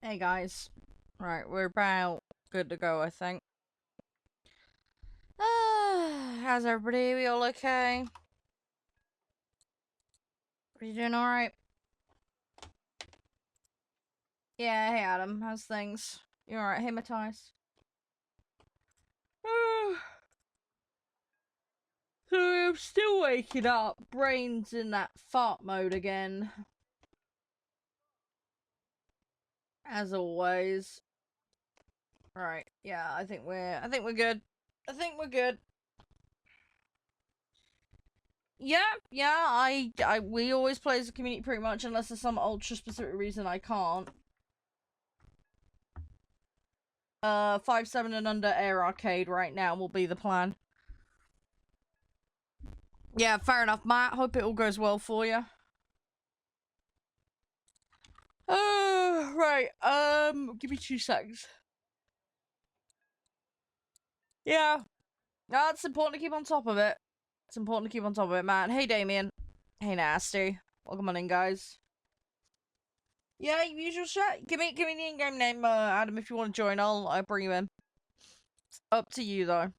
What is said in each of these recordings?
Hey guys. Right, we're about good to go, I think. How's everybody? We all okay? Are you doing alright? Yeah, hey Adam, how's things? You alright? Hey Matthias. So I'm still waking up. Brain's in that fart mode again. As always. Right, yeah, I think we're good. I think we're good. Yeah, we always play as a community pretty much, unless there's some ultra specific reason I can't. 5, 7 and under air arcade right now will be the plan. Yeah, fair enough, Matt. Hope it all goes well for you. Right, give me 2 seconds. Yeah. No, it's important to keep on top of it. It's important to keep on top of it, man. Hey, Damien. Hey, Nasty. Welcome on in, guys. Yeah, usual chat. Give me the in-game name, Adam, if you want to join. I'll bring you in. It's up to you, though.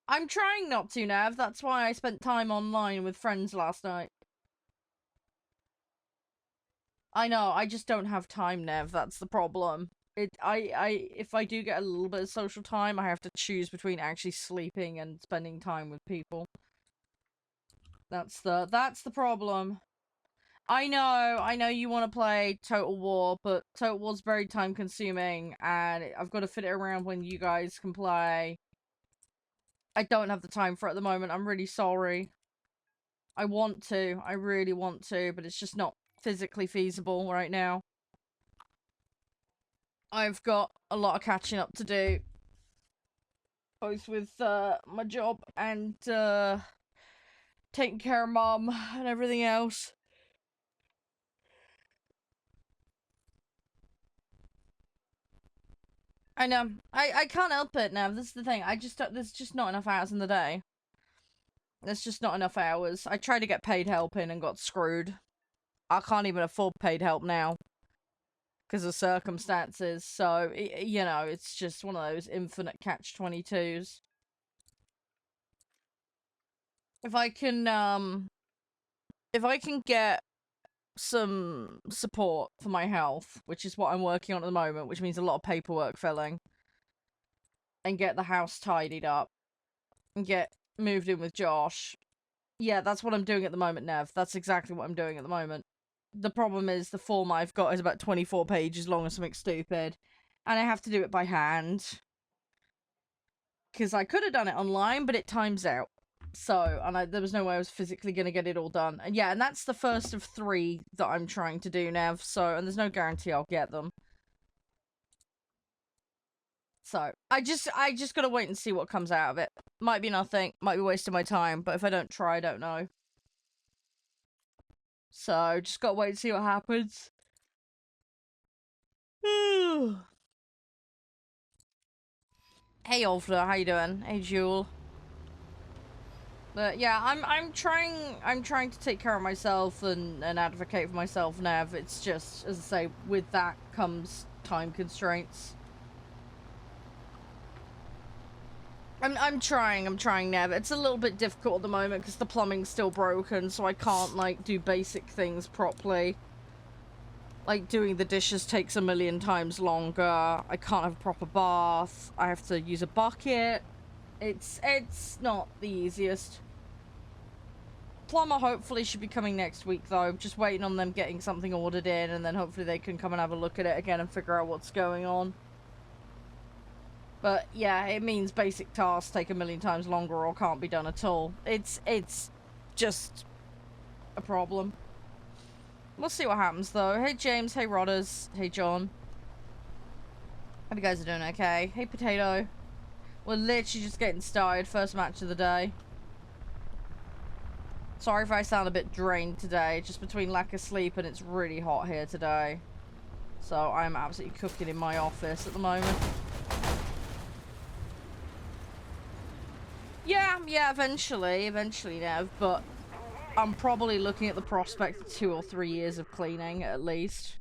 I'm trying not to, Nav. That's why I spent time online with friends last night. I know, I just don't have time, Nev. That's the problem. If I do get a little bit of social time, I have to choose between actually sleeping and spending time with people. That's the problem. I know you want to play Total War, but Total War's very time consuming, and I've got to fit it around when you guys can play. I don't have the time for it at the moment. I'm really sorry. I want to. I really want to, but it's just not physically feasible right now. I've got a lot of catching up to do. Both with my job and taking care of Mum and everything else. I know. I can't help it now. This is the thing. There's just not enough hours in the day. There's just not enough hours. I tried to get paid help in and got screwed. I can't even afford paid help now. Because of circumstances. So, you know, it's just one of those infinite catch-22s. If I can get some support for my health, which is what I'm working on at the moment, which means a lot of paperwork filling, and get the house tidied up, and get moved in with Josh. Yeah, that's what I'm doing at the moment, Nev. That's exactly what I'm doing at the moment. The problem is the form I've got is about 24 pages long or something stupid, and I have to do it by hand. Because I could have done it online, but it times out. So, and there was no way I was physically going to get it all done. And yeah, and that's the first of 3 that I'm trying to do, Nev. So, and there's no guarantee I'll get them. So, I just gotta wait and see what comes out of it. Might be nothing, might be wasting my time, but if I don't try, I don't know. So, just gotta wait and see what happens. Hey, Olfler, how you doing? Hey, Jewel. But yeah, I'm trying to take care of myself and advocate for myself, Nev. It's just, as I say, with that comes time constraints. I'm trying, Nev. It's a little bit difficult at the moment because the plumbing's still broken, so I can't, like, do basic things properly. Like, doing the dishes takes a million times longer. I can't have a proper bath. I have to use a bucket. It's not the easiest. Plumber hopefully should be coming next week, though. Just waiting on them getting something ordered in, and then hopefully they can come and have a look at it again and figure out what's going on. But yeah, it means basic tasks take a million times longer or can't be done at all. It's just a problem. We'll see what happens, though. Hey, James. Hey, Rodders. Hey, John. Hope you guys are doing okay. Hey, Potato. We're literally just getting started. First match of the day. Sorry if I sound a bit drained today. Just between lack of sleep and it's really hot here today. So I'm absolutely cooking in my office at the moment. Yeah, eventually, Nev, but I'm probably looking at the prospect of 2 or 3 years of cleaning, at least,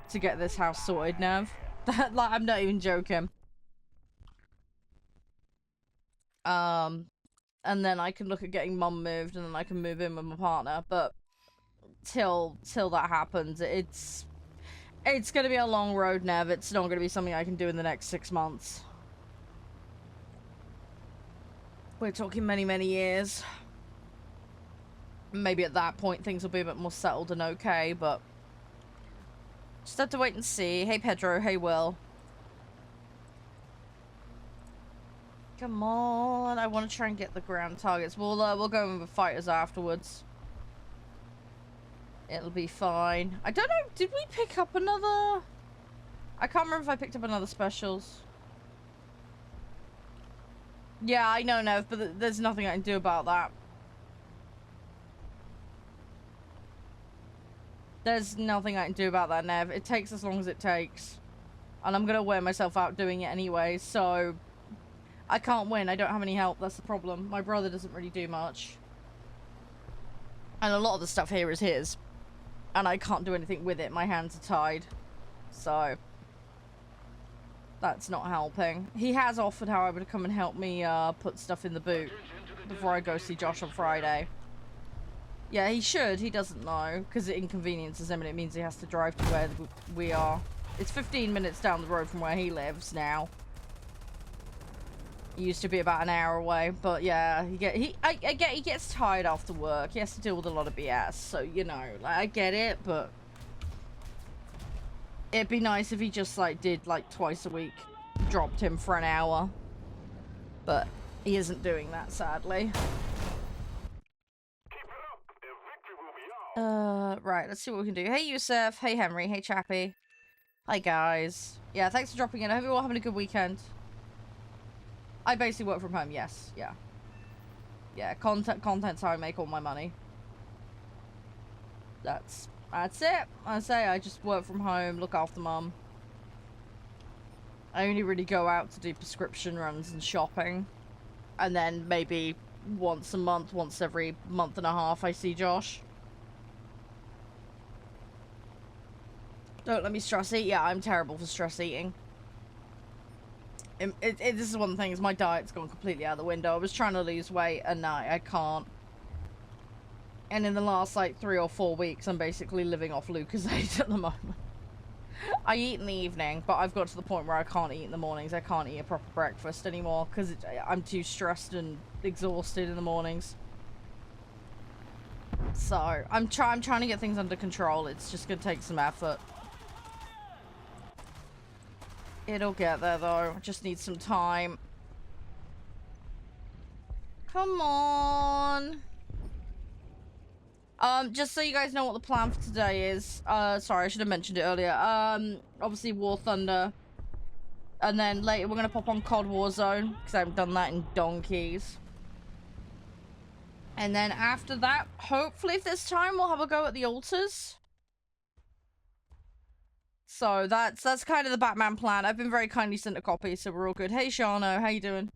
to get this house sorted, Nev. Like, I'm not even joking. And then I can look at getting mum moved, and then I can move in with my partner, but till that happens, it's gonna be a long road, Nev. It's not gonna be something I can do in the next 6 months. We're talking many, many years. Maybe at that point things will be a bit more settled and okay, but just have to wait and see. Hey Pedro, hey Will. Come on, I want to try and get the ground targets. We'll go in with fighters afterwards. It'll be fine. I don't know, did we pick up another? I can't remember if I picked up another specials. Yeah, I know, Nev, but there's nothing I can do about that. There's nothing I can do about that, Nev. It takes as long as it takes. And I'm gonna wear myself out doing it anyway, so... I can't win. I don't have any help. That's the problem. My brother doesn't really do much. And a lot of the stuff here is his. And I can't do anything with it. My hands are tied. So... that's not helping. He has offered, however, to come and help me put stuff in the boot before I go see Josh on Friday. Yeah, he should. He doesn't know, because it inconveniences him and it means he has to drive to where we are. It's 15 minutes down the road from where he lives now. It used to be about an hour away, but yeah, I get he gets tired after work. He has to deal with a lot of BS, so you know, like, I get it, but it'd be nice if he just like did like twice a week, dropped him for an hour, but he isn't doing that, sadly. Right, let's see what we can do. Hey, Yusuf. Hey, Henry. Hey, Chappie. Hi, guys. Yeah, thanks for dropping in. I hope you're all having a good weekend. I basically work from home, yes. Yeah. Yeah, content's how I make all my money. That's it. I just work from home, look after mum. I only really go out to do prescription runs and shopping. And then maybe once a month, once every month and a half, I see Josh. Don't let me stress eat. Yeah, I'm terrible for stress eating. This is one of the things, my diet's gone completely out the window. I was trying to lose weight, and no, I can't. And in the last, like, 3 or 4 weeks, I'm basically living off Lucozade at the moment. I eat in the evening, but I've got to the point where I can't eat in the mornings. I can't eat a proper breakfast anymore, because I'm too stressed and exhausted in the mornings. So, I'm trying to get things under control. It's just going to take some effort. It'll get there, though. I just need some time. Come on. Just so you guys know what the plan for today is. Sorry, I should have mentioned it earlier. Obviously War Thunder. And then later we're going to pop on COD Warzone, because I haven't done that in donkeys. And then after that, hopefully if there's time, we'll have a go at the altars. So that's kind of the Batman plan. I've been very kindly sent a copy, so we're all good. Hey Shano, how you doing?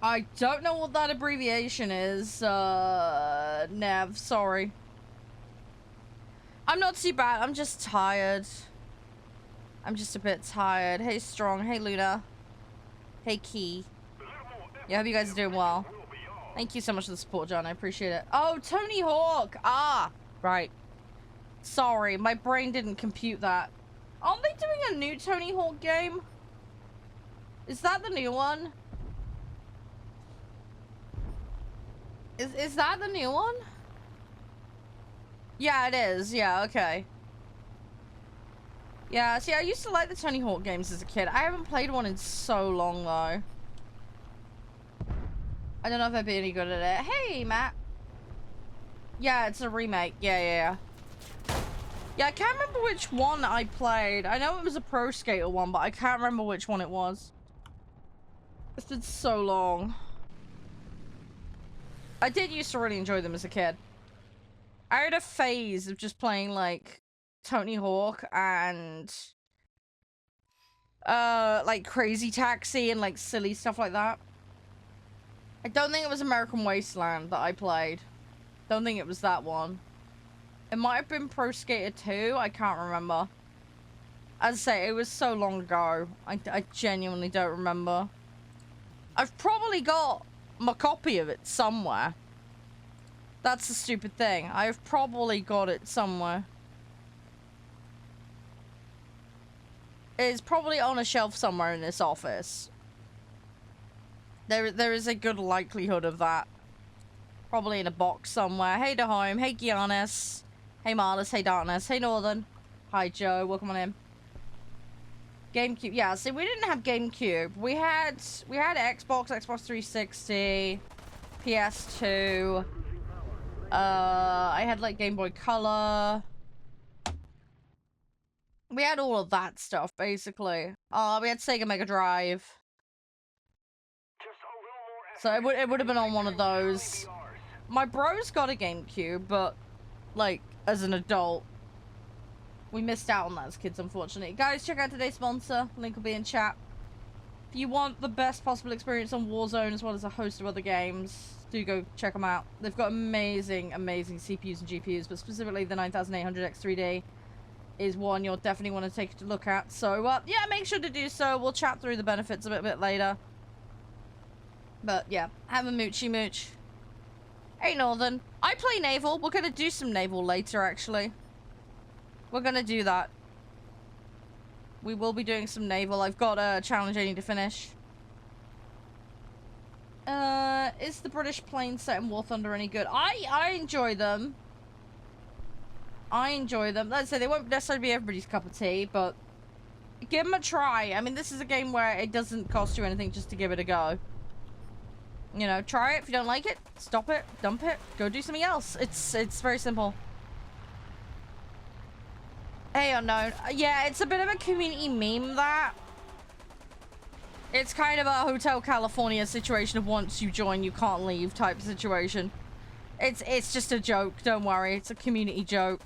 I don't know what that abbreviation is, Nev, sorry. I'm not too bad, I'm just tired. I'm just a bit tired. Hey Strong, hey Luna. Hey Key. Yeah, I hope you guys are doing well. Thank you so much for the support, John. I appreciate it. Oh, Tony Hawk. Ah, right. Sorry, my brain didn't compute that. Aren't they doing a new Tony Hawk game? Is that the new one? Is that the new one? Yeah, it is. Yeah, okay. Yeah, see, I used to like the Tony Hawk games as a kid. I haven't played one in so long, though. I don't know if I'd be any good at it. Hey, Matt. Yeah, it's a remake. Yeah. Yeah, I can't remember which one I played. I know it was a Pro Skater one, but I can't remember which one it was. It's been so long. I did used to really enjoy them as a kid. I had a phase of just playing, like, Tony Hawk and... like, Crazy Taxi and, like, silly stuff like that. I don't think it was American Wasteland that I played. Don't think it was that one. It might have been Pro Skater 2. I can't remember. As I say, it was so long ago. I genuinely don't remember. I've probably got my copy of it somewhere. That's the stupid thing. I've probably got it somewhere. It's probably on a shelf somewhere in this office. There is a good likelihood of that. Probably in a box somewhere. Hey Dahome. Hey Giannis. Hey Marlis. Hey Darkness. Hey Northern. Hi Joe. Welcome on in. GameCube. Yeah, see, we didn't have GameCube. We had Xbox, Xbox 360, PS2. I had like Game Boy Color. We had all of that stuff basically. We had Sega Mega Drive. So it would have been on one of those. My bro's got a GameCube, but like as an adult. We missed out on that as kids, unfortunately. Guys, check out today's sponsor. Link will be in chat. If you want the best possible experience on Warzone as well as a host of other games, do go check them out. They've got amazing, amazing CPUs and GPUs, but specifically the 9800X3D is one you'll definitely want to take a look at. So, yeah, make sure to do so. We'll chat through the benefits a bit later. But, yeah, have a moochy mooch. Hey, Northern. I play Naval. We're going to do some Naval later, actually. We're gonna do that. We will be doing some Naval. I've got a challenge I need to finish. Is the British plane set in War Thunder any good? I enjoy them. I enjoy them. Let's say they won't necessarily be everybody's cup of tea, but give them a try. I mean, this is a game where it doesn't cost you anything just to give it a go. You know, try it. If you don't like it, stop it, dump it, go do something else. It's very simple. Hey, Unknown. Yeah, it's a bit of a community meme, that. It's kind of a Hotel California situation of once you join, you can't leave type of situation. It's just a joke, don't worry. It's a community joke.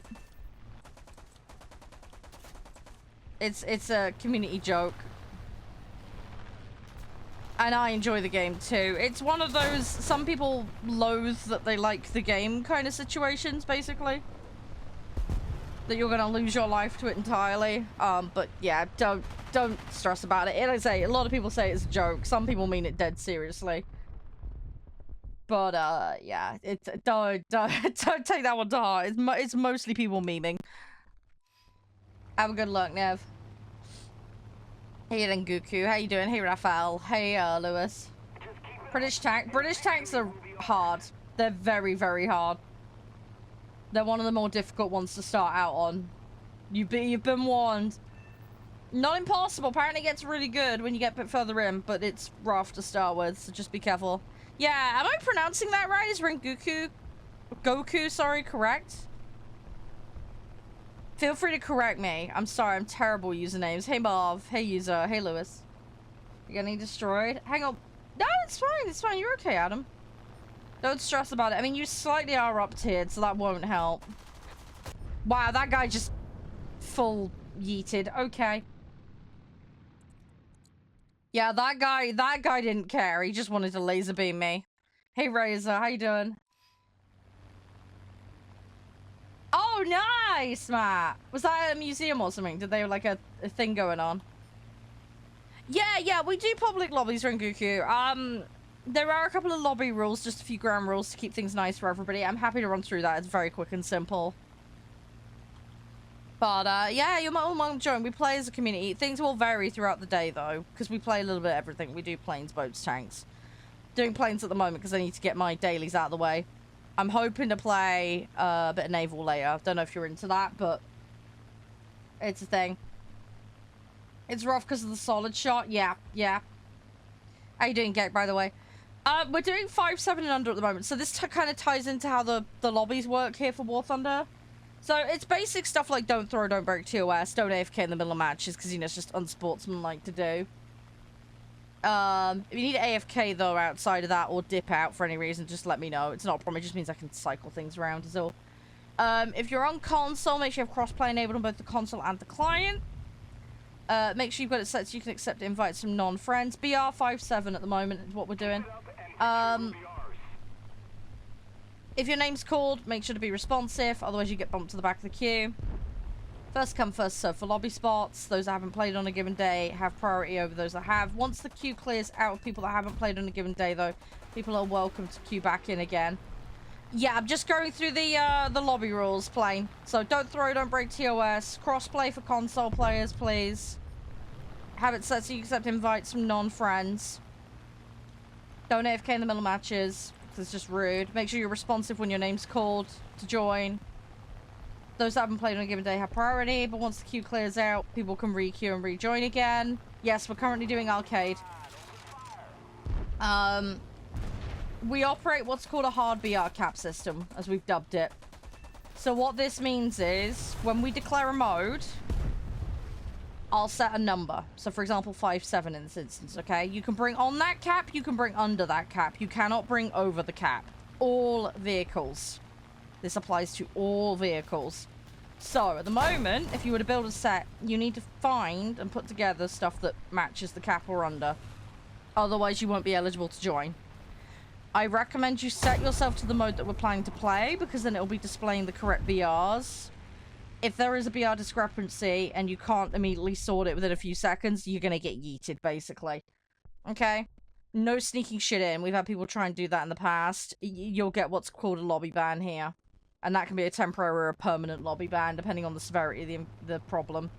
It's a community joke. And I enjoy the game too. It's one of those, some people loathe that they like the game kind of situations, basically. That you're gonna lose your life to it entirely. But yeah, don't stress about it. Like I say, a lot of people say it's a joke. Some people mean it dead seriously. But yeah, don't take that one to heart. It's mostly people memeing. Have a good luck, Nev. Hey Rengoku, how you doing? Hey Raphael. Hey Lewis. British tanks are hard. They're very, very hard. They're one of the more difficult ones to start out on. You've been warned. Not impossible. Apparently it gets really good when you get a bit further in, but it's rough to start with, so just be careful. Yeah, am I pronouncing that right? Is Goku, sorry, correct? Feel free to correct me. I'm sorry, I'm terrible with usernames. Hey Marv, hey user, hey Lewis. You're getting destroyed? Hang on. No, it's fine, it's fine. You're okay, Adam. Don't stress about it. I mean, you slightly are up-tiered, so that won't help. Wow, that guy just full yeeted. Okay. Yeah, that guy didn't care. He just wanted to laser beam me. Hey, Razor, how you doing? Oh, nice, Matt. Was that at a museum or something? Did they have, like, a thing going on? Yeah, we do public lobbies, Rengoku. There are a couple of lobby rules, just a few ground rules to keep things nice for everybody. I'm happy to run through that. It's very quick and simple. But, yeah, you're welcome to join. We play as a community. Things will vary throughout the day, though, because we play a little bit of everything. We do planes, boats, tanks. Doing planes at the moment because I need to get my dailies out of the way. I'm hoping to play a bit of naval later. Don't know if you're into that, but it's a thing. It's rough because of the solid shot. Yeah. How you doing, Gek, by the way? We're doing 5, 7, and under at the moment, so this kind of ties into how the lobbies work here for War Thunder. So it's basic stuff like don't throw, don't break TOS, don't AFK in the middle of matches, because, you know, it's just unsportsmanlike to do. If you need AFK, though, outside of that, or dip out for any reason, just let me know. It's not a problem, it just means I can cycle things around, is all. If you're on console, make sure you have crossplay enabled on both the console and the client. Make sure you've got it set so you can accept invites from non-friends. BR57 at the moment is what we're doing. If your name's called, make sure to be responsive, otherwise you get bumped to the back of the queue. First come, first serve for lobby spots. Those that haven't played on a given day have priority over those that have. Once the queue clears out of people that haven't played on a given day, though, people are welcome to queue back in again. Yeah, I'm just going through the lobby rules plain. So don't throw, don't break TOS. Crossplay for console players, please. Have it set so you accept invites from non-friends. Don't AFK in the middle matches. It's just rude. Make sure you're responsive when your name's called to join. Those that haven't played on a given day have priority, but once the queue clears out, people can re-queue and rejoin again. Yes, we're currently doing arcade. We operate what's called a hard BR cap system, as we've dubbed it. So what this means is, when we declare a mode, I'll set a number. So for example, 5-7 in this instance, okay? You can bring on that cap, you can bring under that cap. You cannot bring over the cap. All vehicles. This applies to all vehicles. So, at the moment, if you were to build a set, you need to find and put together stuff that matches the cap or under. Otherwise, you won't be eligible to join. I recommend you set yourself to the mode that we're planning to play, because then it'll be displaying the correct BRs. If there is a BR discrepancy and you can't immediately sort it within a few seconds, you're going to get yeeted, basically. Okay? No sneaking shit in. We've had people try and do that in the past. You'll get what's called a lobby ban here. And that can be a temporary or a permanent lobby ban, depending on the severity of the problem.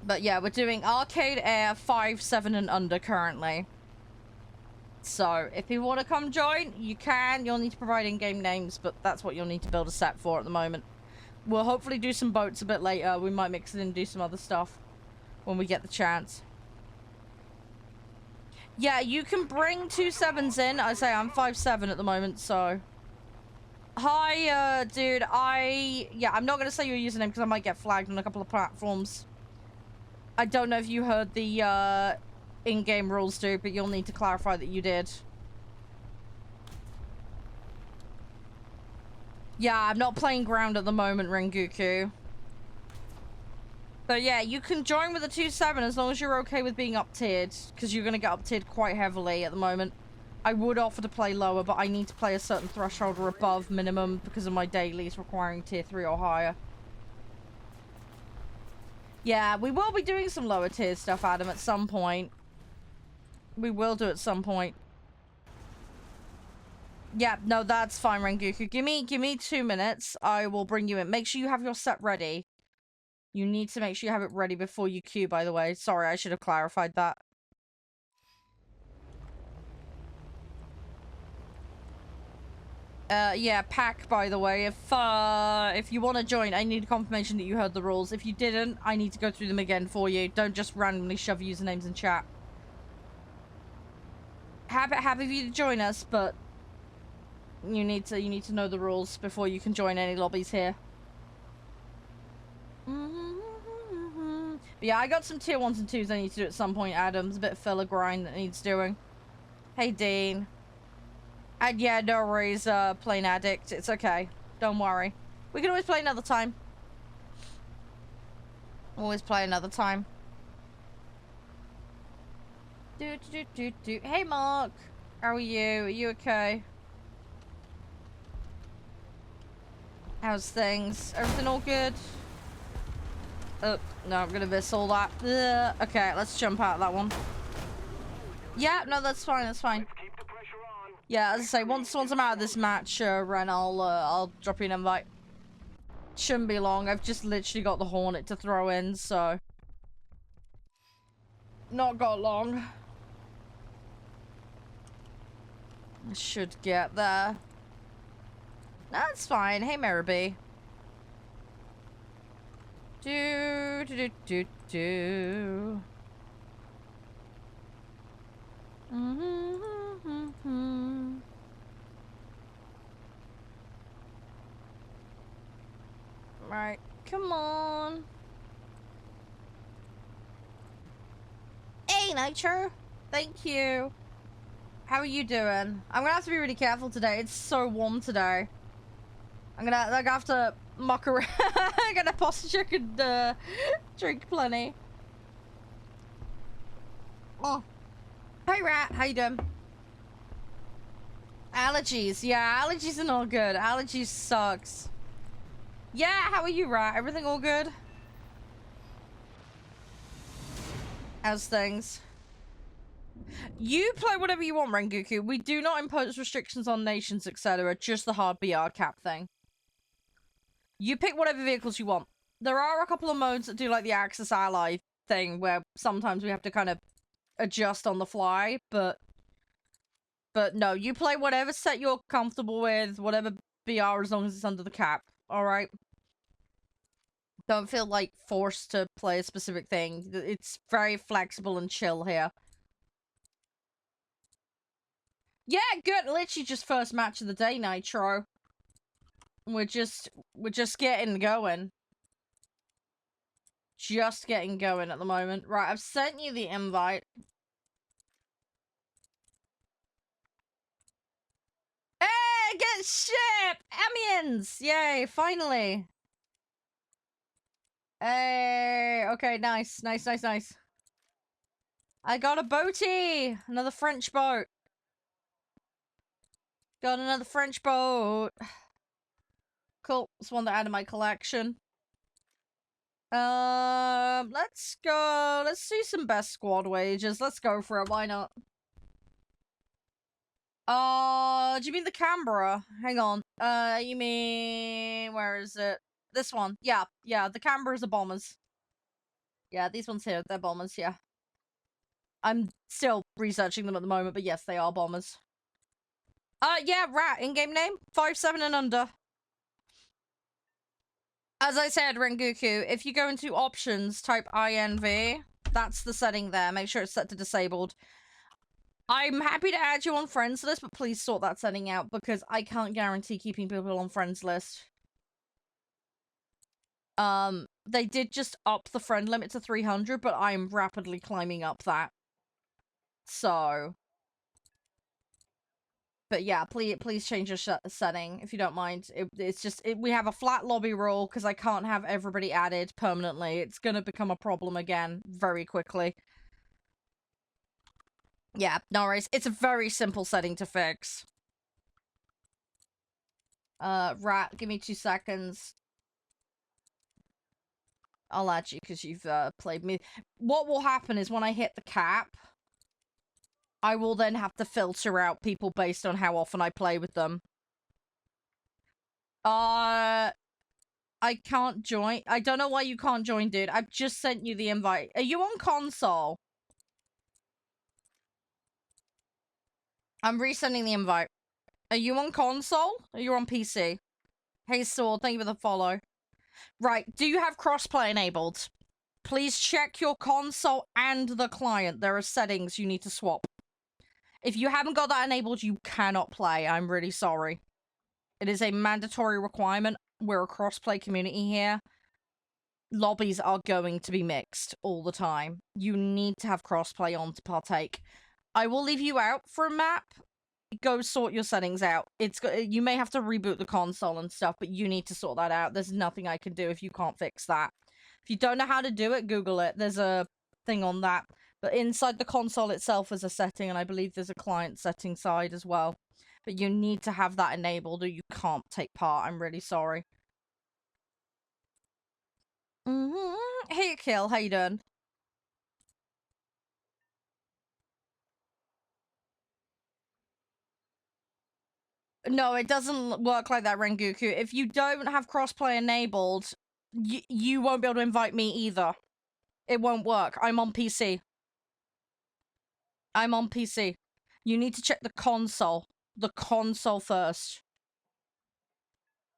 But yeah, we're doing Arcade Air 5-7 and under currently. So, if you want to come join, you can. You'll need to provide in-game names, but that's what you'll need to build a set for at the moment. We'll hopefully do some boats a bit later. We might mix it in and do some other stuff when we get the chance. Yeah, you can bring 2-7s in. I say I'm 5-7 at the moment, so... Hi, dude. Yeah, I'm not going to say your username because I might get flagged on a couple of platforms. I don't know if you heard the, in-game rules, dude, but you'll need to clarify that you did. Yeah, I'm not playing ground at the moment, Rengoku. But yeah, you can join with a 2-7 as long as you're okay with being up-tiered, because you're going to get up-tiered quite heavily at the moment. I would offer to play lower, but I need to play a certain threshold or above minimum because of my dailies requiring tier 3 or higher. Yeah, we will be doing some lower tier stuff, Adam, at some point. We will do at some point. Yeah, no, that's fine, Rengoku. Give me 2 minutes. I will bring you in. Make sure you have your set ready. You need to make sure you have it ready before you queue, by the way. Sorry, I should have clarified that. Yeah, pack, by the way. If you want to join, I need confirmation that you heard the rules. If you didn't, I need to go through them again for you. Don't just randomly shove usernames in chat. Happy for you to join us, but you need to know the rules before you can join any lobbies here. But yeah, I got some tier 1s and 2s I need to do at some point, Adam. There's a bit of filler grind that needs doing. Hey, Dean. And yeah, no worries, Plane Addict. It's okay. Don't worry. We can always play another time. Always play another time. Hey, Mark. How are you? Are you okay? How's things? Everything all good? Oh, no, I'm gonna miss all that. Ugh. Okay, let's jump out of that one. Yeah, no, that's fine, that's fine. Yeah, as I say, once I'm out of this match, Ren, I'll drop you an invite. Shouldn't be long. I've just literally got the Hornet to throw in, so... Not got long. I should get there. That's fine. Hey, Maribee. Do. Right, come on. Hey, Nitro. Thank you. How are you doing? I'm gonna have to be really careful today. It's so warm today. I'm gonna have to muck around. I'm gonna posture and drink plenty. Oh. Hey, Rat. How you doing? Allergies. Yeah, allergies are not good. Allergies sucks. Yeah, how are you, Rat? Everything all good? How's things? You play whatever you want, Rengoku. We do not impose restrictions on nations, etc. Just the hard BR cap thing. You pick whatever vehicles you want. There are a couple of modes that do like the Axis Ally thing, where sometimes we have to kind of adjust on the fly, but no, you play whatever set you're comfortable with, whatever BR, as long as it's under the cap. Alright? Don't feel like forced to play a specific thing. It's very flexible and chill here. Yeah, good. Literally just first match of the day, Nitro. We're just getting going. Just getting going at the moment. Right, I've sent you the invite. Hey, get shipped! Amiens! Yay, finally. Hey, okay, nice. I got a boaty! Another French boat. Got another French boat. Cool. It's one that I added my collection. Let's go. Let's do some best squad wages. Let's go for it. Why not? Do you mean the Canberra? Hang on. You mean... Where is it? This one. Yeah, the Canberras are bombers. Yeah, these ones here, they're bombers, yeah. I'm still researching them at the moment, but yes, they are bombers. Yeah, Rat, in-game name? 5'7" and under. As I said, Rengoku, if you go into options, type INV, that's the setting there. Make sure it's set to disabled. I'm happy to add you on friends list, but please sort that setting out, because I can't guarantee keeping people on friends list. They did just up the friend limit to 300, but I'm rapidly climbing up that. So... But yeah, please change your setting, if you don't mind. It's just, we have a flat lobby rule, because I can't have everybody added permanently. It's gonna become a problem again, very quickly. Yeah, no worries. It's a very simple setting to fix. Rat, give me 2 seconds. I'll add you, because you've, played me. What will happen is, when I hit the cap, I will then have to filter out people based on how often I play with them. I can't join. I don't know why you can't join, dude. I've just sent you the invite. Are you on console? I'm resending the invite. Are you on console? Or are you on PC? Hey, Sword, thank you for the follow. Right, do you have crossplay enabled? Please check your console and the client. There are settings you need to swap. If you haven't got that enabled, you cannot play. I'm really sorry. It is a mandatory requirement. We're a crossplay community here. Lobbies are going to be mixed all the time. You need to have crossplay on to partake. I will leave you out for a map. Go sort your settings out. You may have to reboot the console and stuff, but you need to sort that out. There's nothing I can do if you can't fix that. If you don't know how to do it, Google it. There's a thing on that. But inside the console itself is a setting, and I believe there's a client setting side as well. But you need to have that enabled or you can't take part. I'm really sorry. Hey, Kill, how you doing? No, it doesn't work like that, Rengoku. If you don't have crossplay enabled, you won't be able to invite me either. It won't work. I'm on PC. I'm on PC. You need to check the console. The console first.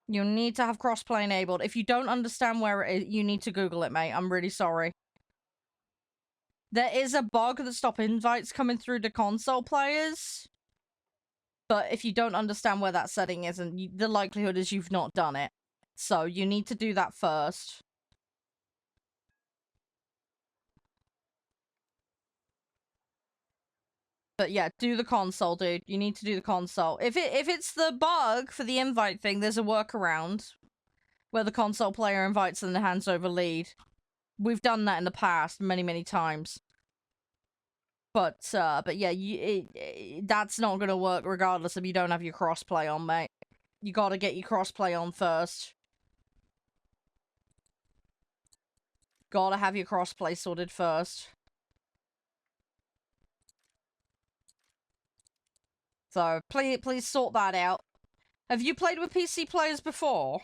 You need to have crossplay enabled. If you don't understand where it is, you need to Google it, mate. I'm really sorry. There is a bug that stops invites coming through to console players. But if you don't understand where that setting is, and the likelihood is you've not done it. So you need to do that first. But yeah, do the console, dude. You need to do the console. If it's the bug for the invite thing, there's a workaround where the console player invites and then hands over lead. We've done that in the past many, many times. But yeah, that's not gonna work regardless if you don't have your crossplay on, mate. You gotta get your crossplay on first. Gotta have your crossplay sorted first. So, please sort that out. Have you played with PC players before?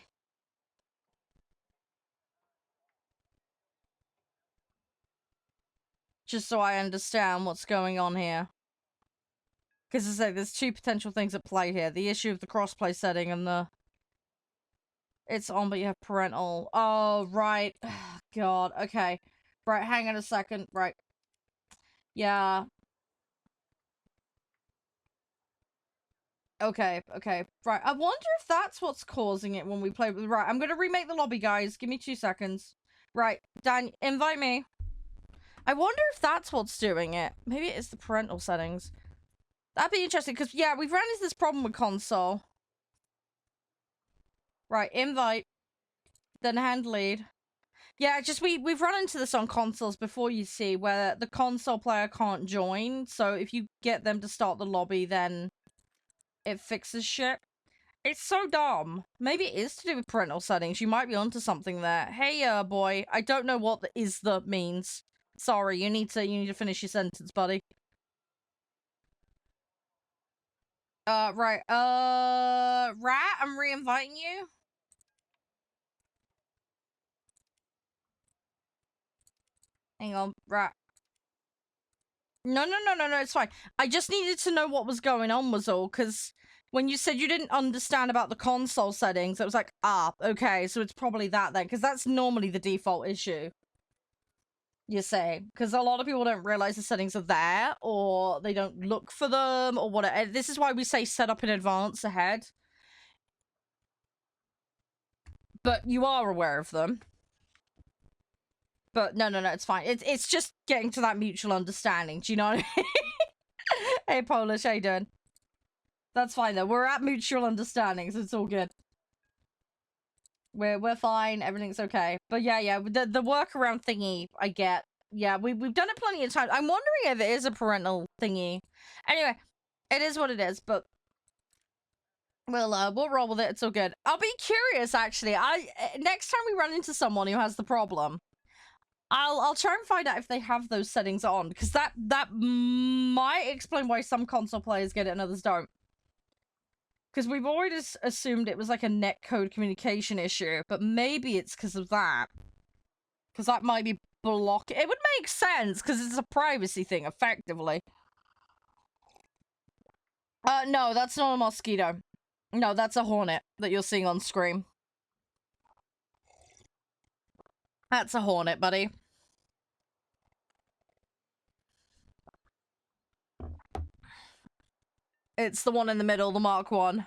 Just so I understand what's going on here. Because as I say, there's two potential things at play here. The issue of the crossplay setting and the... It's on, but you have parental... Oh, right. God, okay. Right, hang on a second. Right. Yeah. Okay, okay. Right, I wonder if that's what's causing it when we play with... Right, I'm gonna remake the lobby, guys. Give me 2 seconds. Right, Dan, invite me. I wonder if that's what's doing it. Maybe it is the parental settings. That'd be interesting, because, yeah, we've run into this problem with console. Right, invite. Then hand lead. Yeah, just we've run into this on consoles before, you see, where the console player can't join. So if you get them to start the lobby, then it fixes shit. It's so dumb. Maybe it is to do with parental settings. You might be onto something there. Hey, boy, I don't know what the is the means. Sorry, you need to finish your sentence, buddy. Right. Rat, I'm re-inviting you. Hang on, Rat. No, it's fine. I just needed to know what was going on was all, because when you said you didn't understand about the console settings, it was like, ah, okay, so it's probably that then, because that's normally the default issue. You say, because a lot of people don't realize the settings are there, or they don't look for them, or whatever. This is why we say set up in advance ahead. But you are aware of them. But no, it's fine. It's just getting to that mutual understanding. Do you know what I mean? Hey, Polish, how you doing? That's fine though. We're at mutual understanding, so it's all good. We're fine. Everything's okay. But yeah. The workaround thingy, I get. Yeah, we've done it plenty of times. I'm wondering if it is a parental thingy. Anyway, it is what it is. But we'll roll with it. It's all good. I'll be curious. Actually, next time we run into someone who has the problem, I'll try and find out if they have those settings on, because that might explain why some console players get it and others don't. Because we've always assumed it was like a netcode communication issue, but maybe it's because of that. Because that might be blocking. It would make sense, because it's a privacy thing, effectively. No, that's not a mosquito. No, that's a hornet that you're seeing on screen. That's a hornet, buddy. It's the one in the middle, the Mark 1.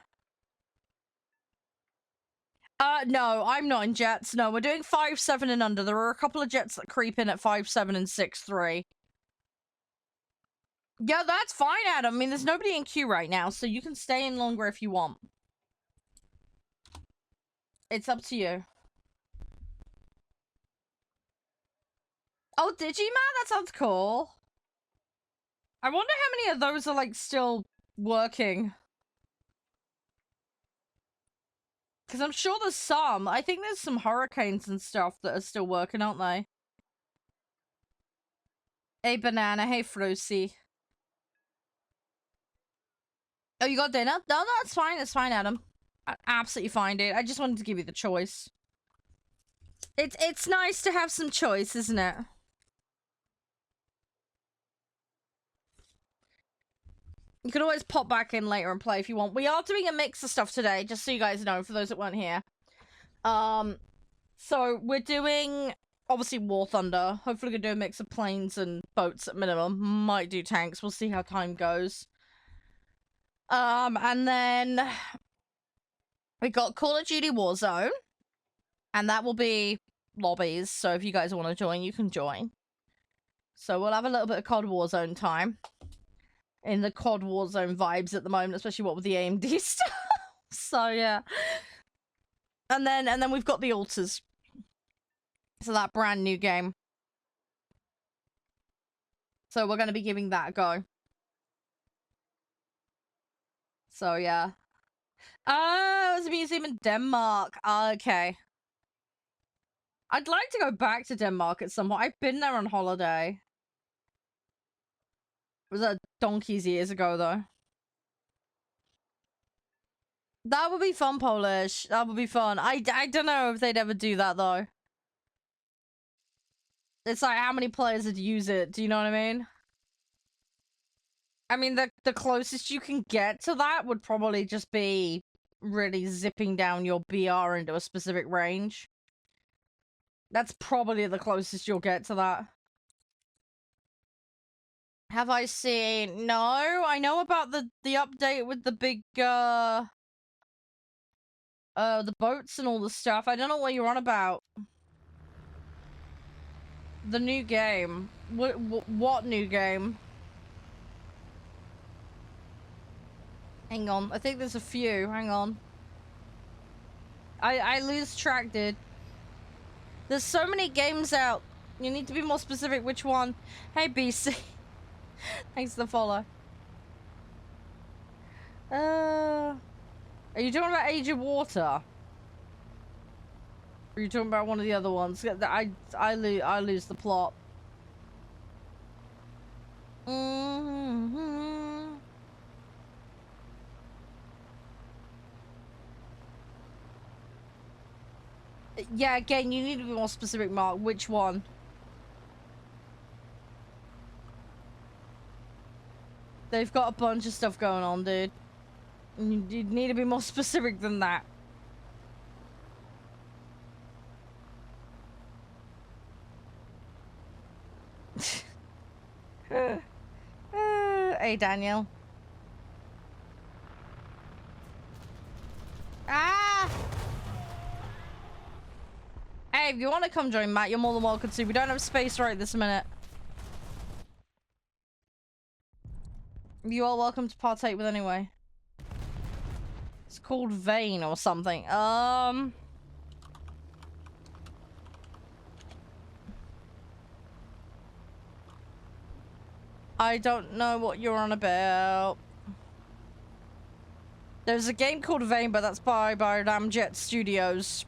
No, I'm not in jets. No, we're doing 5.7 and under. There are a couple of jets that creep in at 5.7 and 6.3. Yeah, that's fine, Adam. I mean, there's nobody in queue right now, so you can stay in longer if you want. It's up to you. Oh, did you, man? That sounds cool. I wonder how many of those are, like, still working. Because I'm sure there's some. I think there's some hurricanes and stuff that are still working, aren't they? Hey, Banana. Hey, Frucy. Oh, you got dinner? No, it's fine. It's fine, Adam. Absolutely fine, dude. I just wanted to give you the choice. It's nice to have some choice, isn't it? You can always pop back in later and play if you want. We are doing a mix of stuff today, just so you guys know, for those that weren't here. So we're doing, obviously, War Thunder. Hopefully we're gonna do a mix of planes and boats at minimum. Might do tanks. We'll see how time goes. And then we got Call of Duty Warzone. And that will be lobbies. So if you guys want to join, you can join. So we'll have a little bit of COD Warzone time. In the COD Warzone vibes at the moment, especially what with the AMD stuff. So yeah. And then we've got the Alters. So that brand new game. So we're going to be giving that a go. So, yeah. Oh, it's a museum in Denmark. Okay. I'd like to go back to Denmark at some point. I've been there on holiday. It was donkey's years ago, though. That would be fun, Polish. That would be fun. I don't know if they'd ever do that, though. It's like, how many players would use it? Do you know what I mean? I mean, the closest you can get to that would probably just be really zipping down your BR into a specific range. That's probably the closest you'll get to that. Have I seen? No, I know about the update with the big, the boats and all the stuff. I don't know what you're on about. The new game. What new game? Hang on, I think there's a few. Hang on. I lose track, dude. There's so many games out. You need to be more specific which one. Hey, BC. Thanks for the follow. Are you talking about Age of Water? Or are you talking about one of the other ones? I lose the plot. Mm-hmm. Yeah, again, you need to be more specific, Mark. Which one? They've got a bunch of stuff going on, dude. You need to be more specific than that. Hey, Daniel. Ah! Hey, if you want to come join Matt, you're more than welcome to. We don't have space right this minute. You are welcome to partake with anyway. It's called Vane or something. I don't know what you're on about. There's a game called Vane, but that's by Ramjet Studios.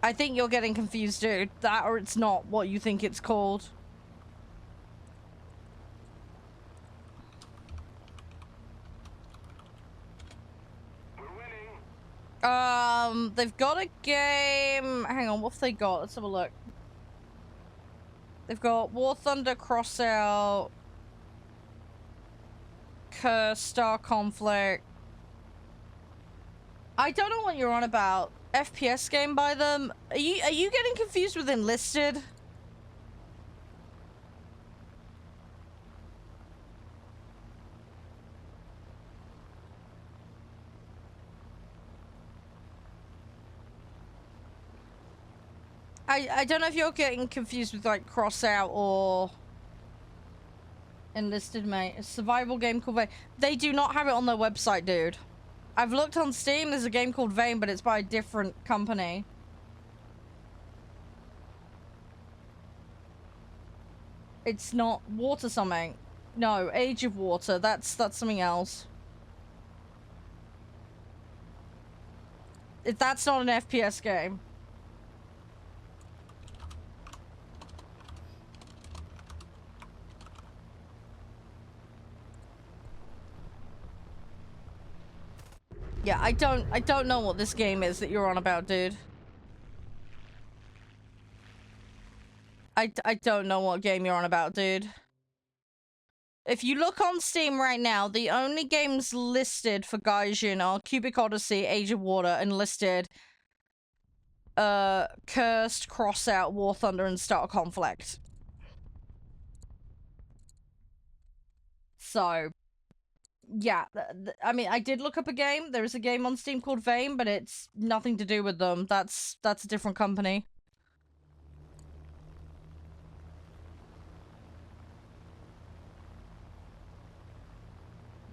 I think you're getting confused, dude. That or it's not what you think it's called. They've got a game. Hang on, what have they got? Let's have a look. They've got War Thunder, Crossout, Curse, Star Conflict. I don't know what you're on about. FPS game by them. Are you getting confused with Enlisted? I don't know if you're getting confused with like Crossout or Enlisted, mate. A survival game called Vane. They do not have it on their website, dude. I've looked on Steam. There's a game called Vane, but it's by a different company. It's not Water something. No, Age of Water. That's something else. That's not an FPS game. Yeah, I don't know what this game is that you're on about, dude. I don't know what game you're on about, dude. If you look on Steam right now, the only games listed for Gaijin are Cubic Odyssey, Age of Water, Enlisted, Cursed, Crossout, War Thunder, and Star Conflict. So, yeah, I mean, I did look up a game. There is a game on Steam called Vane, but it's nothing to do with them. That's a different company.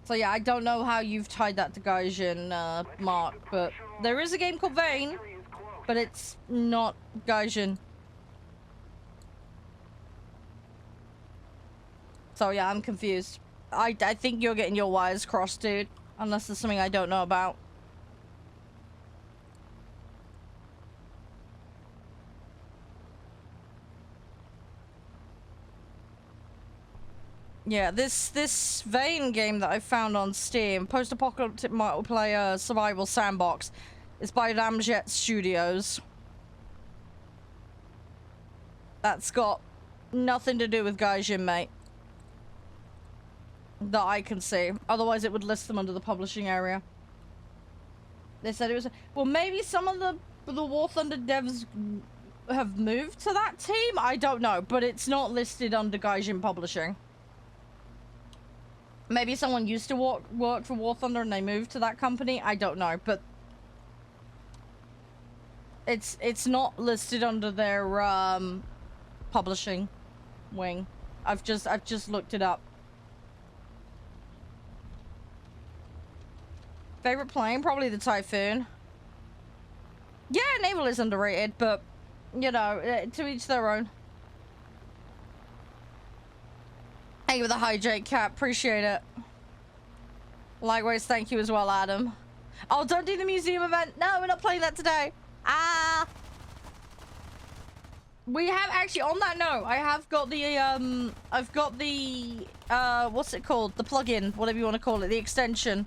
So yeah, I don't know how you've tied that to Gaijin, Mark, but there is a game called Vane, but it's not Gaijin. So yeah, I'm confused. I think you're getting your wires crossed, dude. Unless there's something I don't know about. Yeah, this Vane game that I found on Steam, post-apocalyptic multiplayer survival sandbox, is by Ramjet Studios. That's got nothing to do with Gaijin, mate. That I can see. Otherwise, it would list them under the publishing area. They said it was... Well, maybe some of the War Thunder devs have moved to that team? I don't know, but it's not listed under Gaijin Publishing. Maybe someone used to work for War Thunder and they moved to that company? I don't know, but... It's not listed under their, publishing wing. I've just looked it up. Favorite plane? Probably the Typhoon. Yeah, Naval is underrated, but, you know, to each their own. Thank you for the hydrate, Cap. Appreciate it. Likewise, thank you as well, Adam. Oh, don't do the museum event. No, we're not playing that today. Ah. We have actually, on that note, I have got the, I've got the, what's it called? The plugin, whatever you want to call it, the extension.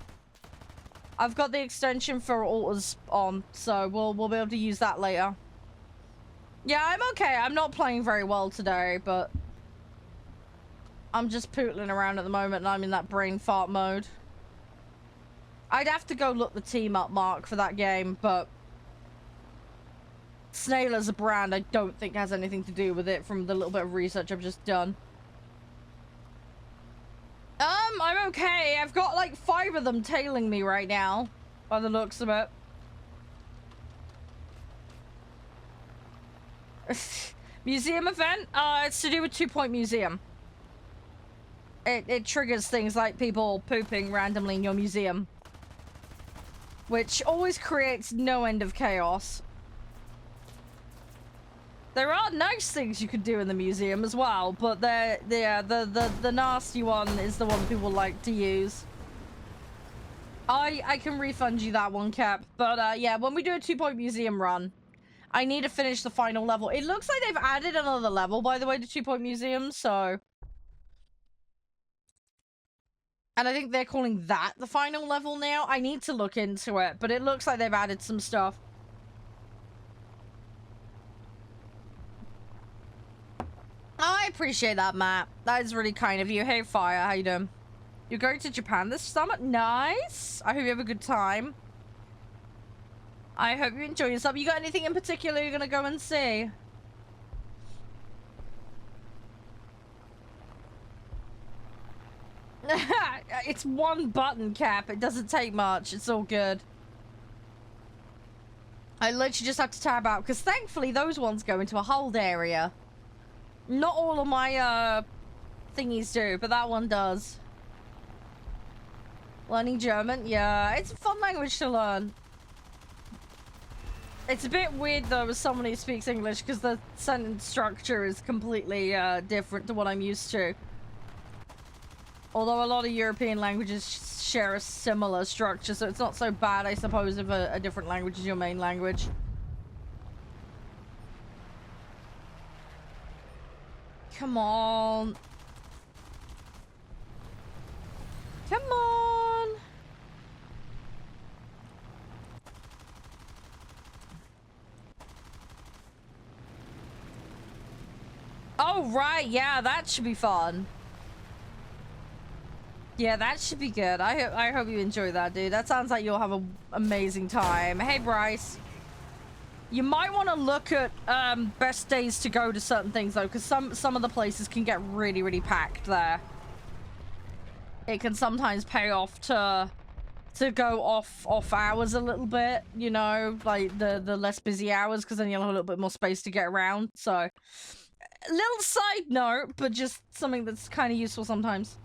I've got the extension for altars on, so we'll be able to use that later. Yeah, I'm okay. I'm not playing very well today, but I'm just pootling around at the moment and I'm in that brain fart mode. I'd have to go look the team up, Mark, for that game, but Snail as a brand I don't think has anything to do with it from the little bit of research I've just done. I'm okay. I've got like 5 of them tailing me right now, by the looks of it. Museum event? It's to do with 2 Point Museum. It triggers things like people pooping randomly in your museum, which always creates no end of chaos. There are nice things you could do in the museum as well, but the nasty one is the one people like to use. I can refund you that one, Cap. But yeah, when we do a 2 Point Museum run, I need to finish the final level. It looks like they've added another level, by the way, to 2 Point Museum, so... And I think they're calling that the final level now. I need to look into it, but it looks like they've added some stuff. I appreciate that, Matt. That is really kind of you. Hey, Fire, how you doing? You're going to Japan this summer? Nice! I hope you have a good time. I hope you enjoy yourself. You got anything in particular you're gonna go and see? It's one button, Cap. It doesn't take much. It's all good. I literally just have to tab out, because thankfully those ones go into a hold area. Not all of my, thingies do, but that one does. Learning German? Yeah, it's a fun language to learn. It's a bit weird, though, as someone who speaks English, because the sentence structure is completely, different to what I'm used to. Although a lot of European languages share a similar structure, so it's not so bad, I suppose, if a different language is your main language. Come on. Come on. Oh, right. Yeah, that should be fun. Yeah, that should be good. I hope you enjoy that, dude. That sounds like you'll have an amazing time. Hey, Bryce. You might want to look at best days to go to certain things, though, because some of the places can get really, really packed there. It can sometimes pay off to go off hours a little bit, you know, like the less busy hours, because then you'll have a little bit more space to get around. So, a little side note, but just something that's kind of useful sometimes.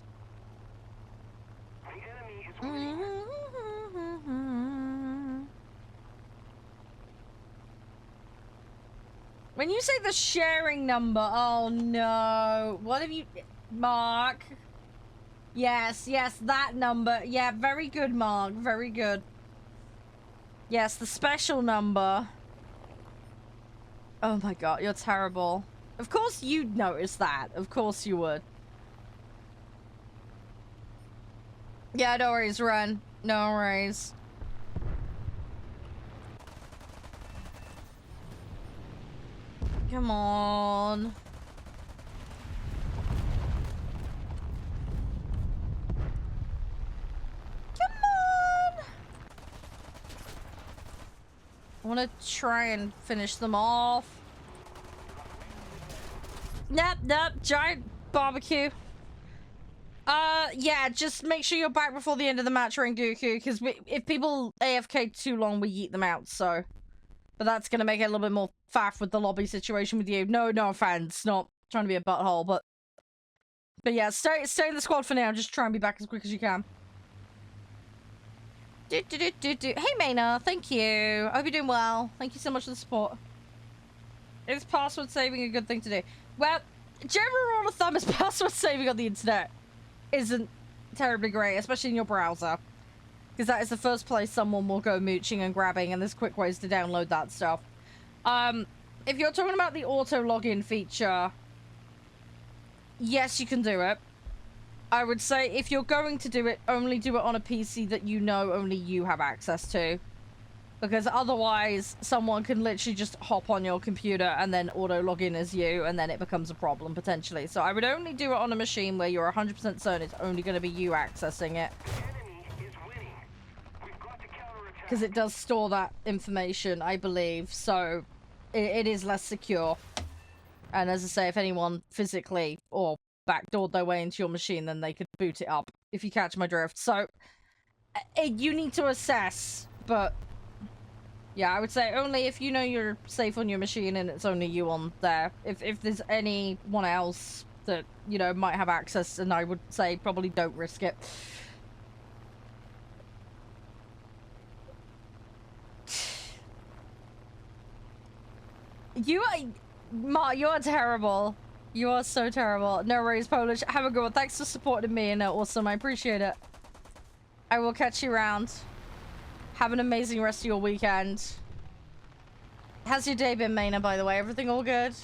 When you say the sharing number, oh no. What have you... Mark. Yes, yes, that number. Yeah, very good, Mark. Very good. Yes, the special number. Oh my god, you're terrible. Of course you'd notice that. Of course you would. Yeah, no worries, run. No worries. Come on. Come on. I want to try and finish them off. Nope, nope, giant barbecue. Yeah, just make sure you're back before the end of the match, Rengoku, because if people AFK too long, we yeet them out, so... But that's gonna make it a little bit more faff with the lobby situation with you. No offense, not trying to be a butthole, but... But yeah, stay in the squad for now, just try and be back as quick as you can. Hey, Maina, thank you. I hope you're doing well. Thank you so much for the support. Is password saving a good thing to do? Well, general rule of thumb is password saving on the internet isn't terribly great, especially in your browser. Because that is the first place someone will go mooching and grabbing, and there's quick ways to download that stuff. If you're talking about the auto login feature, yes, you can do it. I would say if you're going to do it, only do it on a PC that you know only you have access to. Because otherwise, someone can literally just hop on your computer and then auto log in as you, and then it becomes a problem, potentially. So I would only do it on a machine where you're 100% certain it's only going to be you accessing it. Because it does store that information, I believe, so it is less secure. And as I say, if anyone physically or backdoored their way into your machine, then they could boot it up, if you catch my drift. So, you need to assess, but... Yeah, I would say only if you know you're safe on your machine and it's only you on there. If there's anyone else that, you know, might have access, and I would say probably don't risk it. You are... Mark, you are terrible. You are so terrible. No worries, Polish. Have a good one. Thanks for supporting me, and awesome. I appreciate it. I will catch you around. Have an amazing rest of your weekend. How's your day been, Maina, by the way? Everything all good?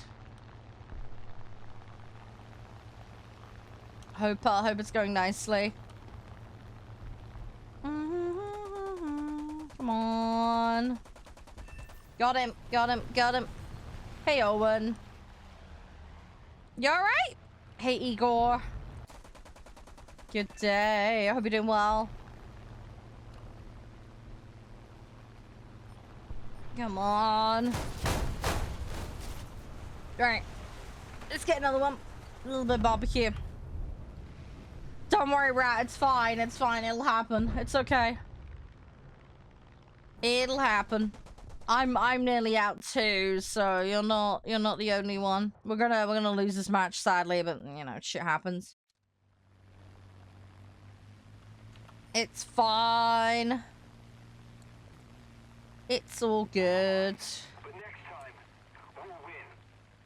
Hope it's going nicely. Come on. Got him. Hey, Owen. You alright? Hey, Igor. Good day. I hope you're doing well. Come on. Alright. Let's get another one. A little bit of barbecue. Don't worry, Rat. It's fine. It's fine. It'll happen. It's okay. It'll happen. I'm nearly out too, so you're not the only one. We're gonna lose this match, sadly, but you know, shit happens. It's fine. It's all good. But next time, we'll win.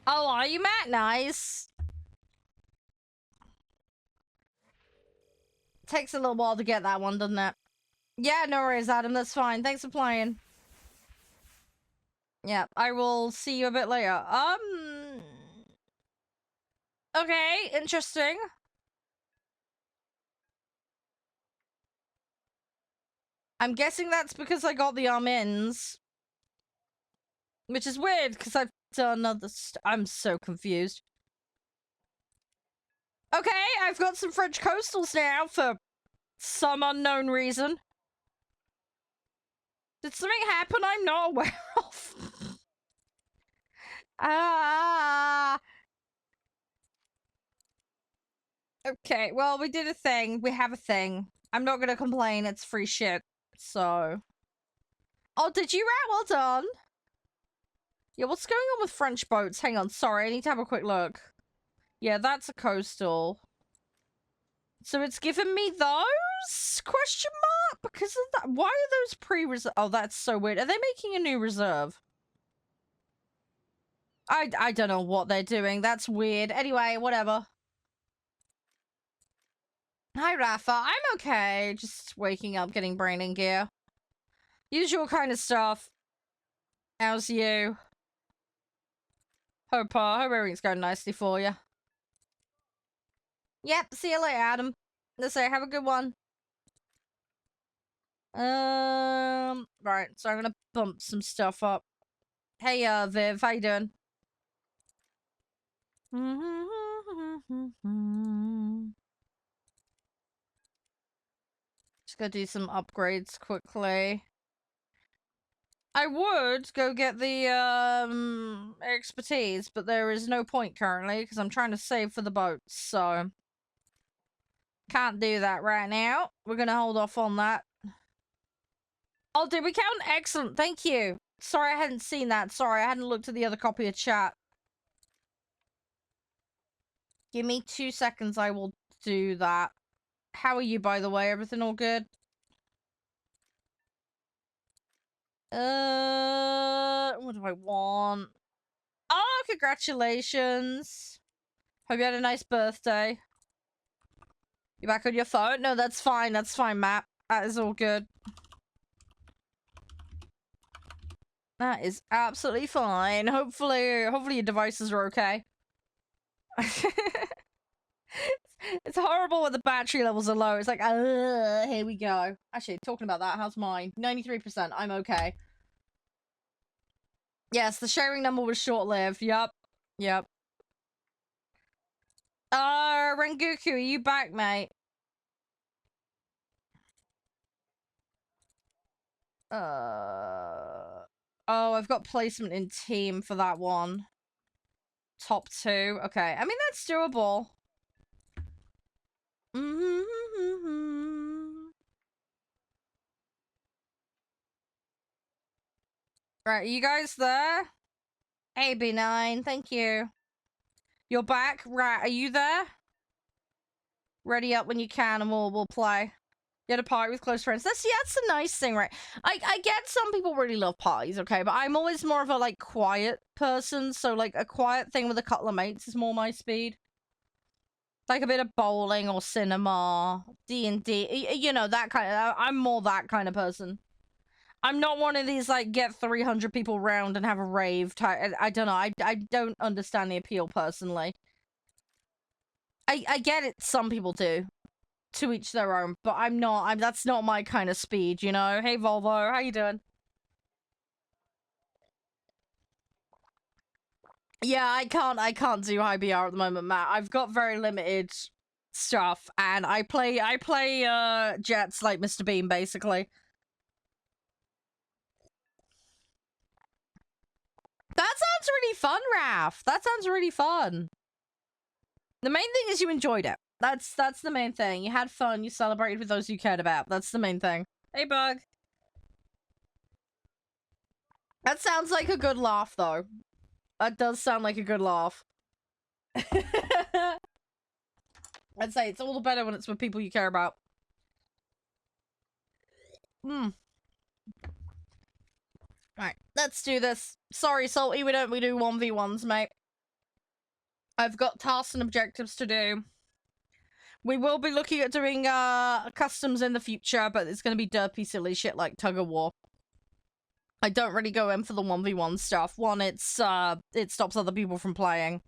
Oh, are you, Matt? Nice. Takes a little while to get that one, doesn't it? Yeah, no worries, Adam. That's fine. Thanks for playing. Yeah, I will see you a bit later. Okay, interesting. I'm guessing that's because I got the amens. Which is weird, because I've done other I'm so confused. Okay, I've got some French coastals now for some unknown reason. Did something happen I'm not aware of? Okay, well, we did a thing. We have a thing. I'm not gonna complain. It's free shit. So... Oh, did you, Rat? Well done. Yeah, what's going on with French boats? Hang on, sorry. I need to have a quick look. Yeah, that's a coastal. So it's given me those? Question mark? Because of that. Why are those pre-reserve? Oh, that's so weird. Are they making a new reserve? I don't know what they're doing. That's weird. Anyway, whatever. Hi, Rafa. I'm okay. Just waking up, getting brain in gear. Usual kind of stuff. How's you? Hope everything's going nicely for you. Yep, see you later, Adam. Let's say, have a good one. Right, so I'm gonna bump some stuff up. Hey, Viv, how you doing? Just gonna do some upgrades quickly. I would go get the, expertise, but there is no point currently, because I'm trying to save for the boats, so... Can't do that right now. We're gonna hold off on that. Oh, did we count? Excellent, thank you. Sorry I hadn't seen that. Sorry, I hadn't looked at the other copy of chat. Give me 2 seconds, I will do that. How are you, by the way? Everything all good? What do I want? Oh, congratulations. Hope you had a nice birthday. You back on your phone? No, that's fine, Matt. That is all good. That is absolutely fine. Hopefully your devices are okay. It's horrible when the battery levels are low. It's like, here we go. Actually, talking about that, how's mine? 93%. I'm okay. Yes, the sharing number was short-lived. Yep. Rengoku, are you back, mate? Oh, I've got placement in team for that one. Top 2. Okay, I mean, that's doable. Right, you guys there? Hey, B9, thank you. You're back? Right, are you there? Ready up when you can and we'll play. You had a party with close friends. That's the nice thing, right? I get some people really love parties, okay? But I'm always more of a, like, quiet person. So, like, a quiet thing with a couple of mates is more my speed. Like a bit of bowling or cinema, D&D, you know, that kind of... I'm more that kind of person. I'm not one of these, like, get 300 people round and have a rave type... I don't know. I don't understand the appeal, personally. I get it, some people do. To each their own, but that's not my kind of speed, you know? Hey, Volvo, how you doing? Yeah, I can't do IBR at the moment, Matt. I've got very limited stuff, and I play jets like Mr. Bean, basically. That sounds really fun, Raf. That sounds really fun. The main thing is you enjoyed it. That's the main thing. You had fun, you celebrated with those you cared about. That's the main thing. Hey, Bug. That sounds like a good laugh, though. That does sound like a good laugh. I'd say it's all the better when it's with people you care about. Right, let's do this. Sorry, Salty, we do 1v1s, mate. I've got tasks and objectives to do. We will be looking at doing customs in the future, but it's gonna be derpy silly shit like tug of war. I don't really go in for the 1v1 stuff. One, it stops other people from playing.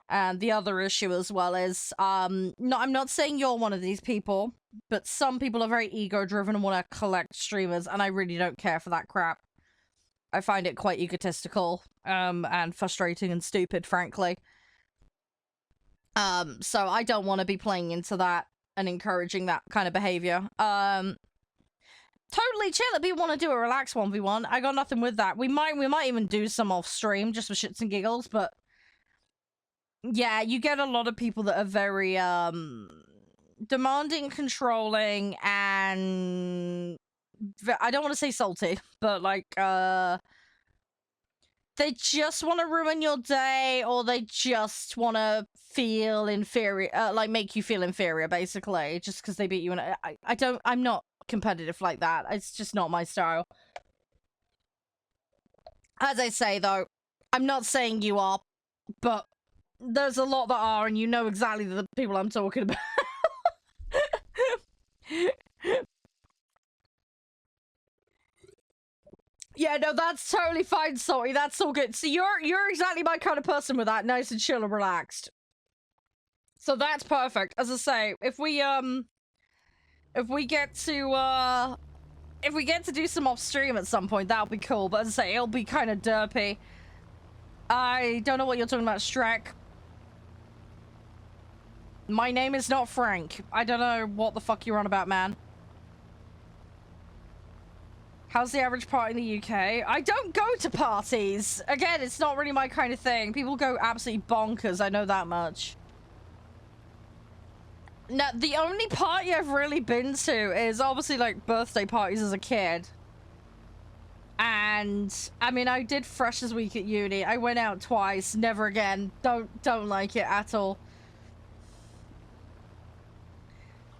And the other issue as well is, I'm not saying you're one of these people, but some people are very ego-driven and want to collect streamers, and I really don't care for that crap. I find it quite egotistical, and frustrating and stupid, frankly. So I don't want to be playing into that and encouraging that kind of behavior. Totally chill if you want to do a relaxed 1v1. I got nothing with that. We might even do some off stream just for shits and giggles, but yeah, you get a lot of people that are very demanding, controlling, and I don't want to say salty, but like they just want to ruin your day, or they just want to feel inferior, like make you feel inferior, basically, just because they beat you. And I'm not competitive like that. It's just not my style. As I say, though, I'm not saying you are, but there's a lot that are, and you know exactly the people I'm talking about. Yeah, no, that's totally fine, Salty. That's all good. See, you're exactly my kind of person with that, nice and chill and relaxed. So that's perfect. As I say, if we get to do some off stream at some point, that'll be cool. But as I say, it'll be kind of derpy. I don't know what you're talking about, Shrek. My name is not Frank. I don't know what the fuck you're on about, man. How's the average party in the UK? I don't go to parties. Again, it's not really my kind of thing. People go absolutely bonkers, I know that much. Now, the only party I've really been to is obviously, like, birthday parties as a kid. And, I mean, I did Freshers Week at uni. I went out twice, never again. Don't like it at all.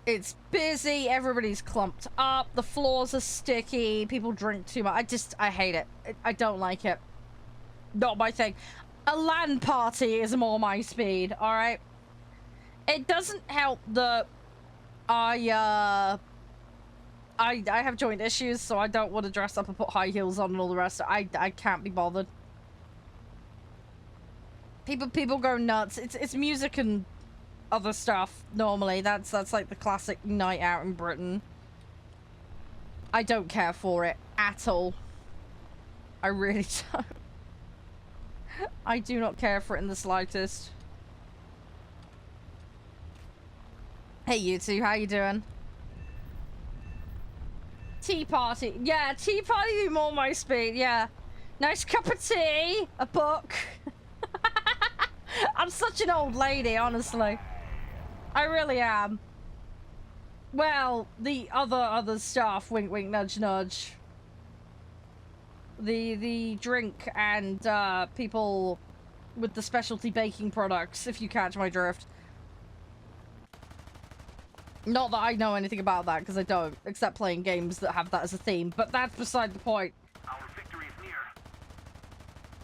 It's busy, everybody's clumped up, the floors are sticky, people drink too much. I hate it. I don't like it. Not my thing. A LAN party is more my speed, alright? It doesn't help that I have joint issues, so I don't want to dress up and put high heels on and all the rest. I can't be bothered. People go nuts. It's music and other stuff normally. That's like the classic night out in Britain. I don't care for it at all. I really don't. I do not care for it in the slightest. Hey you two, how you doing? Tea party. Yeah, tea party be more my speed, yeah. Nice cup of tea, a book. I'm such an old lady, honestly. I really am. Well, the other stuff, wink wink nudge nudge. The drink and people with the specialty baking products, if you catch my drift. Not that I know anything about that, because I don't, except playing games that have that as a theme, but that's beside the point. Our victory is near.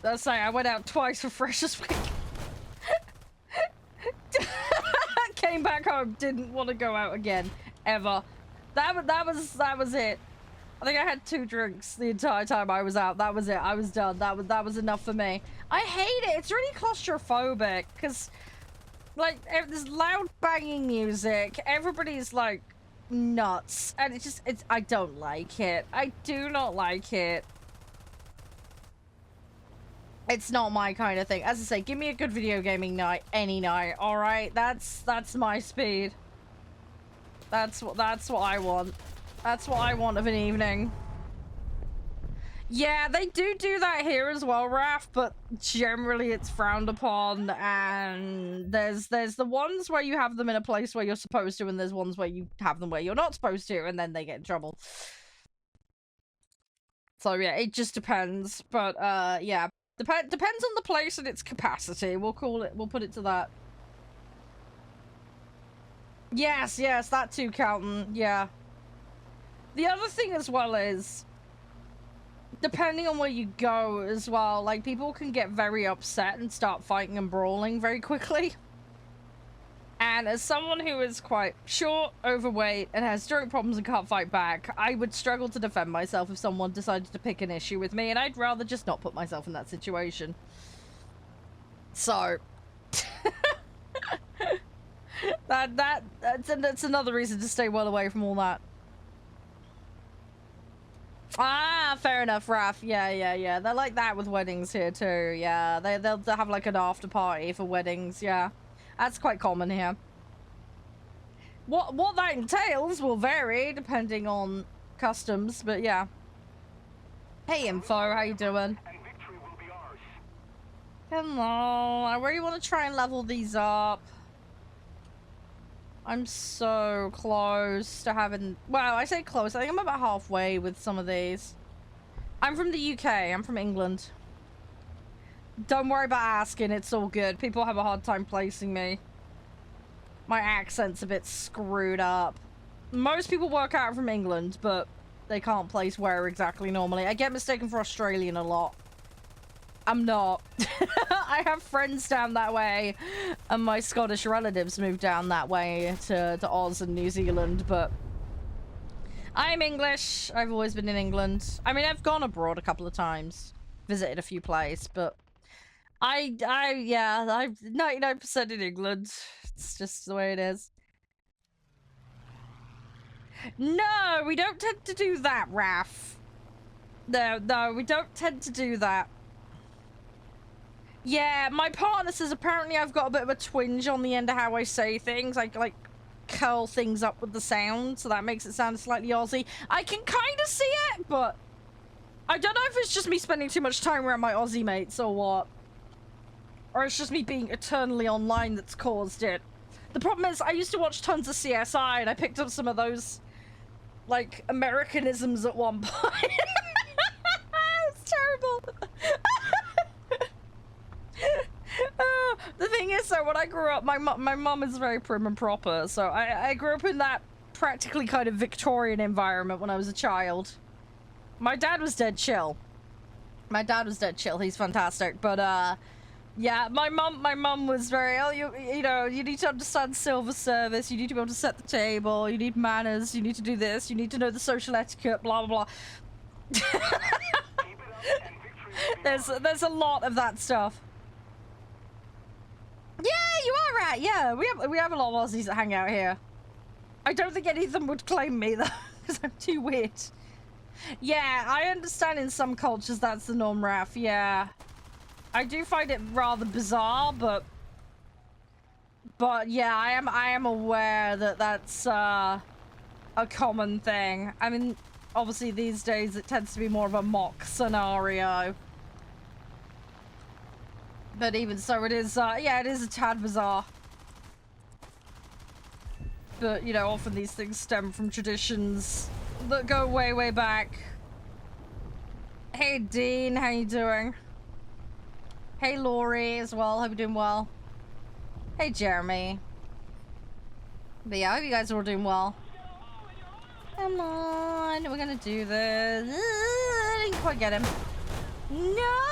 Let's say I went out twice for Freshers Week. Came back home, didn't want to go out again, ever. That was it. I think I had 2 drinks the entire time I was out. That was it. I was done. That was enough for me. I hate it. It's really claustrophobic, because like there's loud banging music. Everybody's like nuts, and I don't like it. I do not like it. It's not my kind of thing. As I say, give me a good video gaming night any night. All right, that's my speed. That's what I want. That's what I want of an evening. Yeah, they do that here as well, Raph, but generally it's frowned upon, and there's the ones where you have them in a place where you're supposed to, and there's ones where you have them where you're not supposed to, and then they get in trouble. So yeah, it just depends, but yeah. Depends on the place and its capacity. We'll put it to that. Yes, that too, Calton. Yeah. The other thing as well is, depending on where you go as well, like, people can get very upset and start fighting and brawling very quickly. And as someone who is quite short, overweight, and has stroke problems and can't fight back, I would struggle to defend myself if someone decided to pick an issue with me, and I'd rather just not put myself in that situation. So, that's another reason to stay well away from all that. Ah, fair enough, Raph. Yeah. They're like that with weddings here too. Yeah, they'll have like an after party for weddings. Yeah, that's quite common here. What that entails will vary depending on customs, but yeah. Hey, Info, how you doing? Hello. I really want to try and level these up. I'm so close to having... Well, I say close. I think I'm about halfway with some of these. I'm from the UK. I'm from England. Don't worry about asking. It's all good. People have a hard time placing me. My accent's a bit screwed up. Most people work out from England, but they can't place where exactly normally. I get mistaken for Australian a lot. I'm not. I have friends down that way, and my Scottish relatives moved down that way to Oz and New Zealand, but I'm English. I've always been in England. I mean, I've gone abroad a couple of times, visited a few places, but I'm 99% in England. It's just the way it is. No, we don't tend to do that, Raph. No, we don't tend to do that. Yeah, my partner says apparently I've got a bit of a twinge on the end of how I say things. I like curl things up with the sound, so that makes it sound slightly Aussie. I can kind of see it, but I don't know if it's just me spending too much time around my Aussie mates or what. Or it's just me being eternally online that's caused it. The problem is I used to watch tons of CSI and I picked up some of those, like, Americanisms at one point. It's terrible. The thing is, though, when I grew up, my mum is very prim and proper, so I grew up in that practically kind of Victorian environment when I was a child. My dad was dead chill. He's fantastic, but yeah, my mum was very, oh, you know, you need to understand silver service, you need to be able to set the table, you need manners, you need to do this, you need to know the social etiquette, blah blah blah. There's a lot of that stuff. Yeah, you are right. Yeah, we have a lot of Aussies that hang out here. I don't think any of them would claim me though, because I'm too weird. Yeah, I understand in some cultures that's the norm, Raph. Yeah, I do find it rather bizarre, but yeah, I am aware that that's a common thing. I mean, obviously these days it tends to be more of a mock scenario. But even so, it is, yeah, it is a tad bizarre. But, you know, often these things stem from traditions that go way, way back. Hey, Dean, how you doing? Hey, Laurie, as well. Hope you're doing well. Hey, Jeremy. But yeah, I hope you guys are all doing well. Come on, we're gonna do this. I didn't quite get him. No!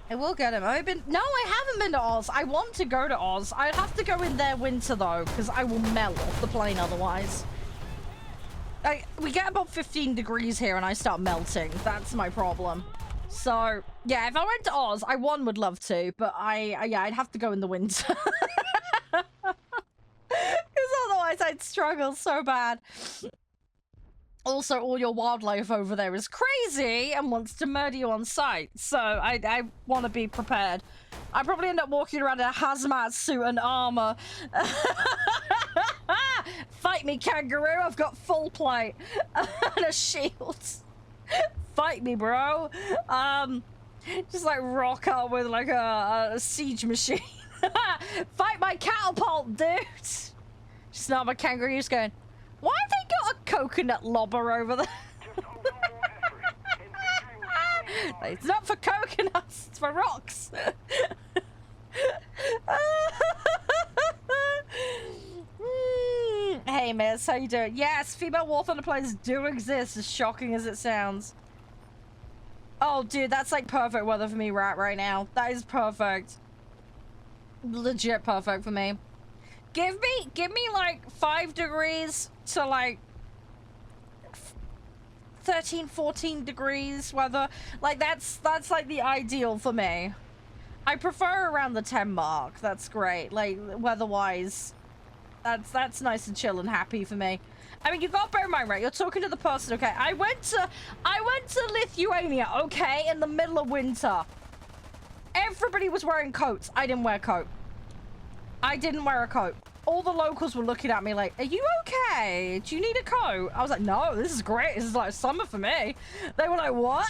I will get him. No, I haven't been to Oz. I want to go to Oz. I'd have to go in their winter though, because I will melt off the plane otherwise. We get about 15 degrees here and I start melting. That's my problem. So, yeah, if I went to Oz, I would love to, but yeah, I'd have to go in the winter. Because otherwise I'd struggle so bad. Also, all your wildlife over there is crazy and wants to murder you on sight. So I want to be prepared. I probably end up walking around in a hazmat suit and armor. Fight me, kangaroo. I've got full plate and a shield. Fight me, bro. Just like rock up with like a siege machine. Fight my catapult, dude. Just not my kangaroo just going, why have they got a coconut lobber over there? It's not for coconuts, it's for rocks. Hey miss, how you doing? Yes, female warthunder players do exist, as shocking as it sounds. Oh dude, that's like perfect weather for me right now. That is perfect. Legit perfect for me. Give me like 5 degrees to like 13, 14 degrees weather. Like that's like the ideal for me. I prefer around the 10 mark. That's great. Like weather-wise, that's nice and chill and happy for me. I mean, you got to bear in mind, right? You're talking to the person, okay? I went to Lithuania, okay, in the middle of winter. Everybody was wearing coats. I didn't wear a coat. I didn't wear a coat. All the locals were looking at me like, are you okay? Do you need a coat? I was like, no, this is great. This is like summer for me. They were like, what?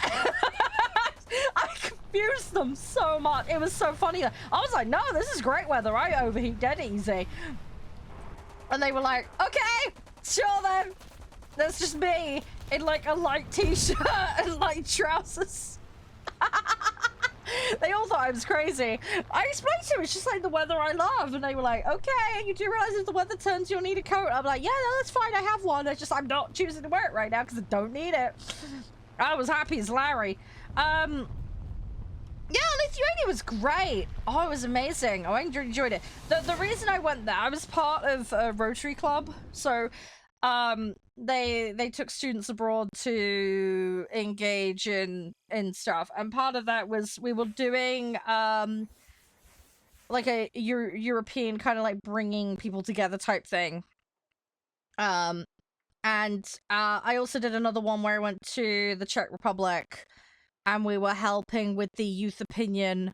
I confused them so much. It was so funny. I was like, no, this is great weather. I overheat dead easy. And they were like, okay, sure then. That's just me in like a light t-shirt and light trousers. They all thought I was crazy. I explained to them, it's just like the weather I love. And they were like, okay, you do realize if the weather turns, you'll need a coat. I'm like, yeah, no, that's fine. I have one. It's just I'm not choosing to wear it right now because I don't need it. I was happy as Larry. Yeah, Lithuania was great. Oh, it was amazing. Oh, I enjoyed it. The reason I went there, I was part of a Rotary Club, so they took students abroad to engage in stuff, and part of that was we were doing like a European kind of like bringing people together type thing. And I also did another one where I went to the Czech Republic, and we were helping with the youth opinion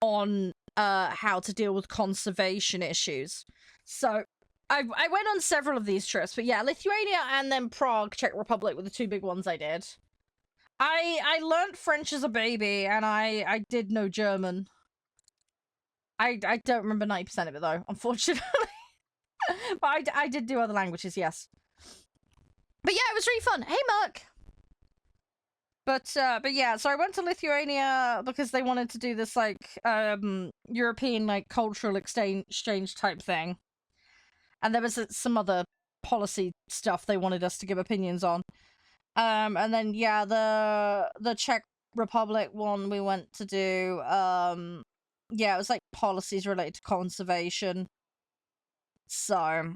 on how to deal with conservation issues. So I went on several of these trips, but yeah, Lithuania and then Prague, Czech Republic were the two big ones I did. I learned French as a baby, and I did know German. I don't remember 90% of it though, unfortunately. But I did do other languages, yes. But yeah, it was really fun. Hey, Mark. But yeah, so I went to Lithuania because they wanted to do this like European like cultural exchange type thing, and there was some other policy stuff they wanted us to give opinions on. And then yeah, the Czech Republic one we went to do. Yeah, it was like policies related to conservation. So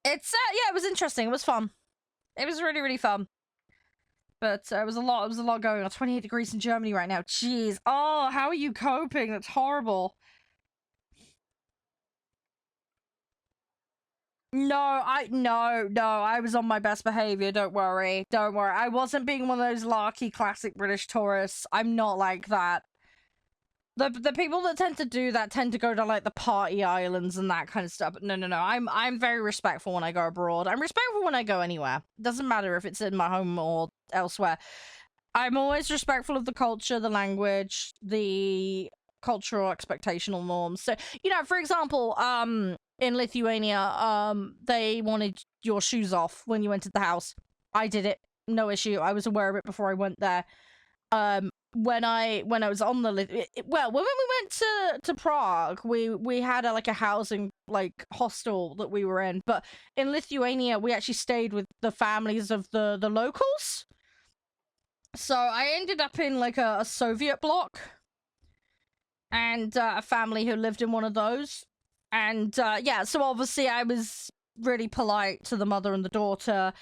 it's yeah, it was interesting. It was fun. It was really fun. But it was a lot going on. 28 degrees in Germany right now. Jeez. Oh, how are you coping? That's horrible. No, I was on my best behavior. Don't worry. I wasn't being one of those larky classic British tourists. I'm not like that. The people that tend to do that tend to go to like the party islands and that kind of stuff. But no. I'm very respectful when I go abroad. I'm respectful when I go anywhere. Doesn't matter if it's in my home or elsewhere. I'm always respectful of the culture, the language, the cultural expectational norms. So, you know, for example, in Lithuania, they wanted your shoes off when you entered the house. I did it. No issue. I was aware of it before I went there. When I was on the when we went to Prague, we had like a housing like hostel that we were in, but in Lithuania we actually stayed with the families of the locals. So I ended up in like a Soviet block, and a family who lived in one of those, and yeah, so obviously I was really polite to the mother and the daughter.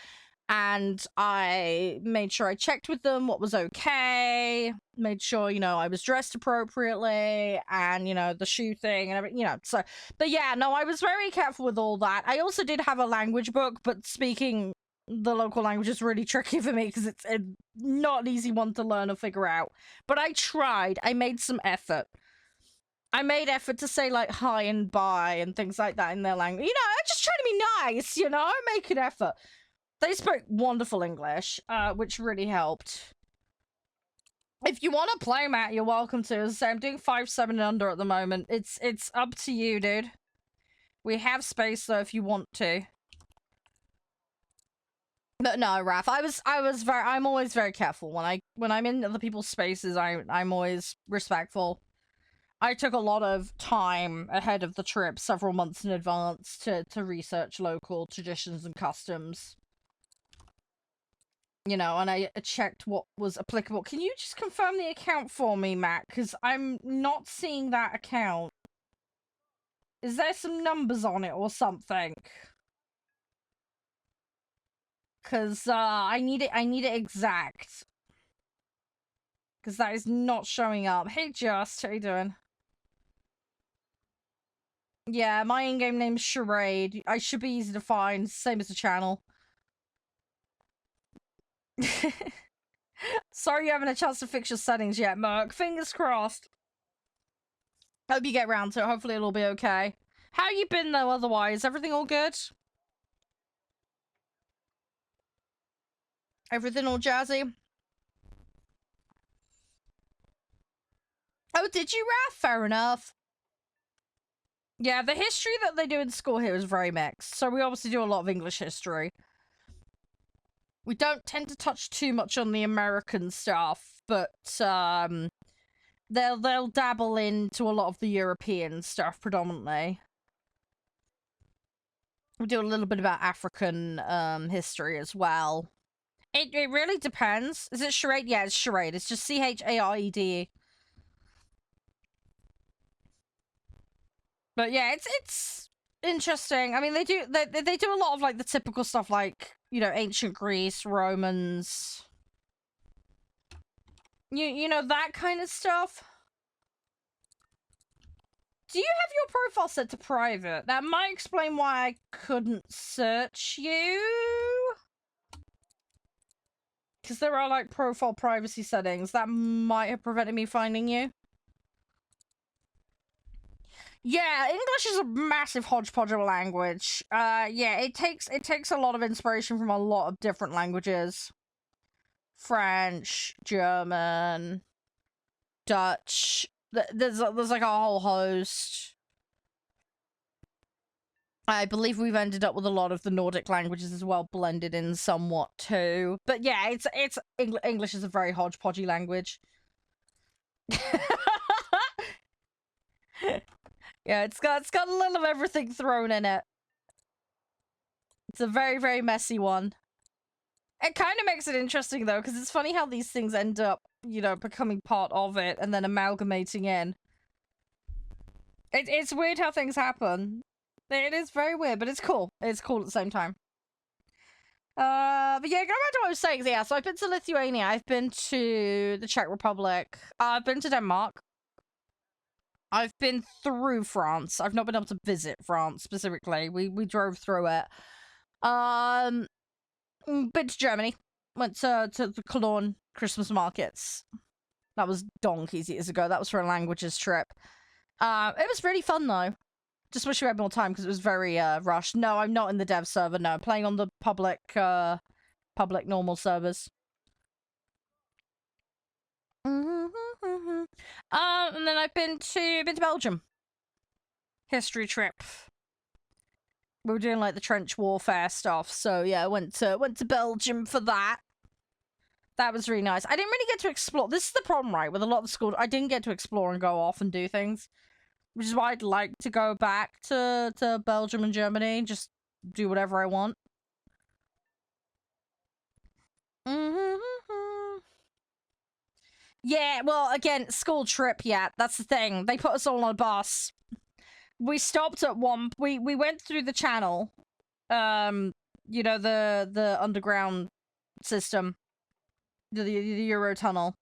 And I made sure I checked with them what was okay, made sure, you know, I was dressed appropriately, and, you know, the shoe thing and everything, you know, so, but yeah, no, I was very careful with all that. I also did have a language book, but speaking the local language is really tricky for me because it's not an easy one to learn or figure out. But I tried. I made some effort. I made effort to say, like, hi and bye and things like that in their language. You know, I just try to be nice, you know, make an effort. They spoke wonderful English, which really helped. If you want to play, Matt, you're welcome to. As I say, I'm doing 5, 7, and under at the moment. It's up to you, dude. We have space, though, if you want to. But no, Raph, I'm always very careful. When I'm in other people's spaces, I'm always respectful. I took a lot of time ahead of the trip, several months in advance, to research local traditions and customs. You know, and I checked what was applicable. Can you just confirm the account for me, Matt? Because I'm not seeing that account. Is there some numbers on it or something? Because I need it exact. Because that is not showing up. Hey, Just, how you doing? Yeah, my in-game name's Charede. I should be easy to find, same as the channel. Sorry you haven't had a chance to fix your settings yet, Merc. Fingers crossed. Hope you get round to it. Hopefully it'll be okay. How you been, though, otherwise? Everything all good? Everything all jazzy? Oh, did you, Raph? Fair enough. Yeah, the history that they do in school here is very mixed. So we obviously do a lot of English history. We don't tend to touch too much on the American stuff, but they'll dabble into a lot of the European stuff predominantly. We do a little bit about African history as well. It really depends. Is it charade? Yeah, it's charade. It's just Charade. But yeah, it's interesting. I mean, they do a lot of like the typical stuff, like, you know, ancient Greece, Romans, you know, that kind of stuff. Do you have your profile set to private? That might explain why I couldn't search you. Because there are like profile privacy settings that might have prevented me finding you. Yeah, English is a massive hodgepodge of a language. Yeah, it takes a lot of inspiration from a lot of different languages. French, German, Dutch. There's like a whole host. I believe we've ended up with a lot of the Nordic languages as well, blended in somewhat too. But yeah, it's English is a very hodgepodgey language. Yeah, it's got a little of everything thrown in it. It's a very, very messy one. It kind of makes it interesting though, because it's funny how these things end up, you know, becoming part of it and then amalgamating in. It's weird how things happen. It is very weird, but it's cool. It's cool at the same time. But yeah, going back to what I was saying, yeah, so I've been to Lithuania, I've been to the Czech Republic, I've been to Denmark, I've been through France. I've not been able to visit France specifically. We drove through it. Been to Germany. Went to the Cologne Christmas markets. That was donkeys years ago. That was for a languages trip. It was really fun though. Just wish we had more time because it was very rushed. No, I'm not in the dev server. No, I'm playing on the public normal servers. And then I've been to Belgium. History trip. We were doing like the trench warfare stuff, so yeah, I went to Belgium for that. That was really nice. I didn't really get to explore. This is the problem, right? With a lot of the schools, I didn't get to explore and go off and do things, which is why I'd like to go back to Belgium and Germany, just do whatever I want. Yeah, well, again, school trip, yeah, that's the thing. They put us all on a bus. We stopped at one... We went through the channel. You know, the underground system. The Eurotunnel.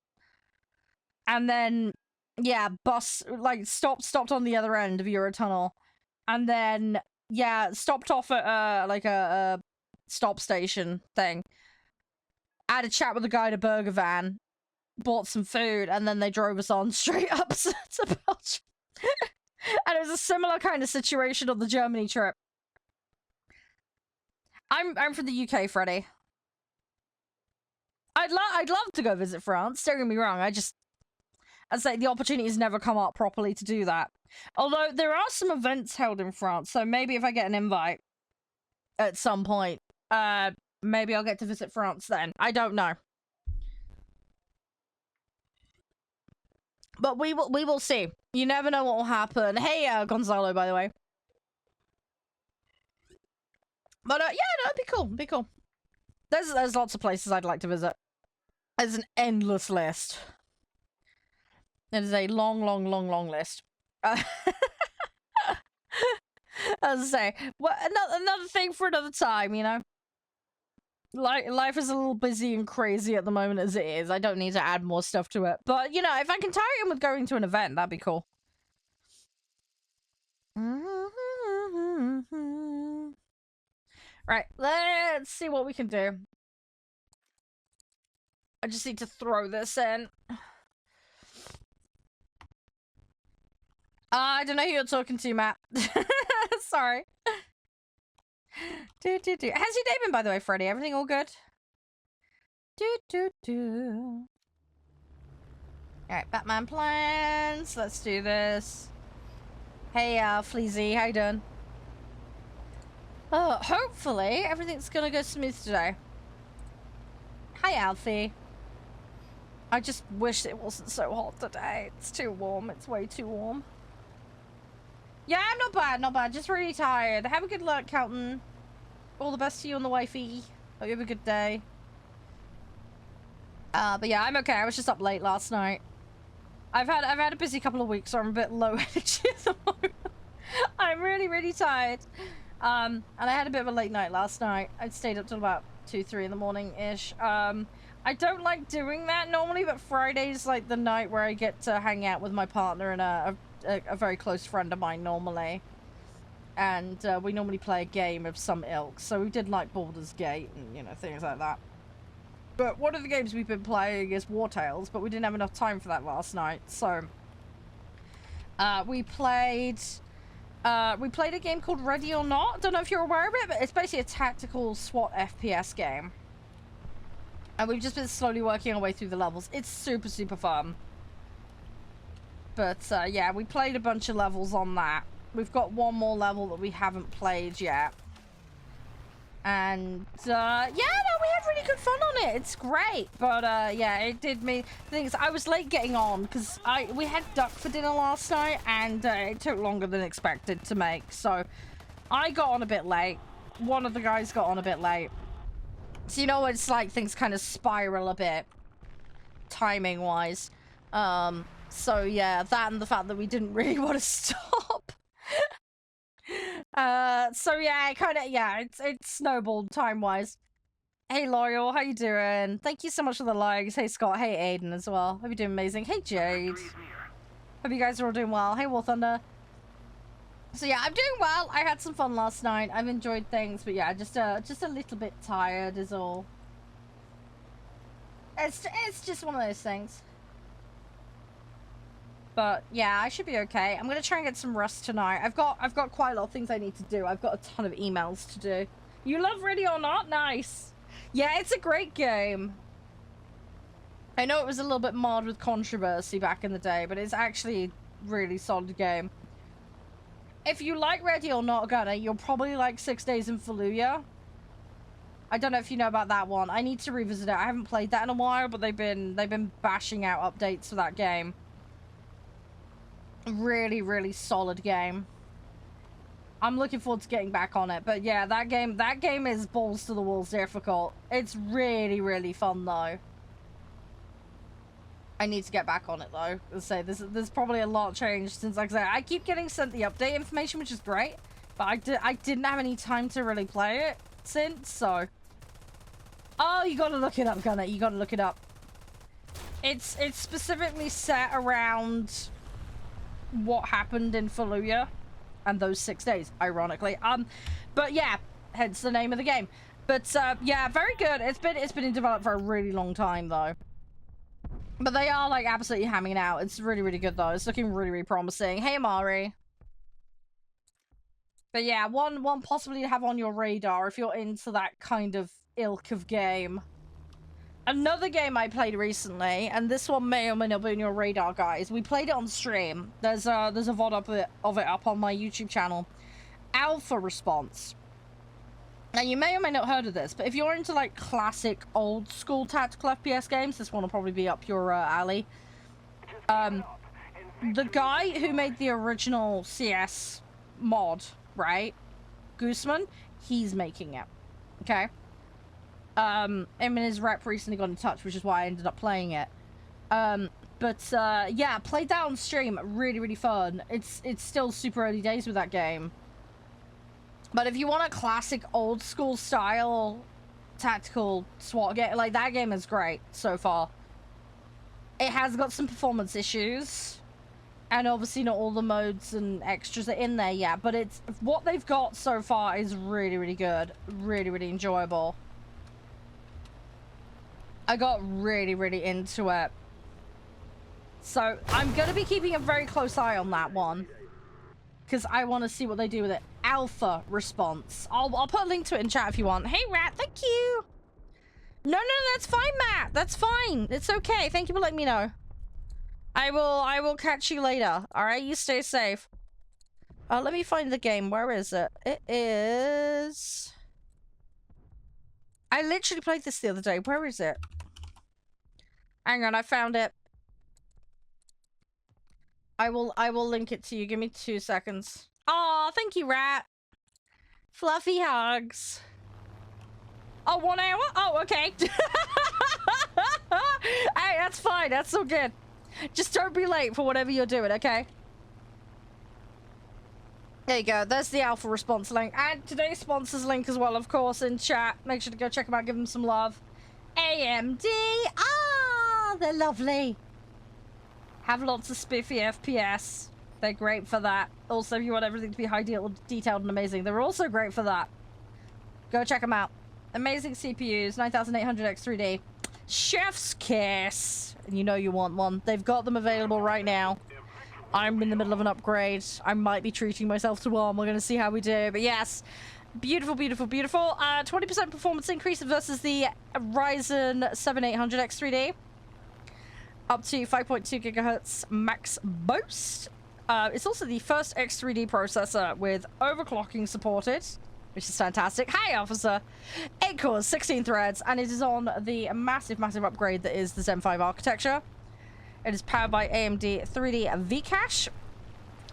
And then, yeah, bus, like, stopped on the other end of Eurotunnel. And then, yeah, stopped off at, like, a stop station thing. I had a chat with the guy in a burger van. Bought some food, and then they drove us on straight up to Belgium. And it was a similar kind of situation on the Germany trip. I'm from the UK, Freddy. I'd love to go visit France. Don't get me wrong. I'd say the opportunity's never come up properly to do that. Although there are some events held in France, so maybe if I get an invite at some point, maybe I'll get to visit France then. I don't know. But we will see. You never know what will happen. Hey, Gonzalo, by the way. But yeah, no, it'd be cool. Be cool. There's lots of places I'd like to visit. There's an endless list. It is a long list. As I say, well, another thing for another time, you know. Life is a little busy and crazy at the moment as it is. I don't need to add more stuff to it. But, you know, if I can tie it in with going to an event, that'd be cool. Right, let's see what we can do. I just need to throw this in. I don't know who you're talking to, Matt. Sorry. How's your day been, by the way, Freddy? Everything all good? Alright, Batman plans. Let's do this. Hey, Fleazy, how you doing? Oh, hopefully everything's gonna go smooth today. Hi, Alfie. I just wish it wasn't so hot today. It's too warm. It's way too warm. Yeah, I'm not bad, not bad. Just really tired. Have a good luck, Kelton. All the best to you and the wifey. Hope you have a good day. But yeah, I'm okay. I was just up late last night. I've had a busy couple of weeks, so I'm a bit low energy at the moment. I'm really, really tired. And I had a bit of a late night last night. I stayed up till about 2, 3 in the morning-ish. I don't like doing that normally, but Friday's like the night where I get to hang out with my partner and a very close friend of mine normally. And we normally play a game of some ilk. So we did like Baldur's Gate and, you know, things like that. But one of the games we've been playing is War Tales, but we didn't have enough time for that last night. So we played a game called Ready or Not. Don't know if you're aware of it, but it's basically a tactical SWAT FPS game. And we've just been slowly working our way through the levels. It's super, super fun. But yeah, we played a bunch of levels on that. We've got one more level that we haven't played yet. And yeah, no, we had really good fun on it. It's great. But yeah, it did me. The thing is, I was late getting on because we had duck for dinner last night, and it took longer than expected to make. So I got on a bit late. One of the guys got on a bit late. So you know, it's like things kind of spiral a bit, timing wise. So yeah, that and the fact that we didn't really want to stop. So yeah, it snowballed time-wise. Hey Loyal, how you doing? Thank you so much for the likes. Hey Scott, hey Aiden as well. Hope you're doing amazing. Hey Jade. Hope you guys are all doing well. Hey warthunder. So yeah, I'm doing well. I had some fun last night. I've enjoyed things, but yeah, just a little bit tired is all. It's just one of those things. But yeah, I should be okay. I'm gonna try and get some rest tonight. I've got quite a lot of things I need to do. I've got a ton of emails to do. You love Ready or Not? Nice. Yeah, it's a great game. I know it was a little bit marred with controversy back in the day, but it's actually a really solid game. If you like Ready or Not, Gunner, you'll probably like 6 Days in Fallujah. I don't know if you know about that one. I need to revisit it. I haven't played that in a while, but they've been bashing out updates for that game. Really, really solid game. I'm looking forward to getting back on it. But yeah, that game is balls to the walls difficult. It's really, really fun though. I need to get back on it though. Let's say there's probably a lot changed since, like I said, I keep getting sent the update information, which is great, but I didn't have any time to really play it since. So, oh, you gotta look it up, Gunner. You gotta look it up. It's specifically set around what happened in Fallujah and those 6 days, ironically. But yeah, hence the name of the game. But yeah, very good. It's been in development for a really long time though. But they are like absolutely hamming it out. It's really, really good though. It's looking really, really promising. Hey Amari. But yeah, one possibly to have on your radar if you're into that kind of ilk of game. Another game I played recently, and this one may or may not be on your radar, guys. We played it on stream. There's a VOD of it up on my YouTube channel. Alpha Response. Now, you may or may not have heard of this, but if you're into, like, classic, old-school tactical FPS games, this one will probably be up your alley. The guy who made the original CS mod, right? Gooseman, he's making it. Okay? Him and his rep recently got in touch, which is why I ended up playing it. Yeah, played that on stream. Really, really fun. It's still super early days with that game. But if you want a classic old school style tactical SWAT game, like that game is great so far. It has got some performance issues. And obviously not all the modes and extras are in there yet, but it's what they've got so far is really, really good. Really, really enjoyable. I got really, really into it. So I'm going to be keeping a very close eye on that one. Because I want to see what they do with it. Alpha Response. I'll put a link to it in chat if you want. Hey, Rat, thank you. No, that's fine, Matt. That's fine. It's okay. Thank you for letting me know. I will catch you later. All right, you stay safe. Let me find the game. Where is it? It is... I literally played this the other day. Where is it? Hang on, I found it. I will link it to you. Give me 2 seconds. Aw, thank you, Rat. Fluffy hugs. Oh, 1 hour? Oh, okay. Hey, that's fine. That's so good. Just don't be late for whatever you're doing, okay? There you go. There's the alpha response link. And today's sponsors link as well, of course, in chat. Make sure to go check them out. Give them some love. AMD. Ah, they're lovely. Have lots of spiffy FPS. They're great for that. Also, if you want everything to be high detailed and amazing, they're also great for that. Go check them out. Amazing CPUs. 9800X 3D. Chef's kiss. And you know you want one. They've got them available right now. I'm in the middle of an upgrade. I might be treating myself to one. We're going to see how we do. But yes, beautiful, beautiful, beautiful. 20% performance increase versus the Ryzen 7 800X 3D. Up to 5.2 gigahertz max boost. It's also the first X3D processor with overclocking supported, which is fantastic. Hi, officer. 8 cores, 16 threads, and it is on the massive, massive upgrade that is the Zen 5 architecture. It is powered by AMD 3D V-Cache,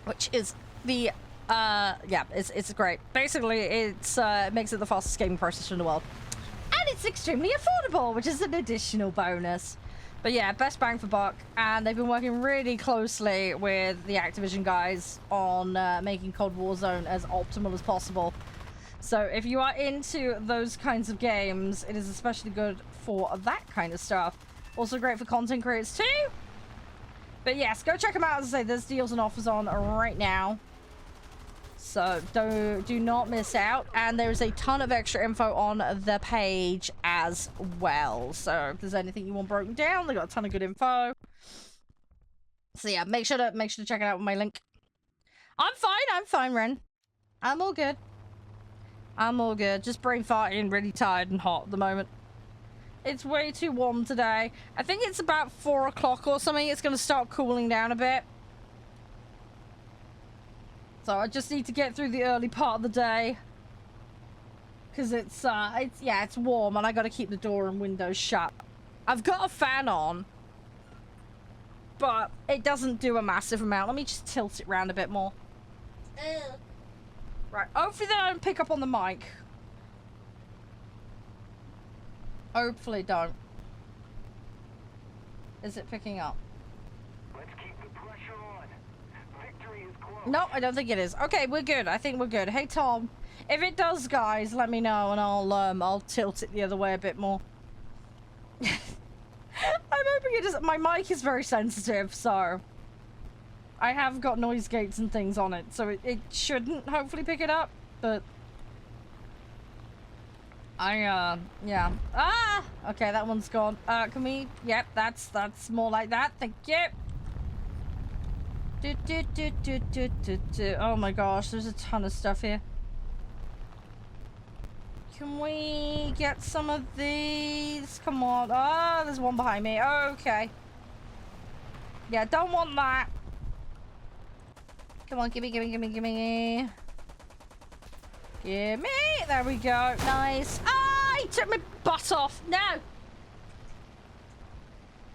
which is the, yeah, it's great. Basically, it makes it the fastest gaming processor in the world. And it's extremely affordable, which is an additional bonus. But yeah, best bang for buck. And they've been working really closely with the Activision guys on making Cold War Zone as optimal as possible. So if you are into those kinds of games, it is especially good for that kind of stuff. Also great for content creators too. But yes, go check them out. As I say, there's deals and offers on right now. So do not miss out. And there's a ton of extra info on the page as well. So if there's anything you want broken down, they got a ton of good info. So yeah, make sure to check it out with my link. I'm fine, Ren. I'm all good. I'm all good. Just brain farting, really tired and hot at the moment. It's way too warm today. I think it's about 4 o'clock or something. It's going to start cooling down a bit. So I just need to get through the early part of the day. Because it's warm and I got to keep the door and windows shut. I've got a fan on. But it doesn't do a massive amount. Let me just tilt it around a bit more. Right, hopefully they don't pick up on the mic. Hopefully don't. Is it picking up? Let's keep the pressure on. Victory is close. No, I don't think it is. Okay, we're good. I think we're good. Hey, Tom. If it does, guys, let me know and I'll tilt it the other way a bit more. I'm hoping it doesn't. My mic is very sensitive, so I have got noise gates and things on it, so it shouldn't hopefully pick it up, but yeah. Okay, that one's gone. Can we? Yep, that's more like that. Thank you. Oh my gosh, there's a ton of stuff here. Can we get some of these? Come on. Oh, there's one behind me. Okay. Yeah, don't want that. Come on, gimme. Gimme. There we go. Nice. Ah, he took my butt off. No.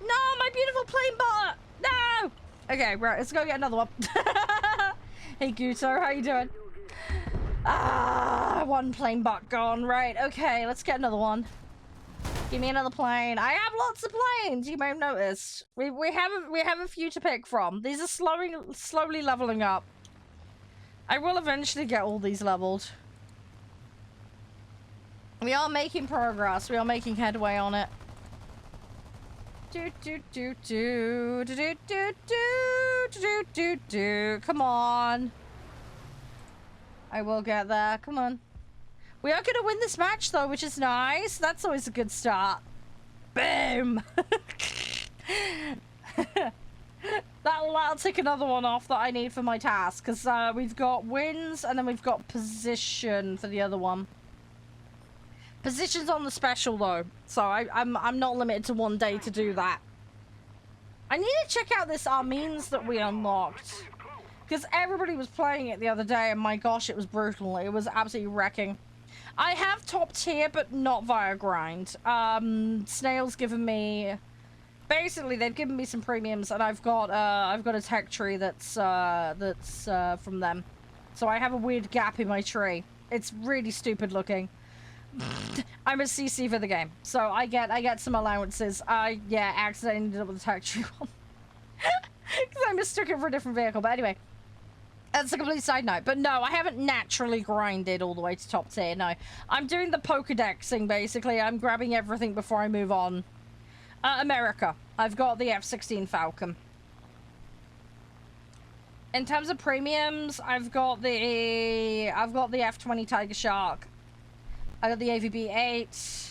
No, my beautiful plain butter. No. Okay, right. Let's go get another one. Hey, Guto. How you doing? Ah, one plain butt gone. Right. Okay, let's get another one. Give me another plane. I have lots of planes. You may have noticed. We have a few to pick from. These are slowly leveling up. I will eventually get all these leveled. We are making progress. We are making headway on it. Come on. I will get there. Come on. We are going to win this match, though, which is nice. That's always a good start. Boom. That'll tick another one off that I need for my task. Because we've got wins, and then we've got position for the other one. Position's on the special, though. So I'm not limited to one day to do that. I need to check out this Armeens that we unlocked. Because everybody was playing it the other day, and my gosh, it was brutal. It was absolutely wrecking. I have top tier, but not via grind. Snail's given me... Basically, they've given me some premiums, and I've got a tech tree that's from them. So I have a weird gap in my tree. It's really stupid looking. I'm a CC for the game, so I get some allowances. Yeah, accidentally ended up with a tech tree one. Because I mistook it for a different vehicle, but anyway. That's a complete side note. But no, I haven't naturally grinded all the way to top tier, no. I'm doing the Pokedexing, basically. I'm grabbing everything before I move on. America. I've got the F-16 Falcon. In terms of premiums, I've got the F-20 Tiger Shark. I got the AVB-8.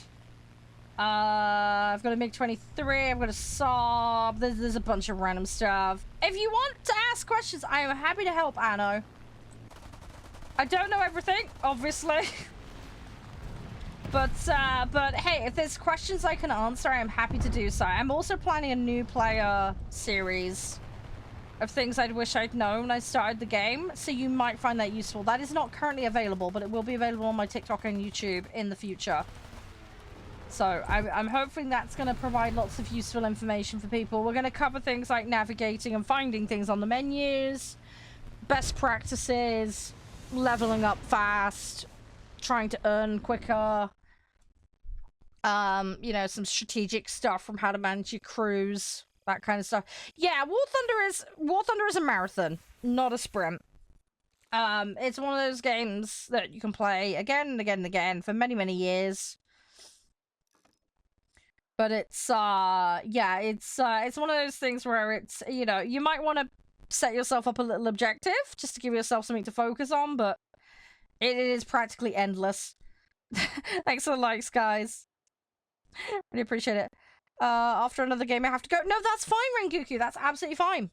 I've got a MiG-23. I've got a Saab. There's a bunch of random stuff. If you want to ask questions, I am happy to help, Anno. I don't know everything, obviously. But hey, if there's questions I can answer, I am happy to do so. I'm also planning a new player series of things I'd wish I'd known when I started the game, so you might find that useful. That is not currently available, but it will be available on my TikTok and YouTube in the future. So I'm hoping that's going to provide lots of useful information for people. We're going to cover things like navigating and finding things on the menus, best practices, leveling up fast, trying to earn quicker, you know, some strategic stuff from how to manage your crews, that kind of stuff. Yeah, War Thunder is a marathon, not a sprint. It's one of those games that you can play again and again and again for many, many years. But it's yeah, it's one of those things where it's, you know, you might want to set yourself up a little objective just to give yourself something to focus on, but it is practically endless. Thanks for the likes, guys. Really appreciate it. After another game, I have to go. No, that's fine, Rengoku. That's absolutely fine.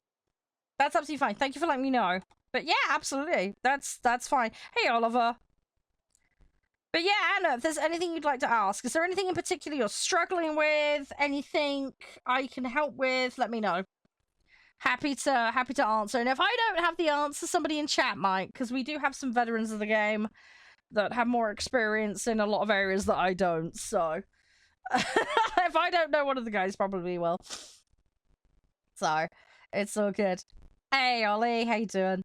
That's absolutely fine. Thank you for letting me know. But yeah, absolutely. That's fine. Hey, Oliver. But yeah, Anna, if there's anything you'd like to ask, is there anything in particular you're struggling with? Anything I can help with? Let me know. Happy to answer. And if I don't have the answer, somebody in chat might, because we do have some veterans of the game that have more experience in a lot of areas that I don't. So if I don't know, one of the guys probably will. So it's all good. Hey, Ollie, how you doing?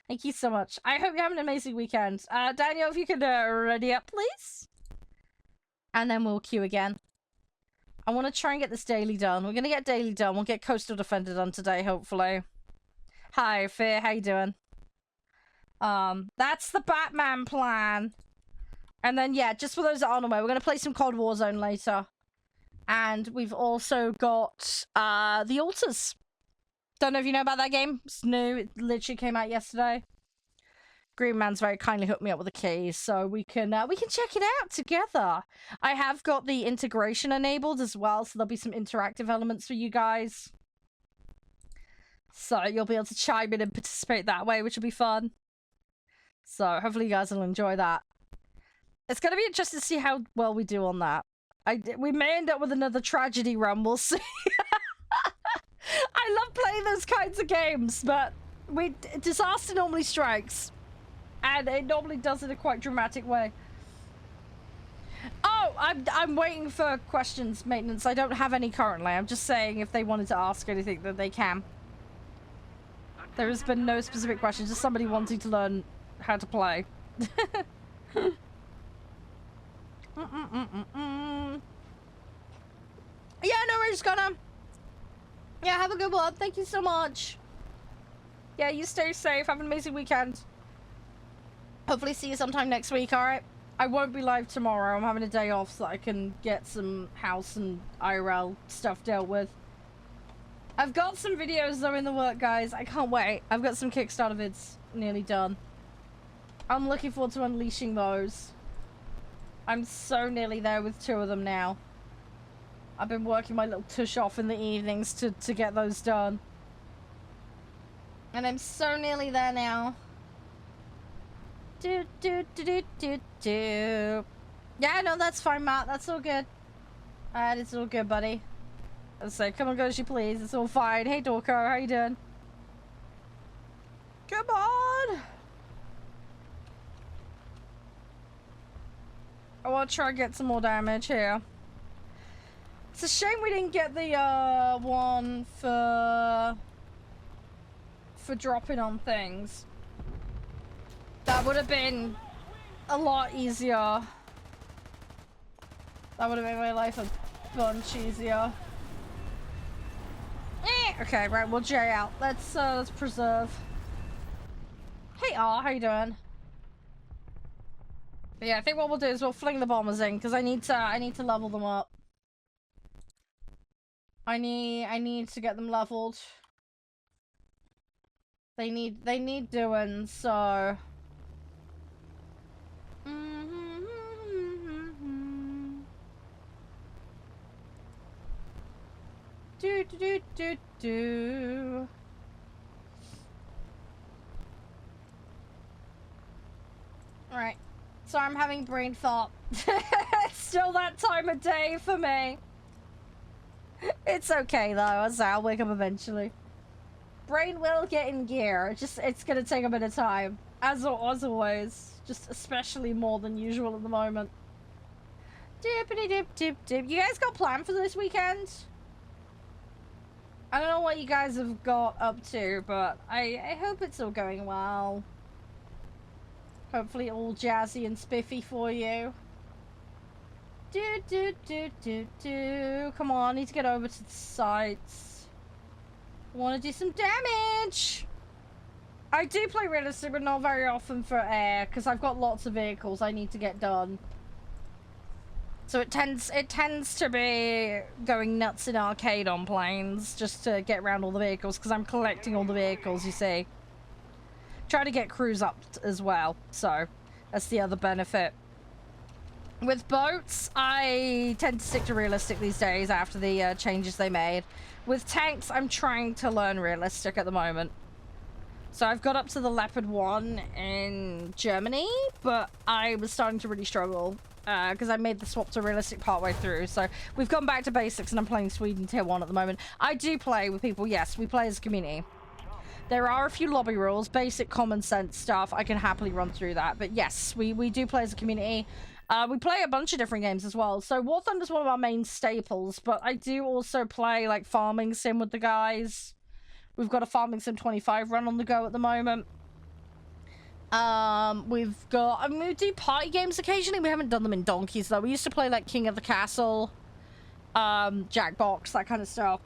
Thank you so much. I hope you have an amazing weekend. Daniel, if you could ready up, please. And then we'll queue again. I want to try and get this daily done. We're going to get daily done. We'll get Coastal Defender done today, hopefully. Hi, Fear. How you doing? That's the Batman plan. And then, yeah, just for those that aren't aware, we're going to play some Cold Warzone later. And we've also got the Altars. Don't know if you know about that game. It's new. It literally came out yesterday. Green Man's very kindly hooked me up with a key, so we can check it out together. I have got the integration enabled as well, so there'll be some interactive elements for you guys. So you'll be able to chime in and participate that way, which will be fun. So hopefully you guys will enjoy that. It's going to be interesting to see how well we do on that. We may end up with another tragedy run, we'll see. I love playing those kinds of games, but disaster normally strikes. And it normally does in a quite dramatic way. Oh, I'm waiting for questions, maintenance. I don't have any currently. I'm just saying if they wanted to ask anything, that they can. There has been no specific questions, just somebody wanting to learn how to play. Yeah, no, we're just gonna... Yeah, have a good one. Thank you so much. Yeah, you stay safe. Have an amazing weekend. Hopefully see you sometime next week, alright? I won't be live tomorrow. I'm having a day off so that I can get some house and IRL stuff dealt with. I've got some videos though in the work, guys. I can't wait. I've got some Kickstarter vids nearly done. I'm looking forward to unleashing those. I'm so nearly there with 2 of them now. I've been working my little tush off in the evenings to get those done. And I'm so nearly there now. Do. Yeah, no, that's fine, Matt. That's all good. Alright, it's all good, buddy. Let's say, come on, go as you please. It's all fine. Hey, Dorco, how you doing? Come on! I want to try and get some more damage here. It's a shame we didn't get the one for dropping on things. That would have been a lot easier. That would have made my life a bunch easier. Okay, right, we'll J out. Let's preserve. Hey, how you doing? But yeah, I think what we'll do is we'll fling the bombers in because I need to level them up. I need to get them leveled. They need doing, so. Do do do do do. Alright. So I'm having brain fart. It's still that time of day for me. It's okay though, I'll wake up eventually. Brain will get in gear. It's gonna take a bit of time. As always. Just especially more than usual at the moment. Dippity dip dip dip. You guys got planned for this weekend? I don't know what you guys have got up to, but I hope it's all going well. Hopefully all jazzy and spiffy for you. Do. Come on, I need to get over to the sites. Want to do some damage. I do play realistic, but not very often for air, because I've got lots of vehicles I need to get done. So it tends to be going nuts in arcade on planes, just to get around all the vehicles, because I'm collecting all the vehicles, you see. Try to get crews up as well, so that's the other benefit. With boats, I tend to stick to realistic these days after the changes they made. With tanks, I'm trying to learn realistic at the moment. So I've got up to the Leopard 1 in Germany, but I was starting to really struggle because I made the swap to realistic partway through. So we've gone back to basics and I'm playing Sweden Tier 1 at the moment. I do play with people, yes, we play as a community. There are a few lobby rules, basic common sense stuff. I can happily run through that. But yes, we do play as a community. We play a bunch of different games as well. So War Thunder is one of our main staples, but I do also play like Farming Sim with the guys. We've got a Farming Sim 25 run on the go at the moment. We've got, I mean, we do party games occasionally. We haven't done them in donkeys though. We used to play like King of the Castle, Jackbox, that kind of stuff.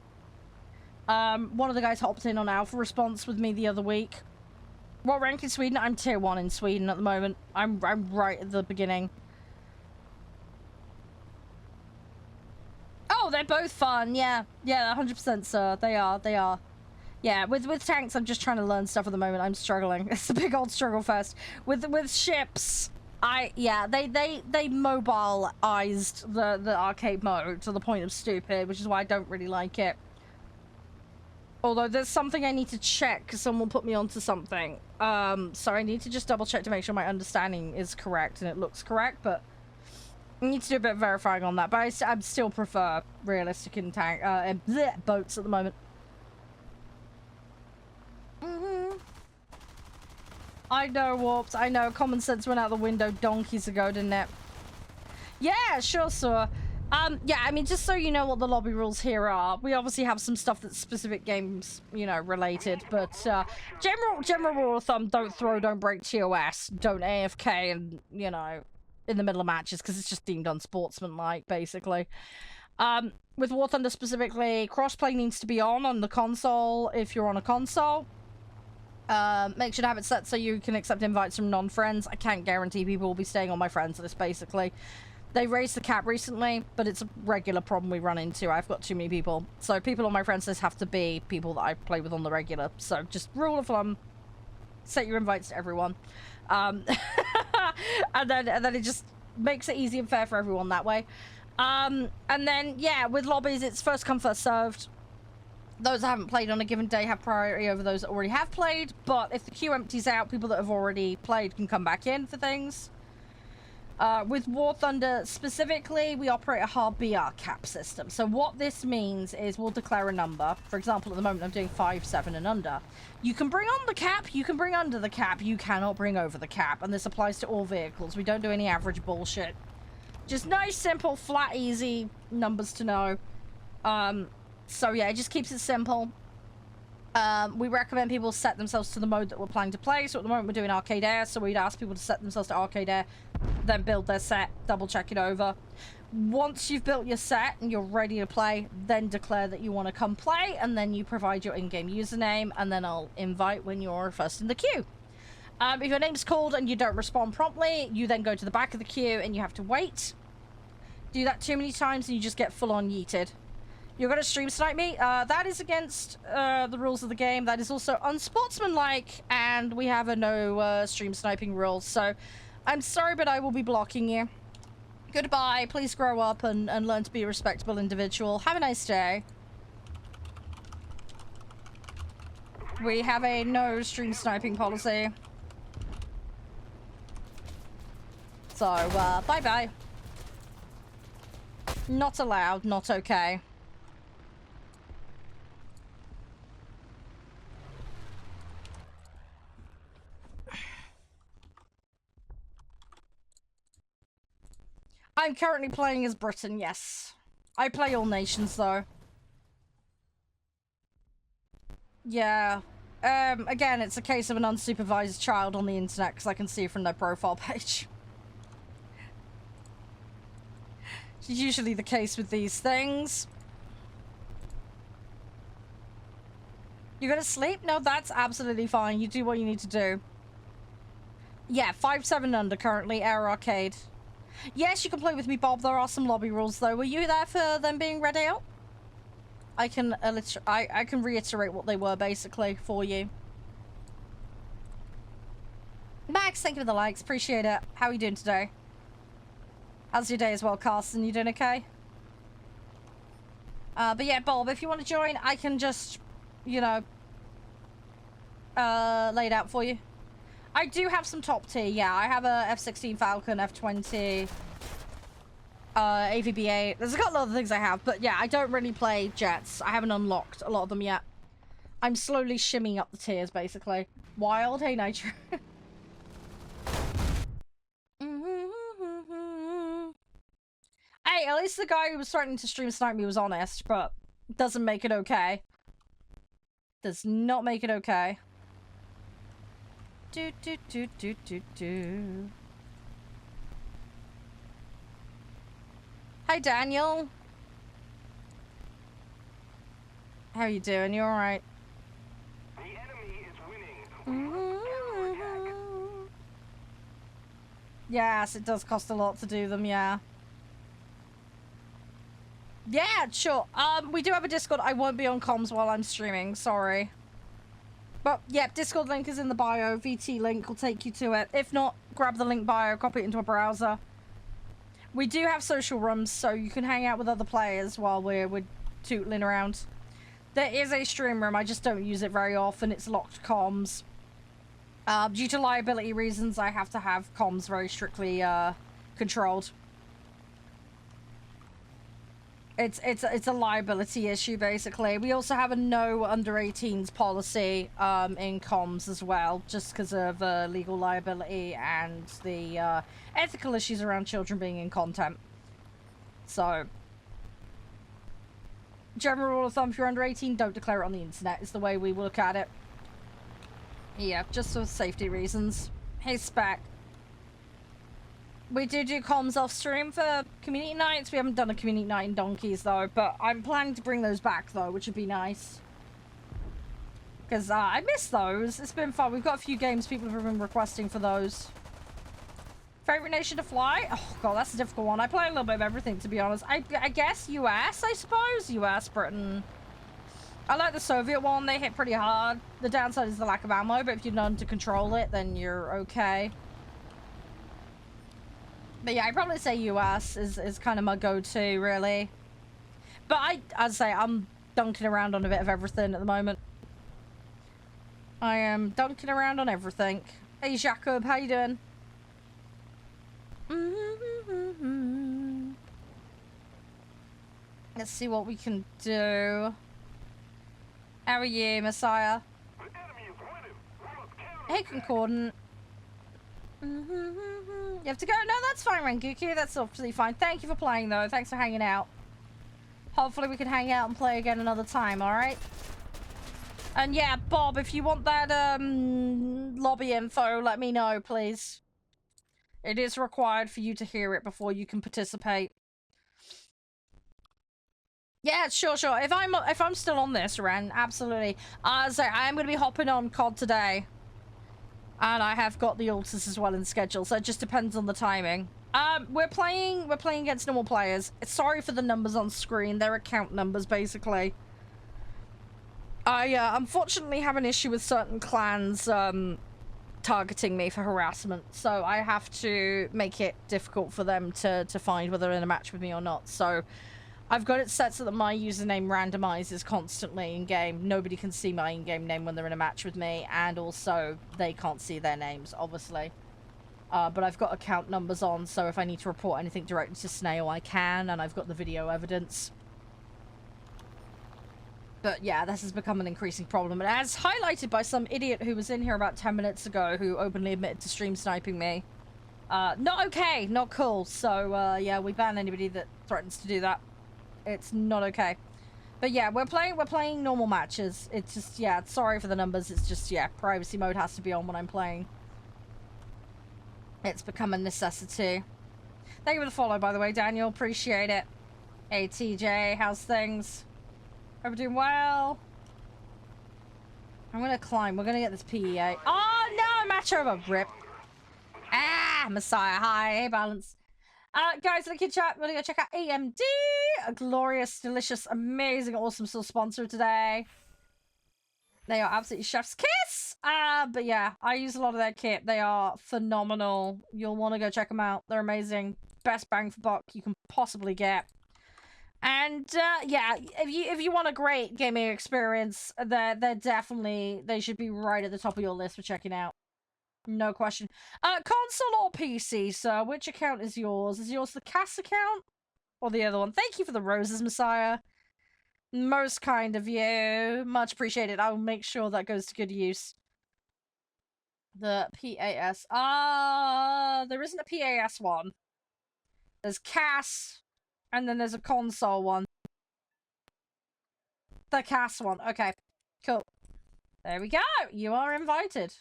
One of the guys hopped in on Alpha Response with me the other week. What rank in Sweden? I'm tier 1 in Sweden at the moment. I'm right at the beginning. Oh, they're both fun. Yeah, 100%, sir. They are. Yeah, with tanks, I'm just trying to learn stuff at the moment. I'm struggling. It's a big old struggle fest. With ships, they mobilized the arcade mode to the point of stupid, which is why I don't really like it. Although there's something I need to check because someone put me onto something. So I need to just double check to make sure my understanding is correct and it looks correct, but I need to do a bit of verifying on that. But I still prefer realistic in tank boats at the moment. I know, Warped. I know. Common sense went out the window donkeys ago, didn't it? Yeah, sure, sir. Yeah, I mean, just so you know what the lobby rules here are, we obviously have some stuff that's specific games, you know, related, but, general rule of thumb, don't throw, don't break TOS, don't AFK and, you know, in the middle of matches, because it's just deemed unsportsmanlike, basically. With War Thunder specifically, crossplay needs to be on the console, if you're on a console. Make sure to have it set so you can accept invites from non-friends. I can't guarantee people will be staying on my friends list, basically. They raised the cap recently, but it's a regular problem we run into. I've got too many people. So people on my friends list have to be people that I play with on the regular. So just rule of thumb, set your invites to everyone. And then it just makes it easy and fair for everyone that way. And then, yeah, with lobbies, it's first come, first served. Those that haven't played on a given day have priority over those that already have played. But if the queue empties out, people that have already played can come back in for things. With War Thunder specifically, we operate a hard BR cap system. So what this means is we'll declare a number. For example, at the moment I'm doing 5, 7 and under. You can bring on the cap, you can bring under the cap, you cannot bring over the cap. And this applies to all vehicles. We don't do any average bullshit. Just nice, simple, flat, easy numbers to know. So yeah, it just keeps it simple. We recommend people set themselves to the mode that we're planning to play. So at the moment we're doing Arcade Air, so we'd ask people to set themselves to Arcade Air, then build their set, double check it over. Once you've built your set and you're ready to play, then declare that you want to come play, and then you provide your in-game username, and then I'll invite when you're first in the queue. If your name's called and you don't respond promptly, you then go to the back of the queue and you have to wait. Do that too many times and you just get full-on yeeted. You're gonna stream snipe me? That is against the rules of the game. That is also unsportsmanlike, and we have a no stream sniping rule. So, I'm sorry, but I will be blocking you. Goodbye. Please grow up and learn to be a respectable individual. Have a nice day. We have a no stream sniping policy. So, bye-bye. Not allowed, not okay. I'm currently playing as Britain, yes. I play all nations, though. Yeah. Again, it's a case of an unsupervised child on the internet, because I can see from their profile page. It's usually the case with these things. You gonna sleep? No, that's absolutely fine. You do what you need to do. Yeah, 5-7 under currently, Air Arcade. Yes, you can play with me, Bob. There are some lobby rules, though. Were you there for them being read out? I can I can reiterate what they were, basically, for you. Max, thank you for the likes. Appreciate it. How are you doing today? How's your day as well, Carson? You doing okay? But yeah, Bob, if you want to join, I can just, you know, lay it out for you. I do have some top tier, yeah. I have a F-16 Falcon, F-20, AVB-8. There's a couple of other things I have, but yeah, I don't really play jets. I haven't unlocked a lot of them yet. I'm slowly shimmying up the tiers, basically. Wild, hey Nitro. Hey, at least the guy who was threatening to stream snipe me was honest, but doesn't make it okay. Does not make it okay. Do do do do do do. Hi Daniel. How you doing? You alright? The enemy is winning. Yes, it does cost a lot to do them, yeah. Yeah, sure. We do have a Discord. I won't be on comms while I'm streaming, sorry. But, yeah, Discord link is in the bio. VT link will take you to it. If not, grab the link bio, copy it into a browser. We do have social rooms, so you can hang out with other players while we're tootling around. There is a stream room, I just don't use it very often. It's locked comms. Due to liability reasons, I have to have comms very strictly controlled. It's a liability issue, basically. We also have a no under 18s policy in comms as well, just because of legal liability and the ethical issues around children being in content. So, general rule of thumb, if you're under 18, don't declare it on the internet, is the way we look at it. Yeah, just for safety reasons. Hey, Spec. We do comms off stream for community nights. We haven't done a community night in donkeys though, but I'm planning to bring those back though, which would be nice. Because I miss those. It's been fun. We've got a few games people have been requesting for those. Favorite nation to fly? Oh god, that's a difficult one. I play a little bit of everything, to be honest. I guess US, I suppose. US, Britain. I like the Soviet one. They hit pretty hard. The downside is the lack of ammo, but if you know to control it, then you're okay. But yeah, I'd probably say US is kind of my go-to, really. But I'd say I'm dunking around on a bit of everything at the moment. I am dunking around on everything. Hey, Jacob, how you doing? Let's see what we can do. How are you, Messiah? Hey, Concordant. You have to go? No, that's fine, Rengoku. That's absolutely fine. Thank you for playing, though. Thanks for hanging out. Hopefully we can hang out and play again another time, alright? And yeah, Bob, if you want that lobby info, let me know, please. It is required for you to hear it before you can participate. Yeah, sure. If I'm still on this, Ren, absolutely. So I am going to be hopping on COD today. And I have got the altars as well in schedule, so it just depends on the timing. We're playing against normal players. Sorry for the numbers on screen. They're account numbers, basically. I unfortunately have an issue with certain clans targeting me for harassment, so I have to make it difficult for them to find whether they're in a match with me or not. So I've got it set so that my username randomizes constantly in-game. Nobody can see my in-game name when they're in a match with me, and also they can't see their names, obviously. But I've got account numbers on, so if I need to report anything directly to Snail, I can, and I've got the video evidence. But yeah, this has become an increasing problem, and as highlighted by some idiot who was in here about 10 minutes ago who openly admitted to stream sniping me. Not okay, not cool, so yeah, we ban anybody that threatens to do that. It's not okay. But yeah, we're playing normal matches. It's just, yeah, sorry for the numbers, it's just, yeah, privacy mode has to be on when I'm playing. It's become a necessity. Thank you for the follow, by the way, Daniel, appreciate it. Hey TJ, how's things? Hope we're doing well. I'm gonna climb. We're gonna get this PEA. Oh no, match over. Rip. Ah, Messiah. Hi. Hey, Balance. Guys, look in chat. We're gonna go check out AMD. A glorious, delicious, amazing, awesome still sponsor today. They are absolutely chef's kiss. But yeah, I use a lot of their kit. They are phenomenal. You'll want to go check them out. They're amazing. Best bang for buck you can possibly get. And yeah, if you want a great gaming experience, they're definitely, they should be right at the top of your list for checking out. No question. Console or PC, sir? Which account is yours? Is yours the CAS account? Or the other one? Thank you for the roses, Messiah. Most kind of you. Much appreciated. I will make sure that goes to good use. The PAS. There isn't a PAS one. There's CAS, and then there's a console one. The CAS one. Okay, cool. There we go. You are invited.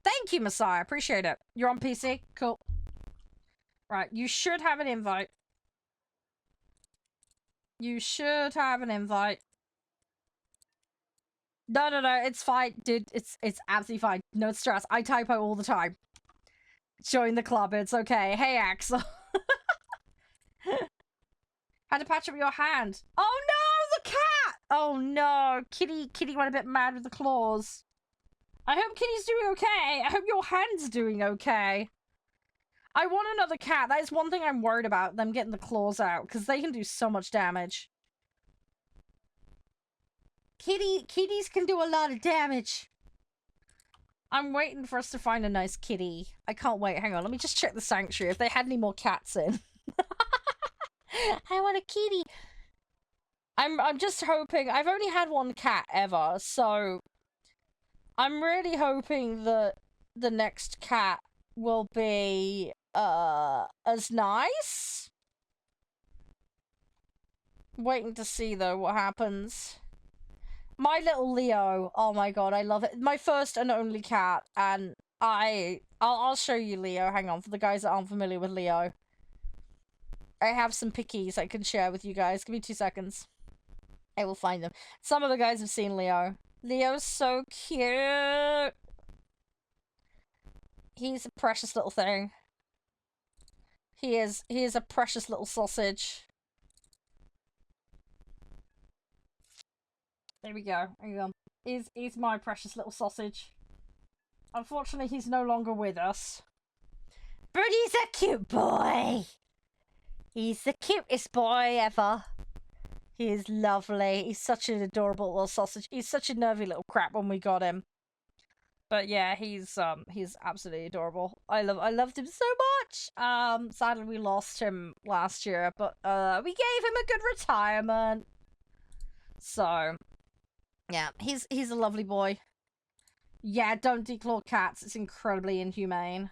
Thank you, Messiah. Appreciate it. You're on PC? Cool. Right, you should have an invite. You should have an invite. No, it's fine, dude. It's absolutely fine. No stress. I typo all the time. Join the club. It's okay. Hey, Axel. Had to patch up your hand. Oh no, the cat! Oh no, Kitty went a bit mad with the claws. I hope Kitty's doing okay. I hope your hand's doing okay. I want another cat. That is one thing I'm worried about, them getting the claws out, because they can do so much damage. Kitties can do a lot of damage. I'm waiting for us to find a nice kitty. I can't wait. Hang on, let me just check the sanctuary if they had any more cats in. I want a kitty. I'm just hoping. I've only had one cat ever, so I'm really hoping that the next cat will be as nice. Waiting to see though what happens. My little Leo. Oh my god, I love it. My first and only cat, and I'll show you Leo. Hang on, for the guys that aren't familiar with Leo. I have some pickies I can share with you guys. Give me 2 seconds. I will find them. Some of the guys have seen Leo. Leo's so cute. He's a precious little thing. He is a precious little sausage. There we go. There you go. He's my precious little sausage. Unfortunately, he's no longer with us. But he's a cute boy. He's the cutest boy ever. He is lovely. He's such an adorable little sausage. He's such a nervy little crap when we got him. But yeah, he's absolutely adorable. I loved him so much. Sadly we lost him last year, but we gave him a good retirement. So yeah, he's a lovely boy. Yeah, don't declaw cats. It's incredibly inhumane.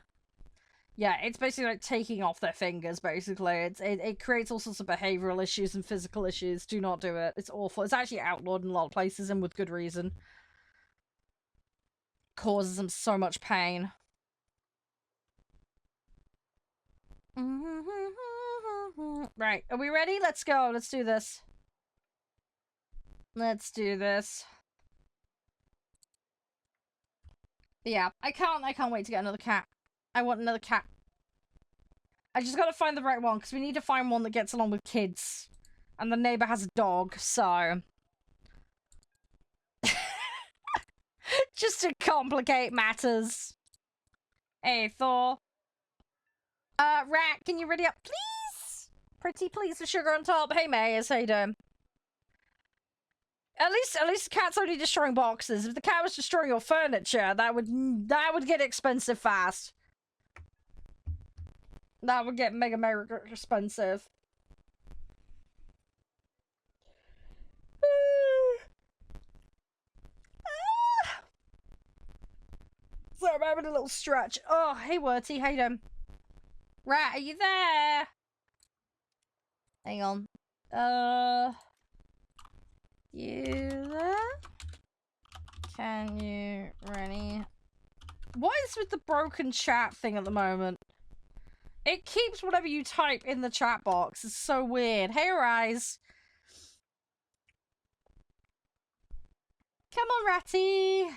Yeah, it's basically like taking off their fingers, basically. It creates all sorts of behavioral issues and physical issues. Do not do it. It's awful. It's actually outlawed in a lot of places, and with good reason. Causes them so much pain. Right, are we ready? Let's go. Let's do this. Let's do this. Yeah, I can't wait to get another cat. I want another cat. I just gotta find the right one, because we need to find one that gets along with kids. And the neighbor has a dog, so... just to complicate matters. Hey, Thor. Rat, can you ready up, please? Pretty please with sugar on top. Hey, Mayers, how you doing? At least the cat's only destroying boxes. If the cat was destroying your furniture, that would get expensive fast. That would get mega expensive. So I'm having a little stretch. Oh, hey, Werty, how you doing? Rat, are you there? Hang on. You there? Can you ready? What is with the broken chat thing at the moment? It keeps whatever you type in the chat box. It's so weird. Hey, Rise. Come on, Ratty.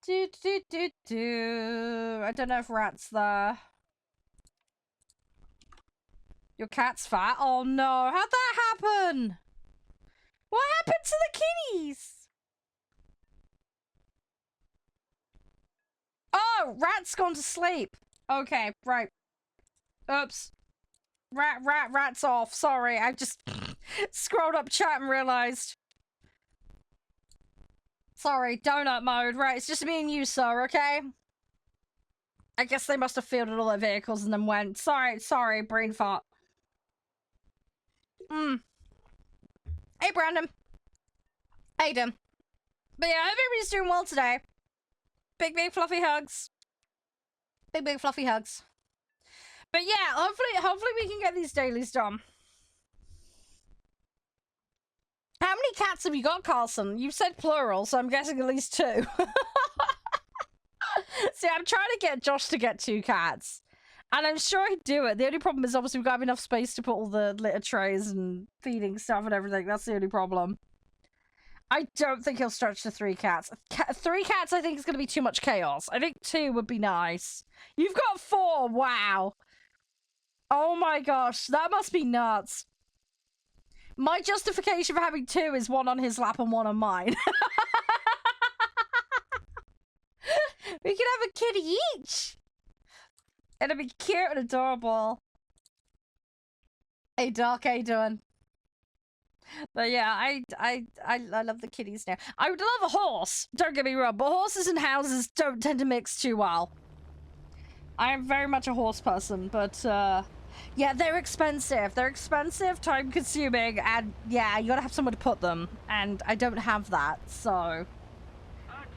I don't know if Rat's there. Your cat's fat? Oh no, how'd that happen? What happened to the kitties? Oh, Rat's gone to sleep. Okay, right. Oops. Rat's off. Sorry, I just scrolled up chat and realized. Sorry, donut mode. Right, it's just me and you, sir, okay? I guess they must have fielded all their vehicles and then went, sorry, brain fart. Hey, Brandon. How you doing? But yeah, I hope everybody's doing well today. Big fluffy hugs. Big fluffy hugs. But yeah, hopefully we can get these dailies done. How many cats have you got, Carlson? You said plural, so I'm guessing at least 2. See, I'm trying to get Josh to get 2 cats. And I'm sure he'd do it. The only problem is obviously we've got enough space to put all the litter trays and feeding stuff and everything. That's the only problem. I don't think he'll stretch to 3 cats. 3 cats I think is going to be too much chaos. I think 2 would be nice. You've got 4! Wow. Oh my gosh, that must be nuts. My justification for having 2 is 1 on his lap and 1 on mine. We could have a kitty each. It'll be cute and adorable. Hey Doc, how you doing? But yeah, I love the kitties now. I would love a horse, don't get me wrong, but horses and houses don't tend to mix too well. I am very much a horse person, but yeah, they're expensive. They're expensive, time consuming, and yeah, you gotta have somewhere to put them. And I don't have that, so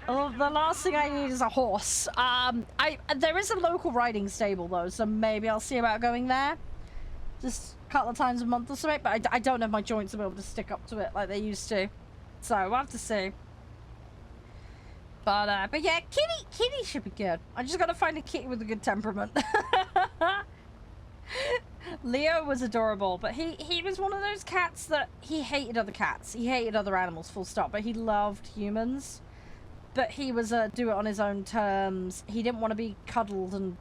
the last thing I need is a horse. There is a local riding stable though, so maybe I'll see about going there. Just a couple of times a month or something, but I don't know if my joints will be able to stick up to it like they used to. So we'll have to see. But yeah, kitty should be good. I just gotta find a kitty with a good temperament. Leo was adorable, but he was one of those cats that he hated other cats. He hated other animals, full stop, but he loved humans. But he was do it on his own terms. He didn't want to be cuddled and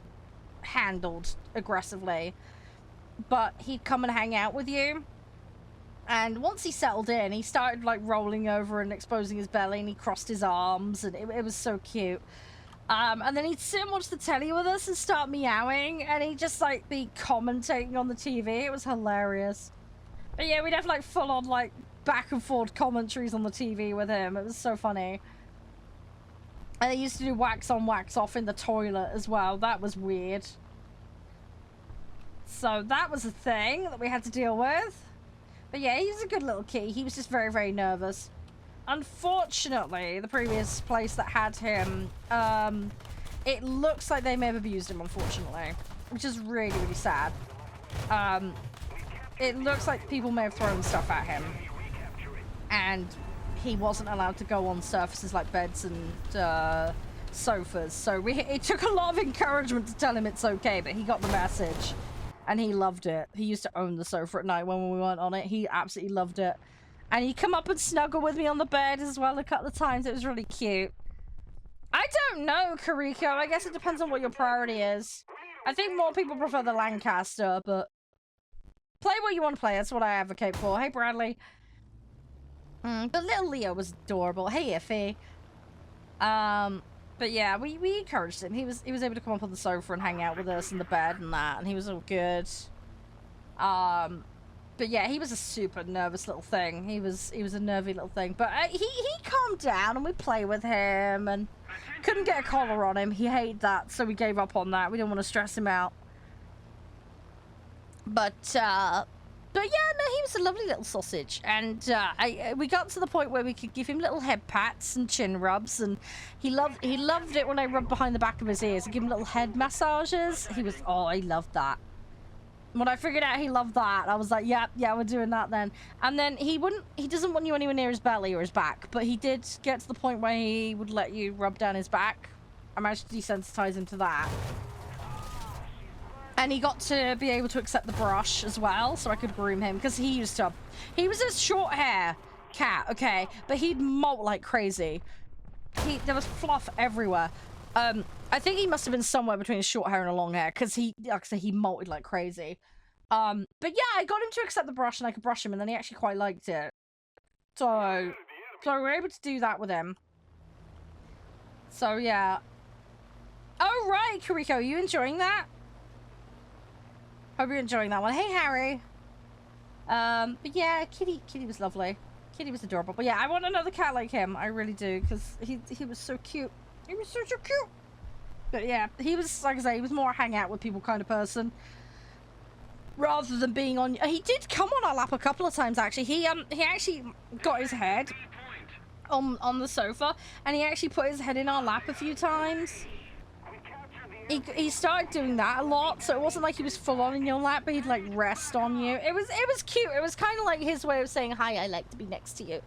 handled aggressively. But he'd come and hang out with you. And once he settled in, he started like rolling over and exposing his belly, and he crossed his arms, and it was so cute. And then he'd sit and watch the telly with us and start meowing, and he'd just like be commentating on the TV. It was hilarious. But yeah, we'd have like full on like back and forth commentaries on the TV with him. It was so funny. And they used to do wax on, wax off in the toilet as well. That was weird. So that was a thing that we had to deal with. But yeah, he was a good little kitty. He was just very, very nervous. Unfortunately, the previous place that had him, it looks like they may have abused him, unfortunately. Which is really, really sad. It looks like people may have thrown stuff at him. And he wasn't allowed to go on surfaces like beds and sofas. So it took a lot of encouragement to tell him it's okay, but he got the message. And he loved it. He used to own the sofa at night when we weren't on it. He absolutely loved it. And he come up and snuggle with me on the bed as well a couple of times. It was really cute. I don't know, Kariko. I guess it depends on what your priority is. I think more people prefer the Lancaster, but play what you want to play. That's what I advocate for. Hey, Bradley. But little Leo was adorable. Hey, Iffy. But yeah, we encouraged him. He was able to come up on the sofa and hang out with us in the bed and that, and he was all good. But yeah, he was a super nervous little thing. He was a nervy little thing. But he calmed down and we played with him and couldn't get a collar on him. He hated that, so we gave up on that. We didn't want to stress him out. But yeah, no, he was a lovely little sausage. And we got to the point where we could give him little head pats and chin rubs, and he loved it when I rubbed behind the back of his ears and give him little head massages. He loved that. When I figured out he loved that, I was like, yeah, we're doing that then. And then he doesn't want you anywhere near his belly or his back, but he did get to the point where he would let you rub down his back. I managed to desensitize him to that. And he got to be able to accept the brush as well, so I could groom him, because he was a short hair cat, okay, but he'd molt like crazy. There was fluff everywhere. I think he must have been somewhere between a short hair and a long hair, because like I say, he molted like crazy. But yeah, I got him to accept the brush and I could brush him, and then he actually quite liked it. So we were able to do that with him. So yeah. Oh right, Kariko, are you enjoying that? Hope you're enjoying that one. Hey, Harry. But yeah, Kitty was lovely. Kitty was adorable. But yeah, I want another cat like him. I really do, because he was so cute. He was so cute. But yeah, he was, like I say, he was more a hang out with people kind of person, rather than being on. He did come on our lap a couple of times actually. He actually got his head on the sofa, and he actually put his head in our lap a few times. He started doing that a lot, so it wasn't like he was full on in your lap, but he'd like rest on you. It was cute. It was kind of like his way of saying, hi, I like to be next to you.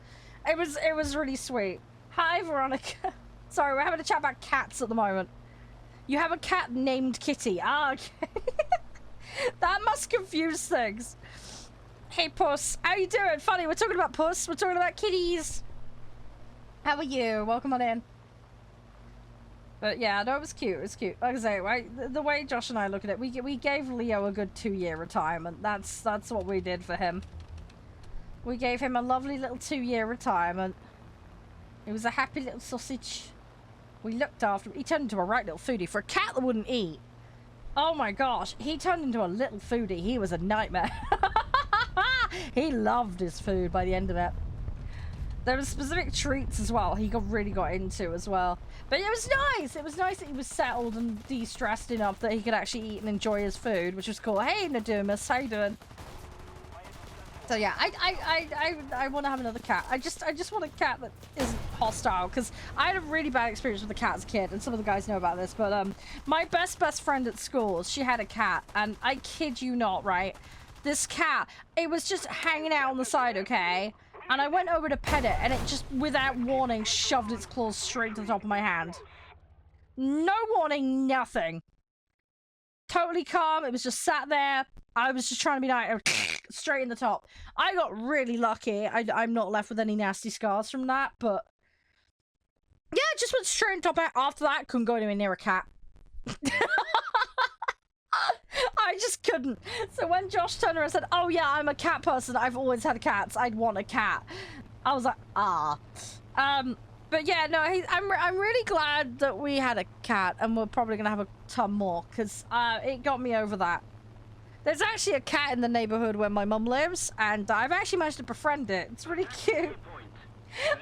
It was really sweet. Hi, Veronica. Sorry, we're having a chat about cats at the moment. You have a cat named Kitty. Ah, okay. That must confuse things. Hey, Puss. How you doing? Funny, we're talking about Puss. We're talking about kitties. How are you? Welcome on in. But yeah, no, it was cute. It was cute. Like I say, right, the way Josh and I look at it, we gave Leo a good 2-year retirement. That's what we did for him. We gave him a lovely little 2-year retirement. He was a happy little sausage. We looked after him. He turned into a right little foodie. For a cat that wouldn't eat. Oh my gosh. He turned into a little foodie. He was a nightmare. He loved his food by the end of it. There were specific treats as well. He really got into as well. But it was nice. It was nice that he was settled and de-stressed enough that he could actually eat and enjoy his food, which was cool. Hey, Nadumas. How you doing? So yeah, I want to have another cat. I just want a cat that isn't hostile, because I had a really bad experience with a cat as a kid, and some of the guys know about this, but my best friend at school, she had a cat, and I kid you not, right? This cat, it was just hanging out on the side, okay? And I went over to pet it, and it just, without warning, shoved its claws straight to the top of my hand. No warning, nothing. Totally calm, it was just sat there. I was just trying to be nice, straight in the top. I got really lucky. I'm not left with any nasty scars from that, but yeah, it just went straight in the top. After that, couldn't go anywhere near a cat. I just couldn't. So when Josh turned around and said, oh yeah, I'm a cat person, I've always had cats, I'd want a cat, I was like, ah. But yeah, no, I'm really glad that we had a cat, and we're probably gonna have a ton more, because it got me over that. There's actually a cat in the neighborhood where my mum lives, and I've actually managed to befriend it. It's really cute.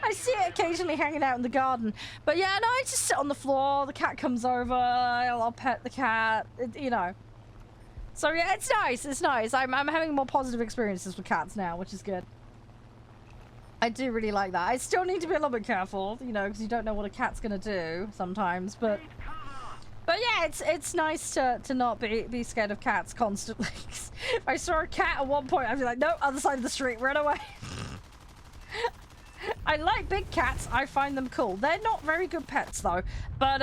I see it occasionally hanging out in the garden. But yeah, no, I just sit on the floor, the cat comes over, I'll pet the cat, you know. So yeah, it's nice, it's nice. I'm having more positive experiences with cats now, which is good. I do really like that. I still need to be a little bit careful, you know, because you don't know what a cat's gonna do sometimes, but yeah, it's nice to not be scared of cats constantly. If I saw a cat at one point, I'd be like, no, other side of the street, run away. I like big cats. I find them cool. They're not very good pets though. But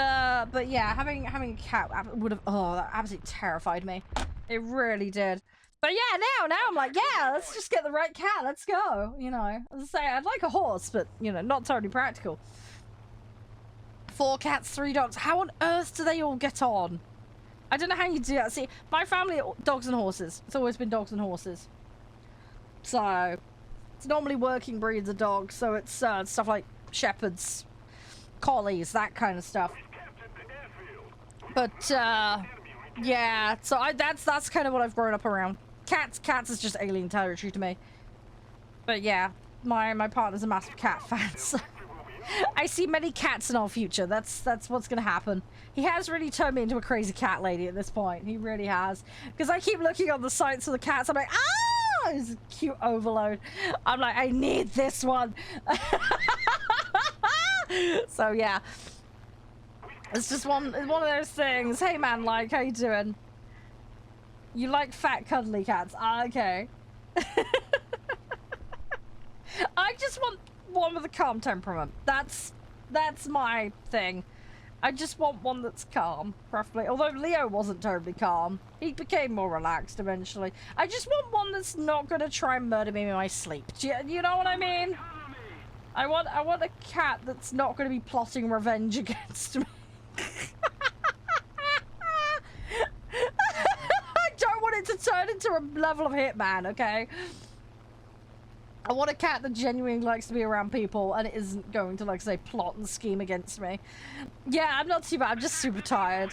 yeah, having a cat would have, oh, that absolutely terrified me. It really did. But yeah, now I'm like, yeah, let's just get the right cat. Let's go. You know, as I say, I'd like a horse, but you know, not totally practical. 4 cats, 3 dogs. How on earth do they all get on? I don't know how you do that. See, my family, dogs and horses. It's always been dogs and horses. So, it's normally working breeds of dogs. So it's stuff like shepherds, collies, that kind of stuff. But yeah, so that's kind of what I've grown up around. Cats is just alien territory to me. But yeah, my partner's a massive cat fan, so I see many cats in our future. That's what's gonna happen. He has really turned me into a crazy cat lady at this point. He really has. Because I keep looking on the sites of the cats. I'm like, ah, it's a cute overload. I'm like, I need this one. So yeah, it's just one of those things. Hey man, like, how you doing? You like fat cuddly cats? Ah, okay. I just want one with a calm temperament. That's my thing. I just want one that's calm, preferably. Although Leo wasn't terribly calm. He became more relaxed eventually. I just want one that's not gonna try and murder me in my sleep. Do you know what I mean? I want a cat that's not gonna be plotting revenge against me. I don't want it to turn into a level of hitman, okay? I want a cat that genuinely likes to be around people and it isn't going to, like, say, plot and scheme against me. Yeah, I'm not too bad. I'm just super tired.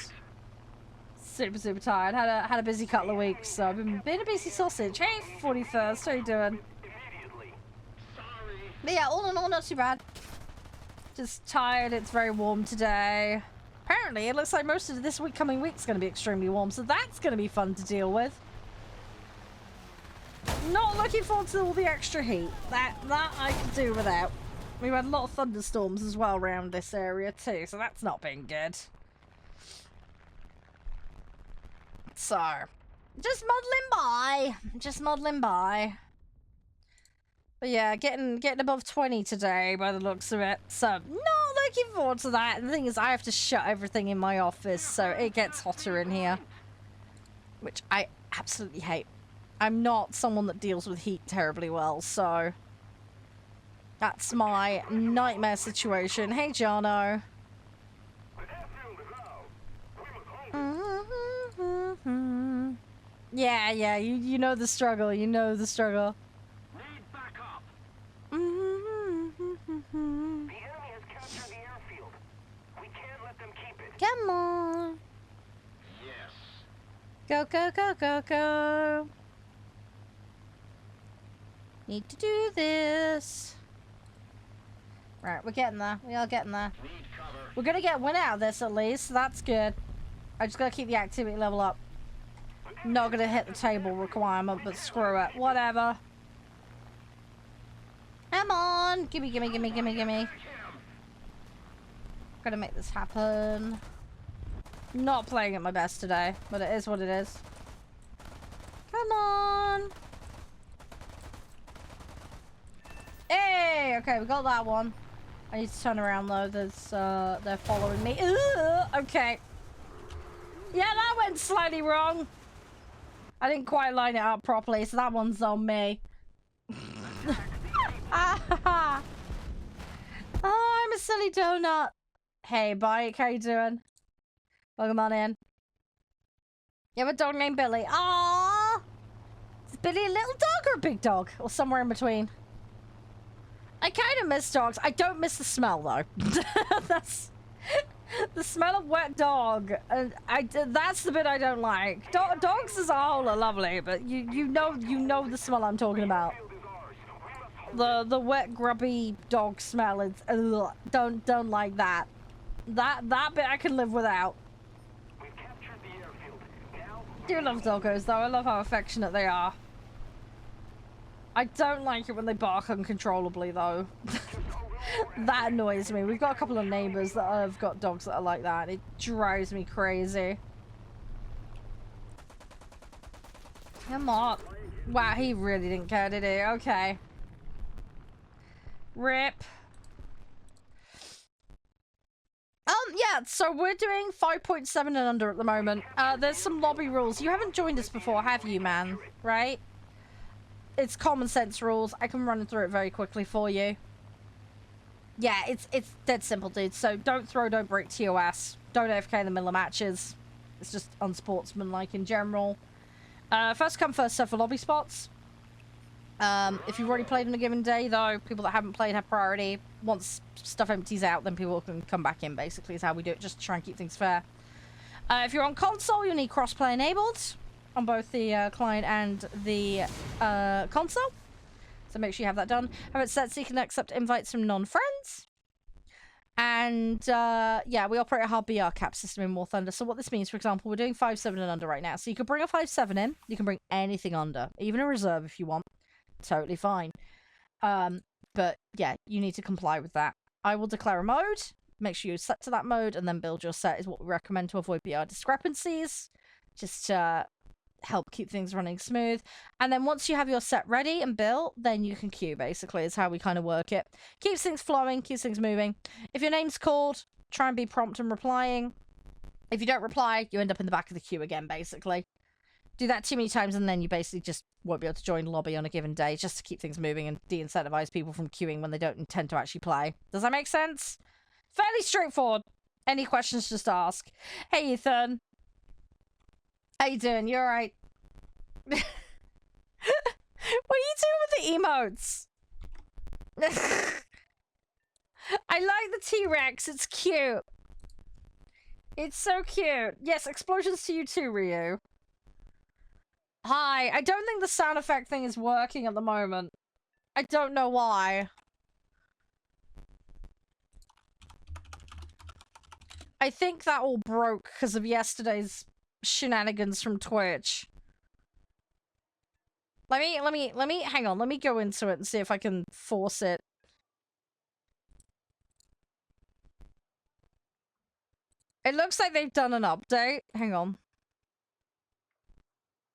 Super tired. Had a busy couple of weeks, so I've been a busy sausage. Hey, 41st, how you doing? But yeah, all in all, not too bad. Just tired. It's very warm today. Apparently, it looks like most of this coming week's going to be extremely warm, so that's going to be fun to deal with. Not looking forward to all the extra heat. That I could do without. We've had a lot of thunderstorms as well around this area too, so that's not been good. So, just muddling by. Just muddling by. But yeah, getting above 20 today by the looks of it. So, not looking forward to that. And the thing is, I have to shut everything in my office, so it gets hotter in here. Which I absolutely hate. I'm not someone that deals with heat terribly well, so that's my nightmare situation. Hey, Jono. Yeah, you know the struggle. You know the struggle. Need backup. The enemy has captured the airfield. We can't let them keep it. Come on. Yes. Go. Need to do this. Right, we're getting there. We are getting there. We're gonna get win out of this at least, so that's good. I just gotta keep the activity level up. Not gonna hit the table requirement, but screw it. Whatever. Come on! Gimme. Gotta make this happen. Not playing at my best today, but it is what it is. Come on! Hey! Okay, we got that one. I need to turn around though. They're following me. Ugh, okay. Yeah, that went slightly wrong. I didn't quite line it up properly, so that one's on me. Ah, oh, I'm a silly donut. Hey, Bike, how you doing? Welcome on in. You have a dog named Billy. Aww! Is Billy a little dog or a big dog? Or somewhere in between? I kind of miss dogs. I don't miss the smell, though. That's... The smell of wet dog. That's the bit I don't like. Dogs as a whole are lovely, but you know the smell I'm talking about. The wet, grubby dog smell is... Ugh, don't like that. That bit I can live without. Do love doggos, though. I love how affectionate they are. I don't like it when they bark uncontrollably, though. That annoys me. We've got a couple of neighbours that have got dogs that are like that. It drives me crazy. Come on. Wow, he really didn't care, did he? Okay. Rip. Yeah, yeah, so we're doing 5.7 and under at the moment. There's some lobby rules. You haven't joined us before, have you, man? Right? It's common sense rules. I can run through it very quickly for you. Yeah, it's dead simple, dude. So don't throw, don't break TOS. Don't AFK in the middle of matches. It's just unsportsmanlike in general. First come, first serve for lobby spots. If you've already played on a given day, though, people that haven't played have priority. Once stuff empties out, then people can come back in, basically, is how we do it, just to try and keep things fair. If you're on console, you'll need crossplay enabled on both the client and the console. So make sure you have that done. Have it set so you can accept invites from non-friends. And, yeah, we operate a hard BR cap system in War Thunder. So what this means, for example, we're doing 5.7 and under right now. So you can bring a 5.7 in. You can bring anything under. Even a reserve if you want. Totally fine. But, yeah, you need to comply with that. I will declare a mode. Make sure you set to that mode. And then build your set is what we recommend to avoid BR discrepancies. Just, help keep things running smooth. And then once you have your set ready and built, then you can queue, basically, is how we kind of work it. Keeps things flowing, keeps things moving. If your name's called, try and be prompt and replying. If you don't reply, you end up in the back of the queue again, basically. Do that too many times and then you basically just won't be able to join lobby on a given day, just to keep things moving and de-incentivize people from queuing when they don't intend to actually play. Does that make sense? Fairly straightforward. Any questions, just ask. Hey, Ethan. How you doing? You alright? What are you doing with the emotes? I like the T-Rex. It's cute. It's so cute. Yes, explosions to you too, Ryu. Hi. I don't think the sound effect thing is working at the moment. I don't know why. I think that all broke because of yesterday's shenanigans from Twitch. Let me hang on, let me go into it and see if I can force it. It looks like they've done an update. Hang on.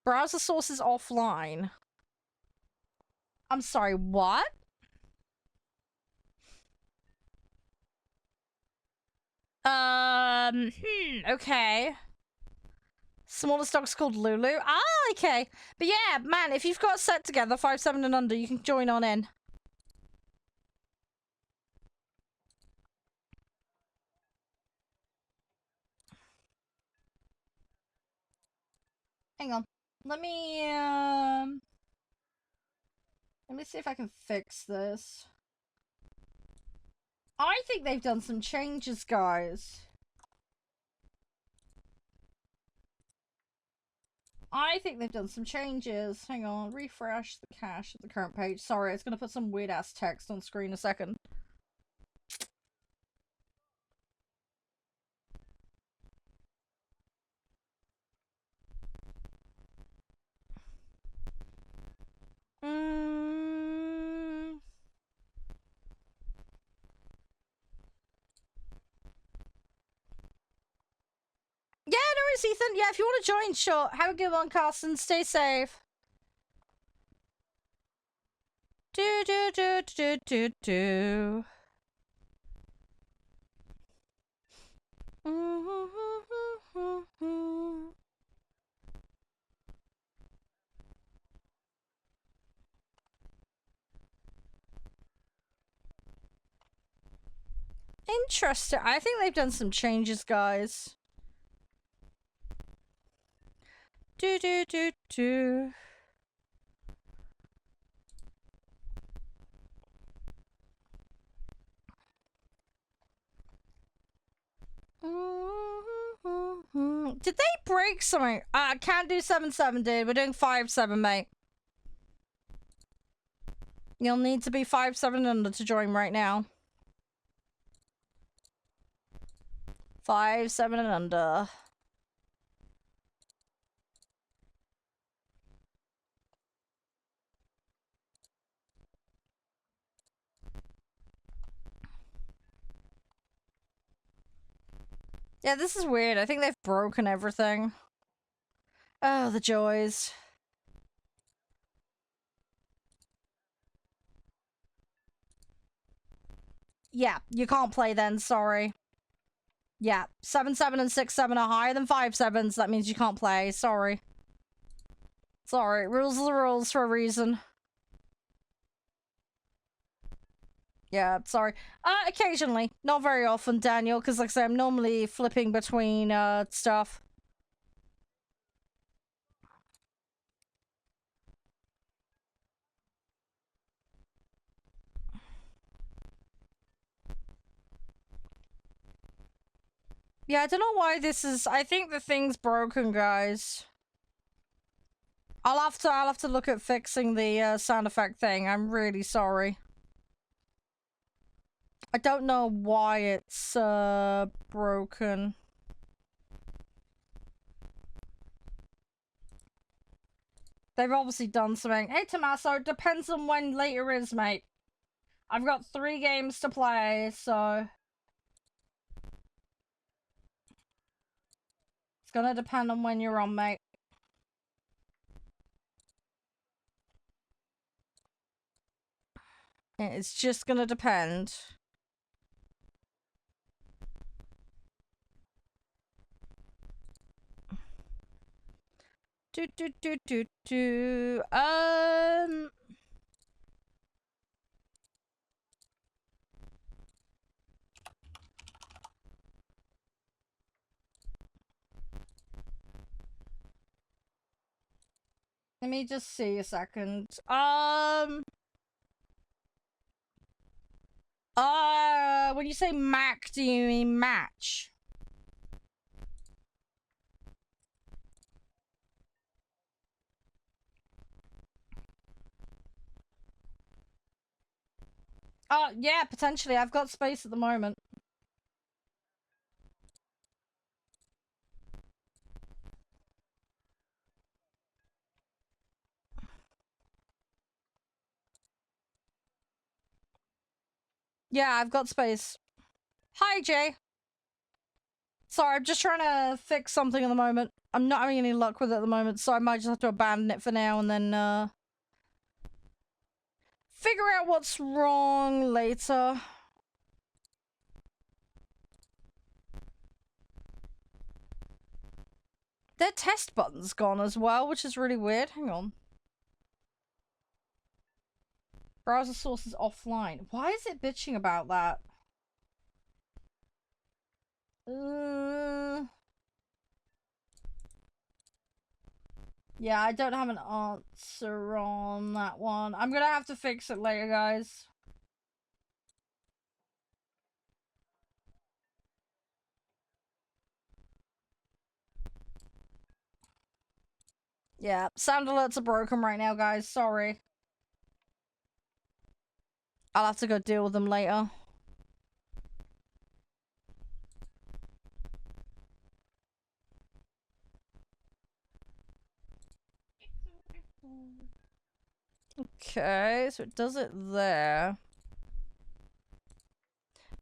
Browser sources offline. I'm sorry, what? Okay. Smallest dog's called Lulu. Ah, okay. But yeah, man, if you've got a set together, 5.7 and under, you can join on in. Hang on. Let me see if I can fix this. I think they've done some changes, guys. I think they've done some changes. Hang on, refresh the cache of the current page. Sorry, it's gonna put some weird ass text on screen in a second. Yeah, no worries, Ethan. Yeah, if you want to join, sure. Have a good one, Carson. Stay safe. Do do do do do do. Interesting. I think they've done some changes, guys. Do do do do. Did they break something? Can't do 7.7, dude. We're doing 5.7, mate. You'll need to be 5.7 under to join right now. 5.7 and under. Yeah, this is weird. I think they've broken everything. Oh, the joys. Yeah, you can't play then, sorry. Yeah, 7-7 and 6-7 are higher than 5-7s. That means you can't play. Sorry. Sorry. Rules are the rules for a reason. Yeah, sorry. Occasionally. Not very often, Daniel, because like I say, I'm normally flipping between, stuff. Yeah, I don't know why this is... I think the thing's broken, guys. I'll have to look at fixing the, sound effect thing. I'm really sorry. I don't know why it's, broken. They've obviously done something. Hey, Tommaso, it depends on when later is, mate. I've got 3 games to play, so... It's gonna depend on when you're on, mate. It's just gonna depend. Do. Let me just see a second. When you say Mac, do you mean match? Yeah, potentially. I've got space at the moment. Yeah, I've got space. Hi, Jay. Sorry, I'm just trying to fix something at the moment. I'm not having any luck with it at the moment, so I might just have to abandon it for now and then, figure out what's wrong later. Their test button's gone as well, which is really weird. Hang on. Browser sources offline. Why is it bitching about that? Yeah, I don't have an answer on that one. I'm gonna have to fix it later, guys. Yeah, sound alerts are broken right now, guys. Sorry. I'll have to go deal with them later. Okay, so it does it there.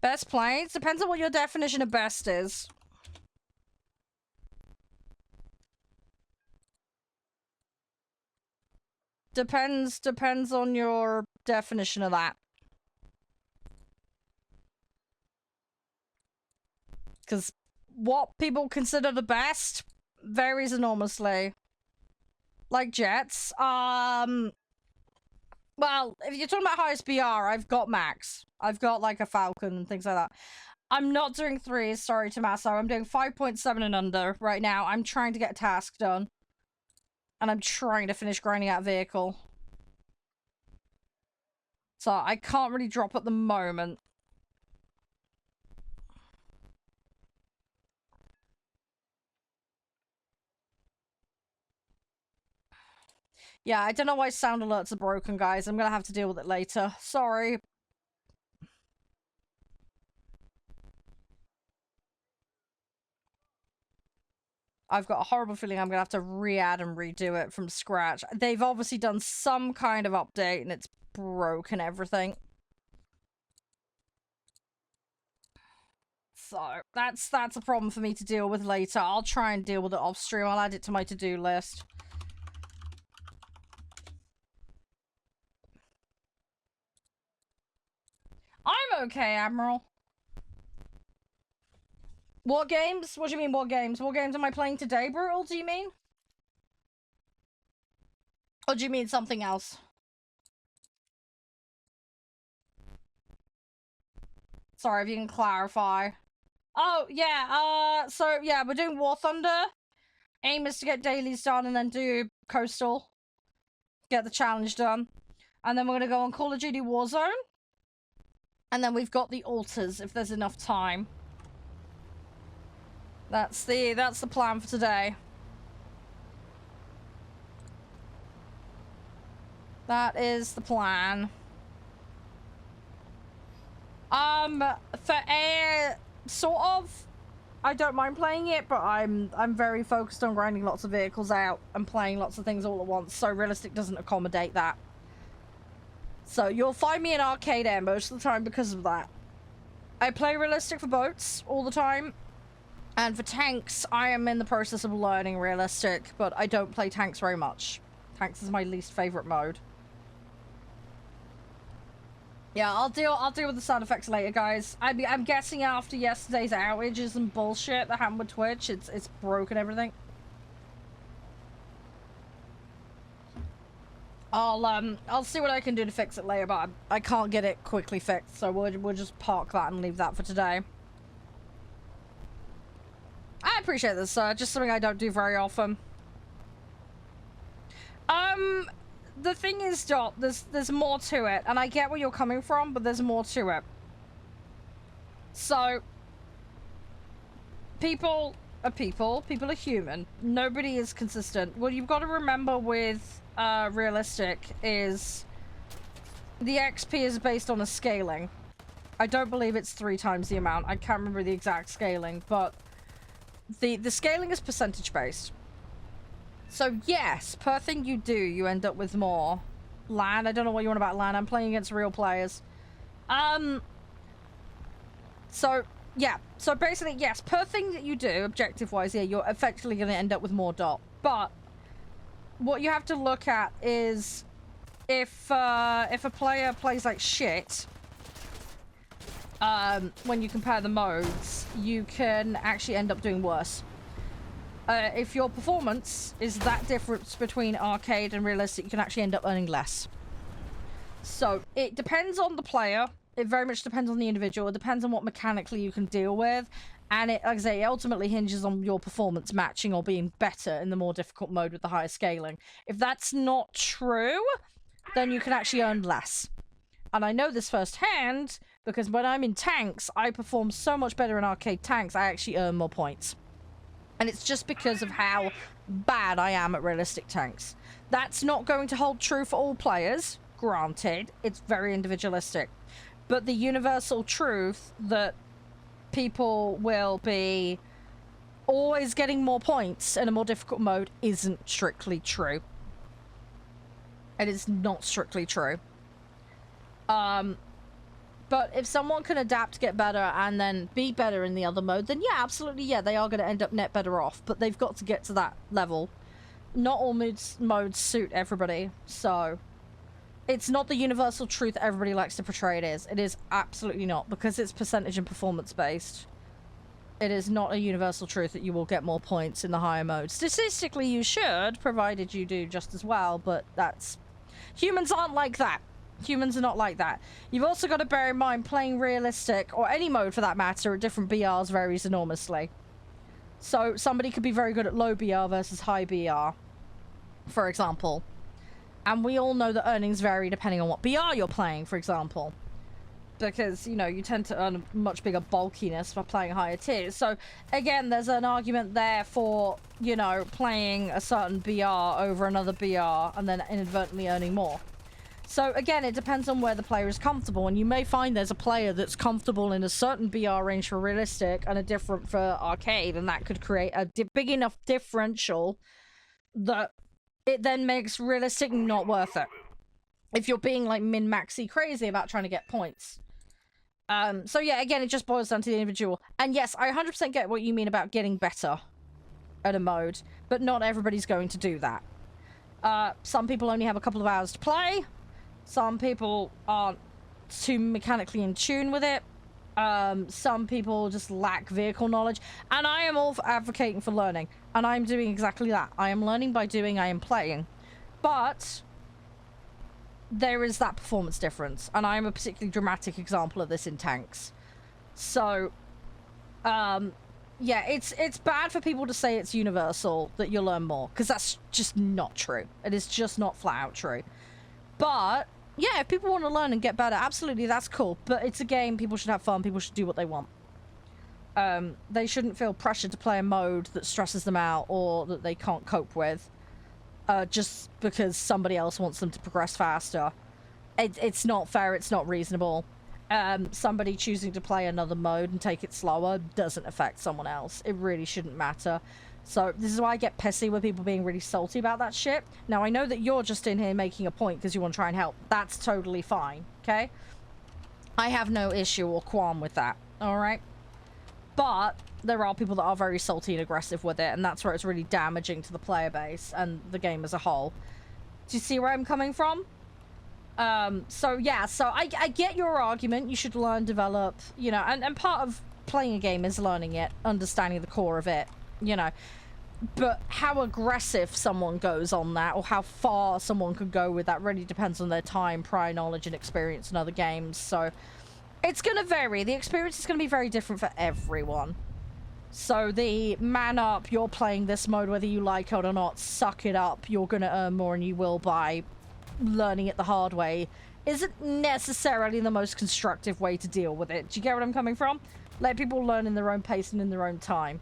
Best planes? Depends on what your definition of best is. Depends on your definition of that. Because what people consider the best varies enormously. Like jets, well, if you're talking about highest BR, I've got max. I've got like a Falcon and things like that. I'm not doing 3s, sorry, Tommaso. I'm doing 5.7 and under right now. I'm trying to get a task done. And I'm trying to finish grinding out a vehicle. So I can't really drop at the moment. Yeah, I don't know why sound alerts are broken, guys. I'm gonna have to deal with it later. Sorry. I've got a horrible feeling I'm gonna have to re-add and redo it from scratch. They've obviously done some kind of update and it's broken everything. So, that's a problem for me to deal with later. I'll try and deal with it off stream. I'll add it to my to-do list. I'm okay, Admiral. War games? What do you mean war games? What games am I playing today, Brutal, do you mean? Or do you mean something else? Sorry, if you can clarify. Oh, yeah, so, yeah, we're doing War Thunder. Aim is to get dailies done and then do Coastal. Get the challenge done. And then we're gonna go on Call of Duty Warzone. And then we've got the altars, if there's enough time. That's the plan for today. That is the plan. For air, sort of, I don't mind playing it, but I'm very focused on grinding lots of vehicles out and playing lots of things all at once, so realistic doesn't accommodate that. So you'll find me in arcade air most of the time because of that. I play realistic for boats all the time, and for tanks, I am in the process of learning realistic, but I don't play tanks very much. Tanks is my least favorite mode. Yeah, I'll deal with the sound effects later, guys. I'm guessing after yesterday's outages and bullshit that happened with Twitch, it's broken everything. I'll see what I can do to fix it later, but I can't get it quickly fixed, so we'll just park that and leave that for today. I appreciate this, just something I don't do very often. The thing is, Dot, there's more to it, and I get where you're coming from, but there's more to it. So, people are people are human. Nobody is consistent. What you've got to remember with realistic is the XP is based on a scaling. I don't believe it's 3 times the amount. I can't remember the exact scaling, but the scaling is percentage based. So yes, per thing you do, you end up with more. LAN, I don't know what you want about LAN. I'm playing against real players. So, yeah. So basically, yes, per thing that you do, objective-wise, yeah, you're effectively going to end up with more dot. But what you have to look at is if a player plays like shit, when you compare the modes, you can actually end up doing worse. If your performance is that difference between arcade and realistic, you can actually end up earning less. So, it depends on the player. It very much depends on the individual. It depends on what mechanically you can deal with. And it, like I say, it ultimately hinges on your performance matching or being better in the more difficult mode with the higher scaling. If that's not true, then you can actually earn less. And I know this firsthand, because when I'm in tanks, I perform so much better in arcade tanks, I actually earn more points. And it's just because of how bad I am at realistic tanks. That's not going to hold true for all players, granted. It's very individualistic. But the universal truth that people will be always getting more points in a more difficult mode isn't strictly true. It is not strictly true. But if someone can adapt to get better and then be better in the other mode, then yeah, absolutely, yeah, they are going to end up net better off. But they've got to get to that level. Not all modes suit everybody, so it's not the universal truth everybody likes to portray it is. It is absolutely not, because it's percentage and performance based. It is not a universal truth that you will get more points in the higher mode. Statistically, you should, provided you do just as well, but that's... Humans aren't like that. Humans are not like that. You've also got to bear in mind playing realistic, or any mode for that matter, at different BRs varies enormously. So somebody could be very good at low BR versus high BR, for example. And we all know that earnings vary depending on what BR you're playing, for example. Because, you know, you tend to earn a much bigger bulkiness by playing higher tiers. So, again, there's an argument there for, you know, playing a certain BR over another BR and then inadvertently earning more. So, again, it depends on where the player is comfortable. And you may find there's a player that's comfortable in a certain BR range for realistic and a different for arcade. And that could create a big enough differential that it then makes realistic not worth it. If you're being, like, min-maxy crazy about trying to get points. So, yeah, again, it just boils down to the individual. And, yes, I 100% get what you mean about getting better at a mode. But not everybody's going to do that. Some people only have a couple of hours to play. Some people aren't too mechanically in tune with it. Some people just lack vehicle knowledge, and I am all for advocating for learning, and I'm doing exactly that. I am learning by doing, I am playing, but there is that performance difference, and I am a particularly dramatic example of this in tanks. So, yeah, it's bad for people to say it's universal that you'll learn more, because that's just not true. It is just not flat out true. But yeah, if people want to learn and get better, absolutely, that's cool. But it's a game. People should have fun. People should do what they want. They shouldn't feel pressured to play a mode that stresses them out or that they can't cope with, just because somebody else wants them to progress faster. It's not fair. It's not reasonable. Somebody choosing to play another mode and take it slower doesn't affect someone else. It really shouldn't matter. So this is why I get pissy with people being really salty about that shit. Now, I know that you're just in here making a point because you want to try and help. That's totally fine, okay? I have no issue or qualm with that, alright? But there are people that are very salty and aggressive with it, and that's where it's really damaging to the player base and the game as a whole. Do you see where I'm coming from? So yeah, so I get your argument. You should learn, develop, you know, and part of playing a game is learning it, understanding the core of it, you know. But how aggressive someone goes on that, or how far someone could go with that, really depends on their time, prior knowledge, and experience in other games. So it's going to vary. The experience is going to be very different for everyone. So the man up, you're playing this mode whether you like it or not, suck it up, you're going to earn more and you will by learning it the hard way, isn't necessarily the most constructive way to deal with it. Do you get what I'm coming from? Let people learn in their own pace and in their own time.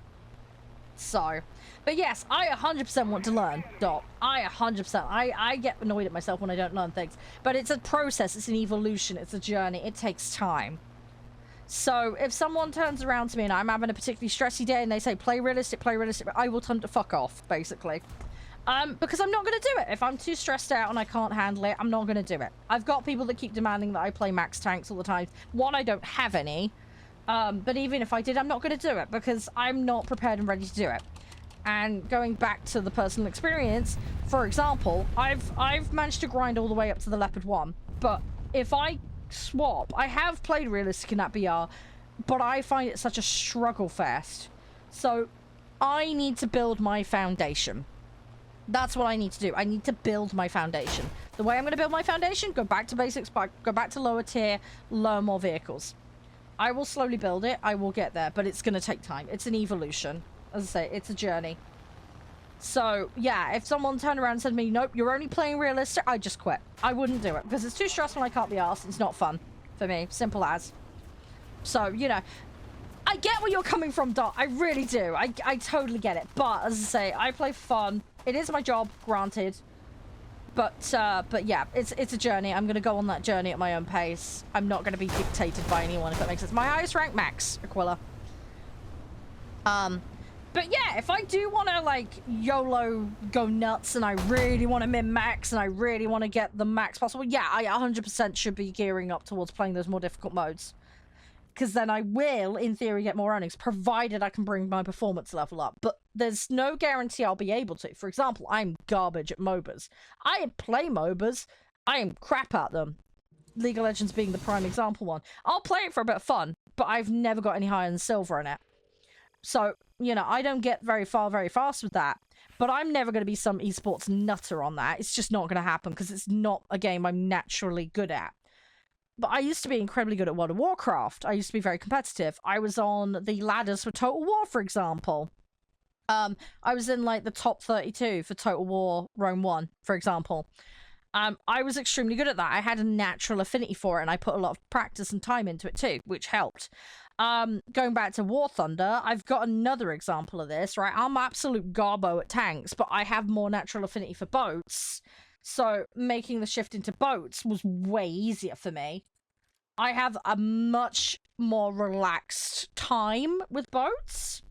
So, but yes, I 100% want to learn, Dot. I 100%. I get annoyed at myself when I don't learn things. But it's a process, it's an evolution, it's a journey, it takes time. So, if someone turns around to me and I'm having a particularly stressy day and they say, play realistic, I will tell them to fuck off, basically. Because I'm not going to do it. If I'm too stressed out and I can't handle it, I'm not going to do it. I've got people that keep demanding that I play max tanks all the time. One, I don't have any. But even if I did, I'm not going to do it because I'm not prepared and ready to do it. And going back to the personal experience, for example, I've managed to grind all the way up to the Leopard 1. But if I swap, I have played realistic in that BR, but I find it such a struggle fest. So I need to build my foundation. That's what I need to do. I need to build my foundation. The way I'm going to build my foundation, go back to basics, go back to lower tier, learn more vehicles. I will slowly build it. I will get there, but it's going to take time. It's an evolution. As I say, it's a journey. So, yeah, if someone turned around and said to me, nope, you're only playing realistic, I'd just quit. I wouldn't do it because it's too stressful and I can't be arsed. It's not fun for me. Simple as. So, you know, I get where you're coming from, Dot. I really do. I totally get it. But, as I say, I play for fun. It is my job, granted. But yeah, it's a journey. I'm going to go on that journey at my own pace. I'm not going to be dictated by anyone, if that makes sense. My highest rank, Max, Aquila. But yeah, if I do want to, like, YOLO go nuts and I really want to min-max and I really want to get the max possible, yeah, I 100% should be gearing up towards playing those more difficult modes. Because then I will, in theory, get more earnings, provided I can bring my performance level up. But there's no guarantee I'll be able to. For example, I'm garbage at MOBAs. I play MOBAs. I am crap at them. League of Legends being the prime example one. I'll play it for a bit of fun, but I've never got any higher than silver in it. So, you know, I don't get very far very fast with that. But I'm never going to be some esports nutter on that. It's just not going to happen because it's not a game I'm naturally good at. But I used to be incredibly good at World of Warcraft. I used to be very competitive. I was on the ladders for Total War, for example. I was in, like, the top 32 for Total War Rome 1, for example. I was extremely good at that. I had a natural affinity for it, and I put a lot of practice and time into it, too, which helped. Going back to War Thunder, I've got another example of this, right? I'm absolute garbo at tanks, but I have more natural affinity for boats. So making the shift into boats was way easier for me. I have a much more relaxed time with boats.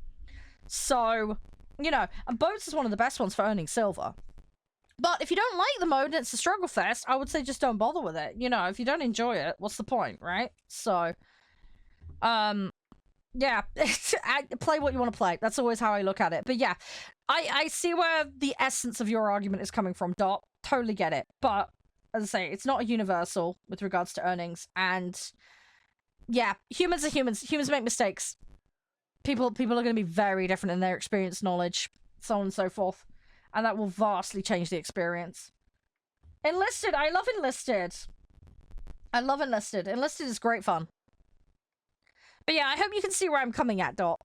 So, you know, and boats is one of the best ones for earning silver. But if you don't like the mode and it's a struggle fest, I would say just don't bother with it. You know, if you don't enjoy it, what's the point, right? So, yeah, play what you want to play. That's always how I look at it. But yeah, I see where the essence of your argument is coming from, Dot. Totally get it. But, as I say, it's not a universal with regards to earnings. And yeah, humans are humans. Humans make mistakes. People are going to be very different in their experience, knowledge, so on and so forth. And that will vastly change the experience. Enlisted! I love Enlisted! I love Enlisted. Enlisted is great fun. But yeah, I hope you can see where I'm coming at, Dot.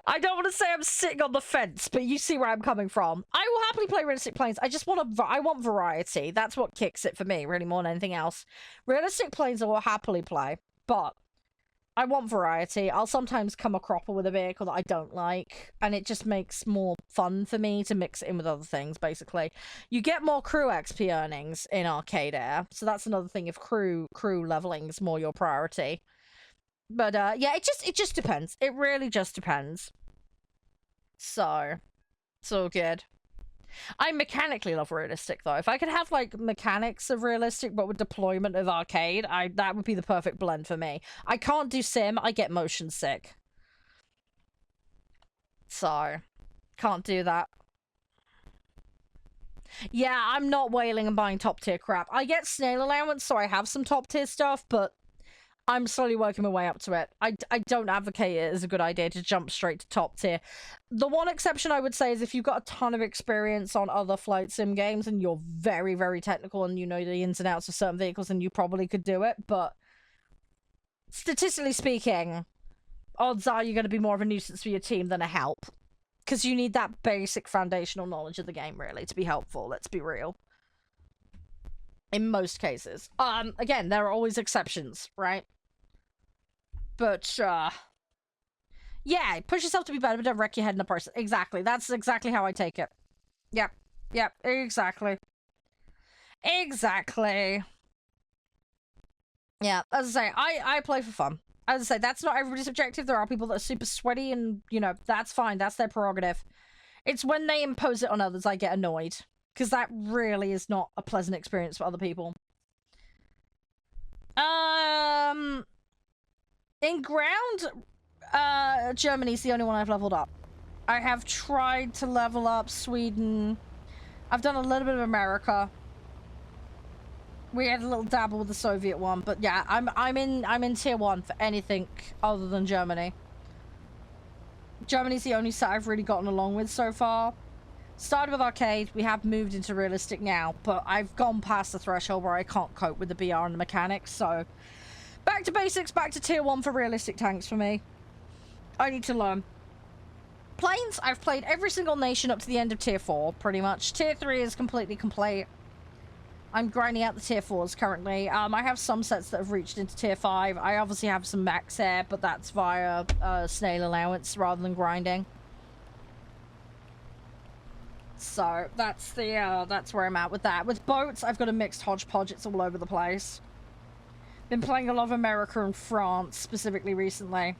I don't want to say I'm sitting on the fence, but you see where I'm coming from. I will happily play Realistic Planes. I just want I want variety. That's what kicks it for me, really, more than anything else. Realistic Planes I will happily play, but I want variety. I'll sometimes come a cropper with a vehicle that I don't like, and it just makes more fun for me to mix it in with other things, basically. You get more crew XP earnings in Arcade Air, so that's another thing if crew leveling is more your priority. But yeah, it just depends. It really just depends. So, it's all good. I mechanically love realistic though. If I could have like mechanics of realistic but with deployment of arcade, that would be the perfect blend for me. I can't do sim, I get motion sick. So, can't do that. Yeah, I'm not whaling and buying top tier crap. I get snail allowance, so I have some top tier stuff, but I'm slowly working my way up to it. I don't advocate it as a good idea to jump straight to top tier. The one exception I would say is if you've got a ton of experience on other flight sim games and you're very, very technical and you know the ins and outs of certain vehicles, then you probably could do it. But statistically speaking, odds are you're going to be more of a nuisance for your team than a help. Because you need that basic foundational knowledge of the game, really, to be helpful. Let's be real. In most cases. Again, there are always exceptions, right? But, yeah, push yourself to be better, but don't wreck your head in a person. Exactly. That's exactly how I take it. Yep. Yep. Exactly. Exactly. Yeah, as I say, I play for fun. As I say, that's not everybody's objective. There are people that are super sweaty and, you know, that's fine. That's their prerogative. It's when they impose it on others I get annoyed. Because that really is not a pleasant experience for other people. In ground, Germany's the only one I've leveled up. I have tried to level up Sweden. I've done a little bit of America. We had a little dabble with the Soviet one, but yeah, I'm in tier 1 for anything other than Germany. Germany's the only set I've really gotten along with so far. Started with arcade, we have moved into realistic now, but I've gone past the threshold where I can't cope with the BR and the mechanics, so back to basics, back to tier 1 for realistic tanks for me. I need to learn. Planes, I've played every single nation up to the end of tier 4, pretty much. Tier 3 is completely complete. I'm grinding out the tier 4s currently. I have some sets that have reached into tier 5. I obviously have some max air, but that's via snail allowance rather than grinding. So that's the that's where I'm at with that. With boats, I've got a mixed hodgepodge. It's all over the place. Been playing a lot of America and France specifically recently.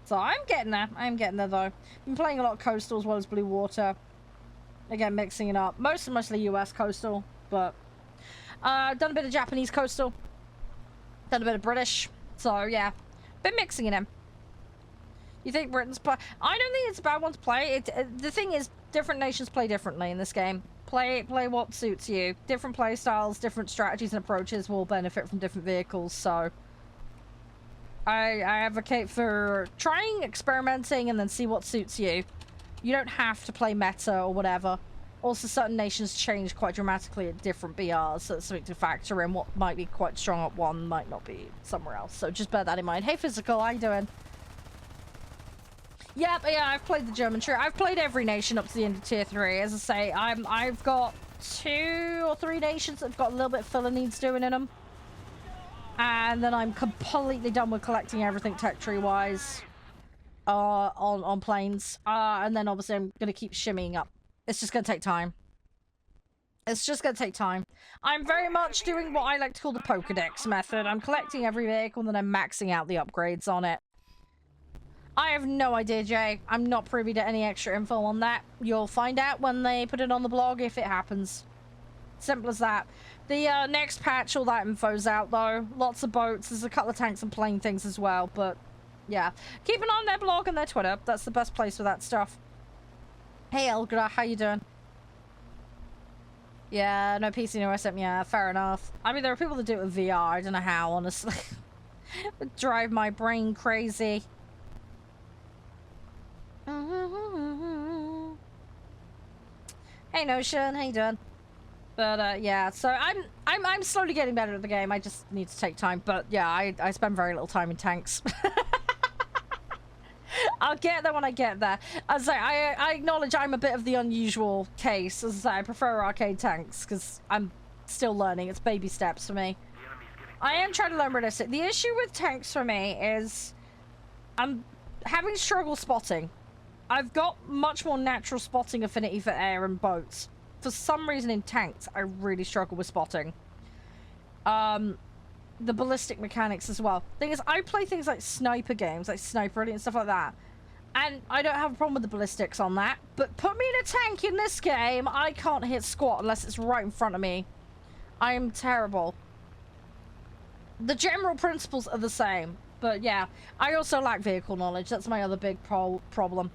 So I'm getting there. I'm getting there though. Been playing a lot of coastal as well as blue water. Again, mixing it up. Mostly US coastal, but done a bit of Japanese coastal. Done a bit of British. So yeah, been mixing it in. You think Britain's play? I don't think it's a bad one to play. The thing is, different nations play differently in this game. Play what suits you. Different play styles, different strategies and approaches will benefit from different vehicles. So I advocate for trying, experimenting, and then see what suits you. You don't have to play meta or whatever. Also, certain nations change quite dramatically at different BRs, so it's something to factor in. What might be quite strong at one might not be somewhere else. So just bear that in mind. Hey, Physical, how you doing? Yep, yeah, I've played the German tree. I've played every nation up to the end of tier 3. As I say, I've got 2 or 3 nations that have got a little bit of filler needs doing in them. And then I'm completely done with collecting everything tech tree wise on planes. And then obviously I'm gonna keep shimmying up. It's just gonna take time. It's just gonna take time. I'm very much doing what I like to call the Pokedex method. I'm collecting every vehicle and then I'm maxing out the upgrades on it. I have no idea, Jay. I'm not privy to any extra info on that. You'll find out when they put it on the blog if it happens. Simple as that. The next patch, all that info's out, though. Lots of boats. There's a couple of tanks and plane things as well, but yeah. Keep an eye on their blog and their Twitter. That's the best place for that stuff. Hey, Elgra, how you doing? Yeah, no PC, no SM. Yeah, fair enough. I mean, there are people that do it with VR. I don't know how, honestly. It would drive my brain crazy. Hey, Notion, how you doing? But yeah, so I'm slowly getting better at the game. I just need to take time. But yeah, I spend very little time in tanks. I'll get there when I get there. As I acknowledge I'm a bit of the unusual case. As I prefer arcade tanks because I'm still learning. It's baby steps for me. I am trying to learn realistic. The issue with tanks for me is I'm having struggle spotting. I've got much more natural spotting affinity for air and boats. For some reason in tanks, I really struggle with spotting. The ballistic mechanics as well. Thing is, I play things like sniper games, like Sniper Elite and stuff like that. And I don't have a problem with the ballistics on that. But put me in a tank in this game, I can't hit squat unless it's right in front of me. I am terrible. The general principles are the same. But yeah, I also lack vehicle knowledge. That's my other big problem.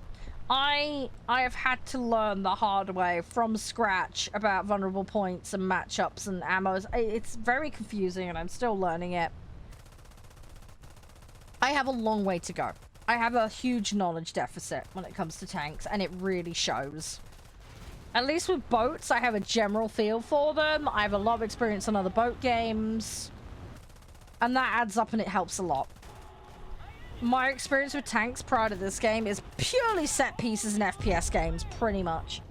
I have had to learn the hard way from scratch about vulnerable points and matchups and ammos. It's very confusing and I'm still learning it. I have a long way to go. I have a huge knowledge deficit when it comes to tanks and it really shows. At least with boats, I have a general feel for them. I have a lot of experience on other boat games. And that adds up and it helps a lot. My experience with tanks prior to this game is purely set pieces and FPS games, pretty much.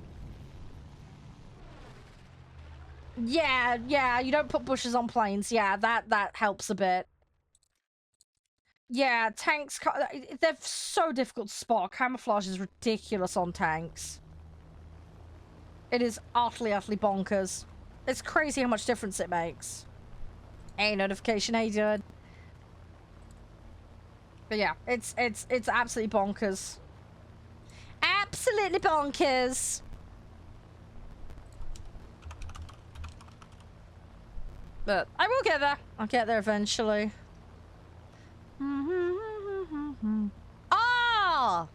Yeah, you don't put bushes on planes. Yeah, that helps a bit. Yeah, tanks, they're so difficult to spot. Camouflage is ridiculous on tanks. It is utterly bonkers. It's crazy how much difference it makes. Hey, notification, how you doing? But yeah, it's absolutely bonkers. Absolutely bonkers. But I will get there. I'll get there eventually. Ah!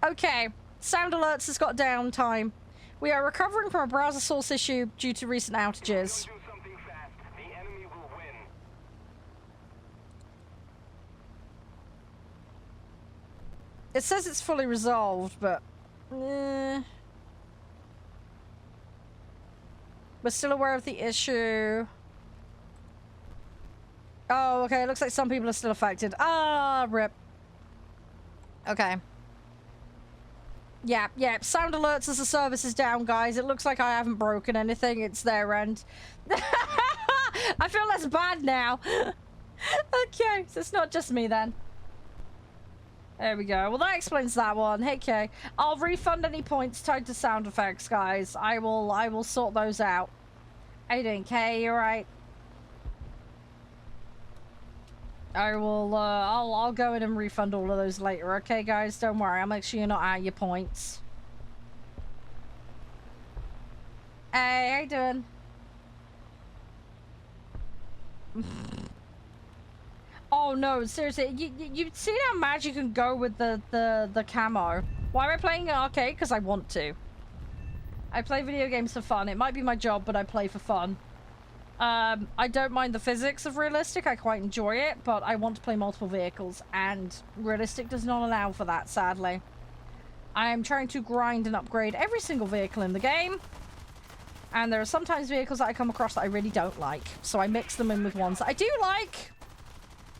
Okay. Sound Alerts has got downtime. We are recovering from a browser source issue due to recent outages. It says it's fully resolved, but... we're still aware of the issue. Oh, okay. It looks like some people are still affected. Ah, rip. Okay. Yeah. Sound Alerts as a service is down, guys. It looks like I haven't broken anything. It's their end. I feel less bad now. Okay, so it's not just me then. There we go. Well, that explains that one. Okay. I'll refund any points tied to sound effects, guys. I will sort those out. How you doing, Kay? You alright? I will, I'll go in and refund all of those later, okay, guys? Don't worry. I'll make sure you're not out of your points. Hey, how you doing? Oh no, seriously, you've seen how mad you can go with the camo. Why am I playing arcade? Because I want to. I play video games for fun. It might be my job, but I play for fun. I don't mind the physics of realistic. I quite enjoy it, but I want to play multiple vehicles, and realistic does not allow for that, sadly. I am trying to grind and upgrade every single vehicle in the game, and there are sometimes vehicles that I come across that I really don't like, so I mix them in with ones that I do like.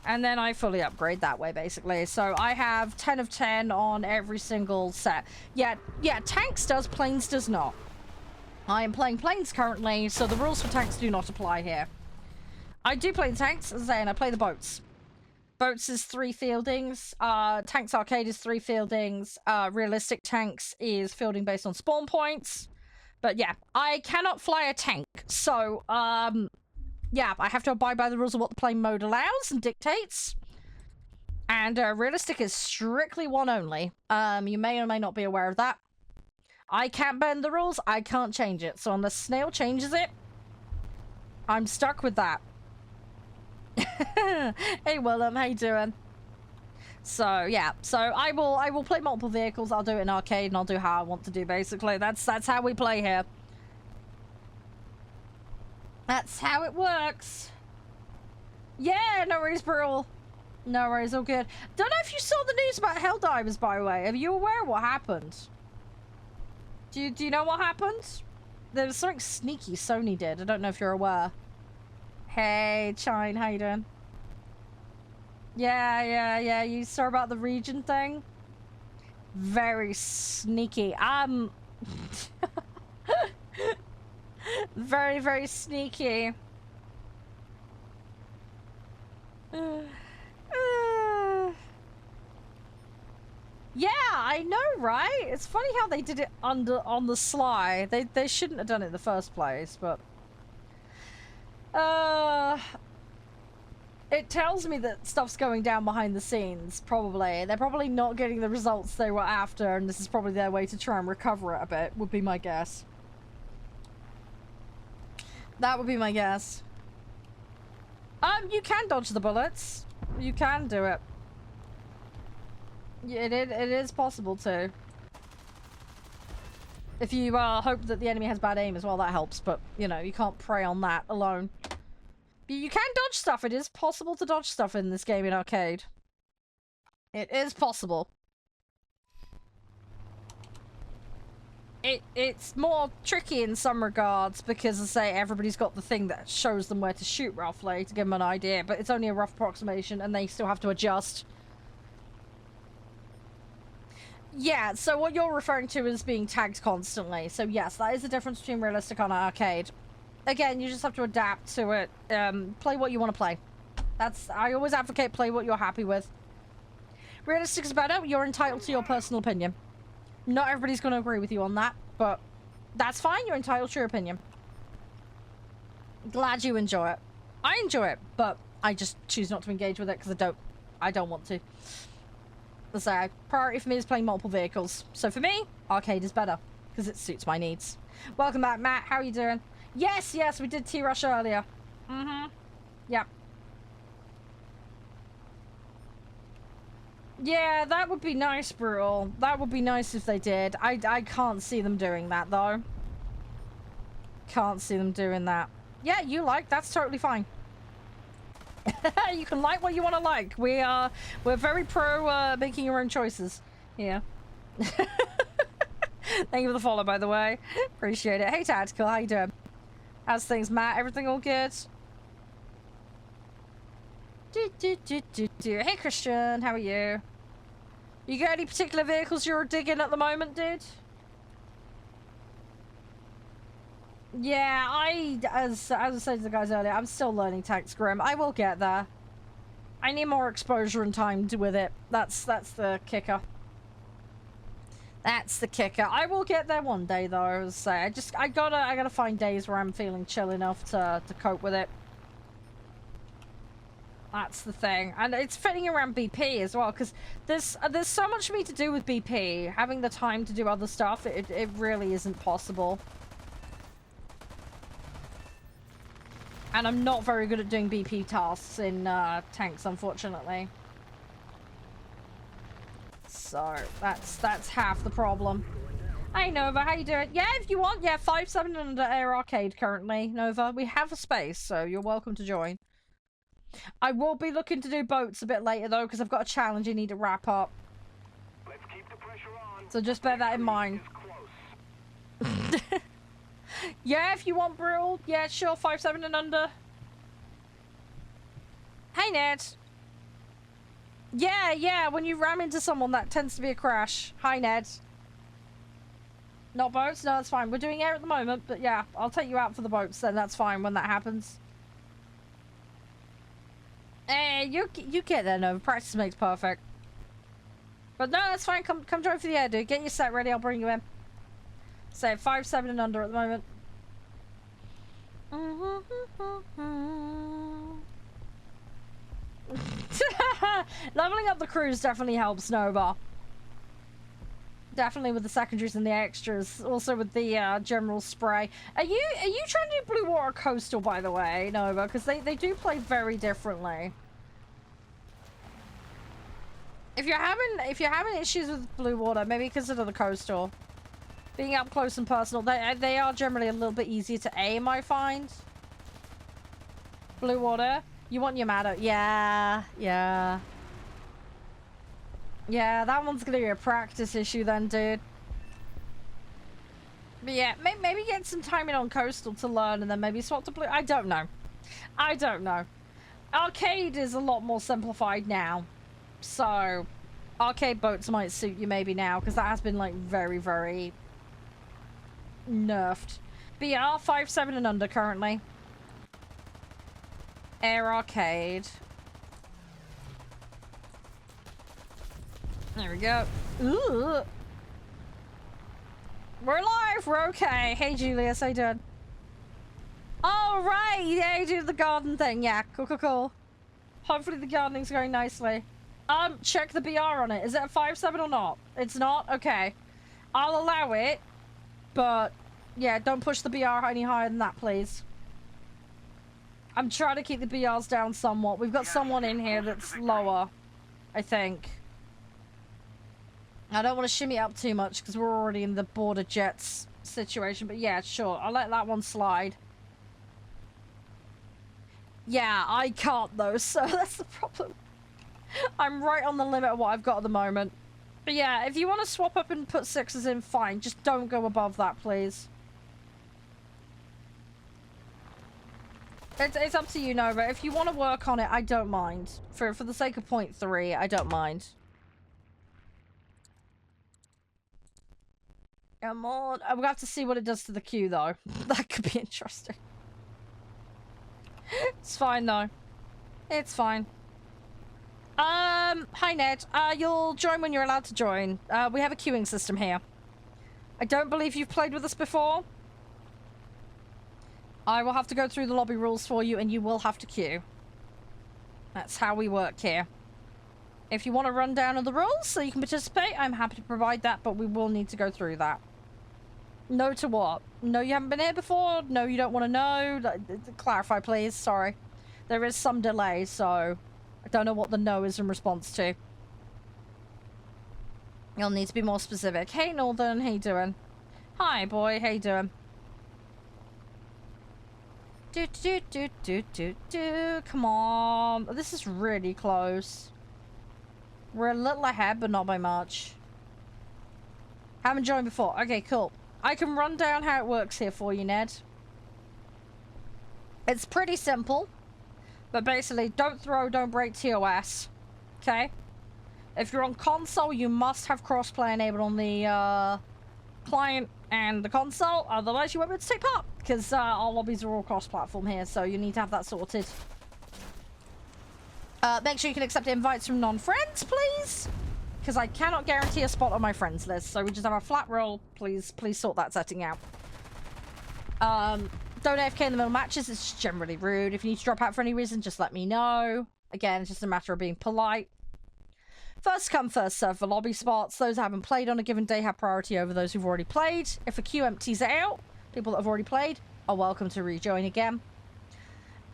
And then I fully upgrade that way, basically. So I have 10 of 10 on every single set. Yeah, tanks does, planes does not. I am playing planes currently, so the rules for tanks do not apply here. I do play the tanks, as I say, and I play the boats. Boats is 3 fieldings. Tanks Arcade is 3 fieldings. Realistic tanks is fielding based on spawn points. But yeah, I cannot fly a tank, so, yeah, I have to abide by the rules of what the plane mode allows and dictates. And realistic is strictly one only. You may or may not be aware of that. I can't bend the rules, I can't change it. So unless Snail changes it, I'm stuck with that. Hey Willem, how you doing? So yeah, so I will play multiple vehicles. I'll do it in arcade, and I'll do how I want to do. Basically, that's how we play here. That's how it works. Yeah, no worries, Brule. No worries, all good. Don't know if you saw the news about Helldivers, by the way. Are you aware of what happened? Do you know what happened? There was something sneaky Sony did. I don't know if you're aware. Hey, Chine, how you doing? Yeah. You saw about the region thing? Very sneaky. Very, very sneaky. Yeah, I know, right? It's funny how they did it on the sly. They shouldn't have done it in the first place, but it tells me that stuff's going down behind the scenes, probably. They're probably not getting the results they were after, and this is probably their way to try and recover it a bit, would be my guess. That would be my guess. You can dodge the bullets. You can do it. It is possible to. If you hope that the enemy has bad aim as well, that helps, but, you know, you can't prey on that alone. You can dodge stuff. It is possible to dodge stuff in this game in arcade. It is possible. It's more tricky in some regards because, as I say, everybody's got the thing that shows them where to shoot roughly to give them an idea, but it's only a rough approximation and they still have to adjust. Yeah, so what you're referring to is being tagged constantly. So yes, that is the difference between realistic and arcade. Again, you just have to adapt to it. Play what you want to play. I always advocate play what you're happy with. Realistic is better. You're entitled to your personal opinion. Not everybody's going to agree with you on that, but that's fine. You're entitled to your opinion. Glad you enjoy it. I enjoy it, but I just choose not to engage with it because I don't want to. So, priority for me is playing multiple vehicles. So for me, arcade is better because it suits my needs. Welcome back, Matt. How are you doing? Yes, we did T-Rush earlier. Yep. Yeah, that would be nice, Brutal. That would be nice if they did. I can't see them doing that, though. Can't see them doing that. Yeah, you like. That's totally fine. You can like what you want to like. We're very pro making your own choices. Yeah. Thank you for the follow, by the way. Appreciate it. Hey, Tactical. How you doing? How's things, Matt? Everything all good? Hey, Christian. How are you? You got any particular vehicles you're digging at the moment, dude? Yeah, as I said to the guys earlier, I'm still learning Tanks Grim. I will get there. I need more exposure and time with it. That's the kicker. That's the kicker. I will get there one day, though. As I say, I gotta find days where I'm feeling chill enough to cope with it. That's the thing, and it's fitting around BP as well, because there's so much for me to do with BP. Having the time to do other stuff, it really isn't possible. And I'm not very good at doing BP tasks in tanks, unfortunately. So that's half the problem. Hey Nova, how you doing? Yeah, if you want, yeah, 5-7 under Air Arcade currently, Nova. We have a space, so you're welcome to join. I will be looking to do boats a bit later though, because I've got a challenge I need to wrap up. Let's keep the pressure on. So just bear that in mind. Yeah, if you want, Brule. Yeah, sure, 5-7 and under. Hey, Ned. Yeah, when you ram into someone, that tends to be a crash. Hi, Ned. Not boats? No, that's fine. We're doing air at the moment, but yeah, I'll take you out for the boats then. That's fine when that happens. Hey, you get there, Nova. Practice makes perfect. But no, that's fine. Come join for the air, dude. Get your set ready. I'll bring you in. So 5-7 and under at the moment. Leveling up the crews definitely helps, Nova. Definitely with the secondaries and the extras. Also with the general spray. Are you trying to do Blue Water Coastal, by the way, Nova? Because they do play very differently. If you're having issues with blue water, maybe consider the coastal. Being up close and personal, they are generally a little bit easier to aim, I find. Blue water, you want your Maddo. Yeah. Yeah, that one's gonna be a practice issue then, dude. But yeah, maybe get some timing on coastal to learn and then maybe swap to blue. I don't know. Arcade is a lot more simplified now. So, arcade boats might suit you maybe now, because that has been, like, very, very nerfed. BR 5/7 and under currently. Air arcade. There we go. Ooh. We're alive. We're okay. Hey, Julius, how you doing? Oh, right. Yeah, you do the garden thing. Yeah, cool. Hopefully the gardening's going nicely. Check the BR on it. Is it a 5/7 or not? It's not? Okay. I'll allow it. But, yeah, don't push the BR any higher than that, please. I'm trying to keep the BRs down somewhat. We've got someone in here that's lower, I think. I don't want to shimmy up too much because we're already in the border jets situation. But yeah, sure. I'll let that one slide. Yeah, I can't though, so that's the problem. I'm right on the limit of what I've got at the moment. But yeah, if you want to swap up and put 6s in, fine. Just don't go above that, please. It's up to you, Nova. If you want to work on it, I don't mind. For the sake of 0.3, I don't mind. Come on. I'm gonna have to see what it does to the queue, though. That could be interesting. It's fine, though. It's fine. Hi, Ned. You'll join when you're allowed to join. We have a queuing system here. I don't believe you've played with us before. I will have to go through the lobby rules for you, and you will have to queue. That's how we work here. If you want to run down on the rules so you can participate, I'm happy to provide that, but we will need to go through that. No to what? No, you haven't been here before? No, you don't want to know? Clarify, please. Sorry. There is some delay, so I don't know what the no is in response to. You'll need to be more specific. Hey, Northern. How you doing? Hi, boy. How you doing? Come on. This is really close. We're a little ahead, but not by much. Haven't joined before. Okay, cool. I can run down how it works here for you, Ned. It's pretty simple. But basically, don't throw, don't break TOS. Okay? If you're on console, you must have crossplay enabled on the client and the console. Otherwise, you won't be able to take part. Because our lobbies are all cross-platform here, so you need to have that sorted. Make sure you can accept invites from non-friends, please. Because I cannot guarantee a spot on my friends list. So we just have a flat roll. Please sort that setting out. Don't AFK in the middle matches. It's just generally rude. If you need to drop out for any reason, just let me know. Again, it's just a matter of being polite. First come, first serve for lobby spots. Those who haven't played on a given day have priority over those who've already played. If a queue empties out, people that have already played are welcome to rejoin again.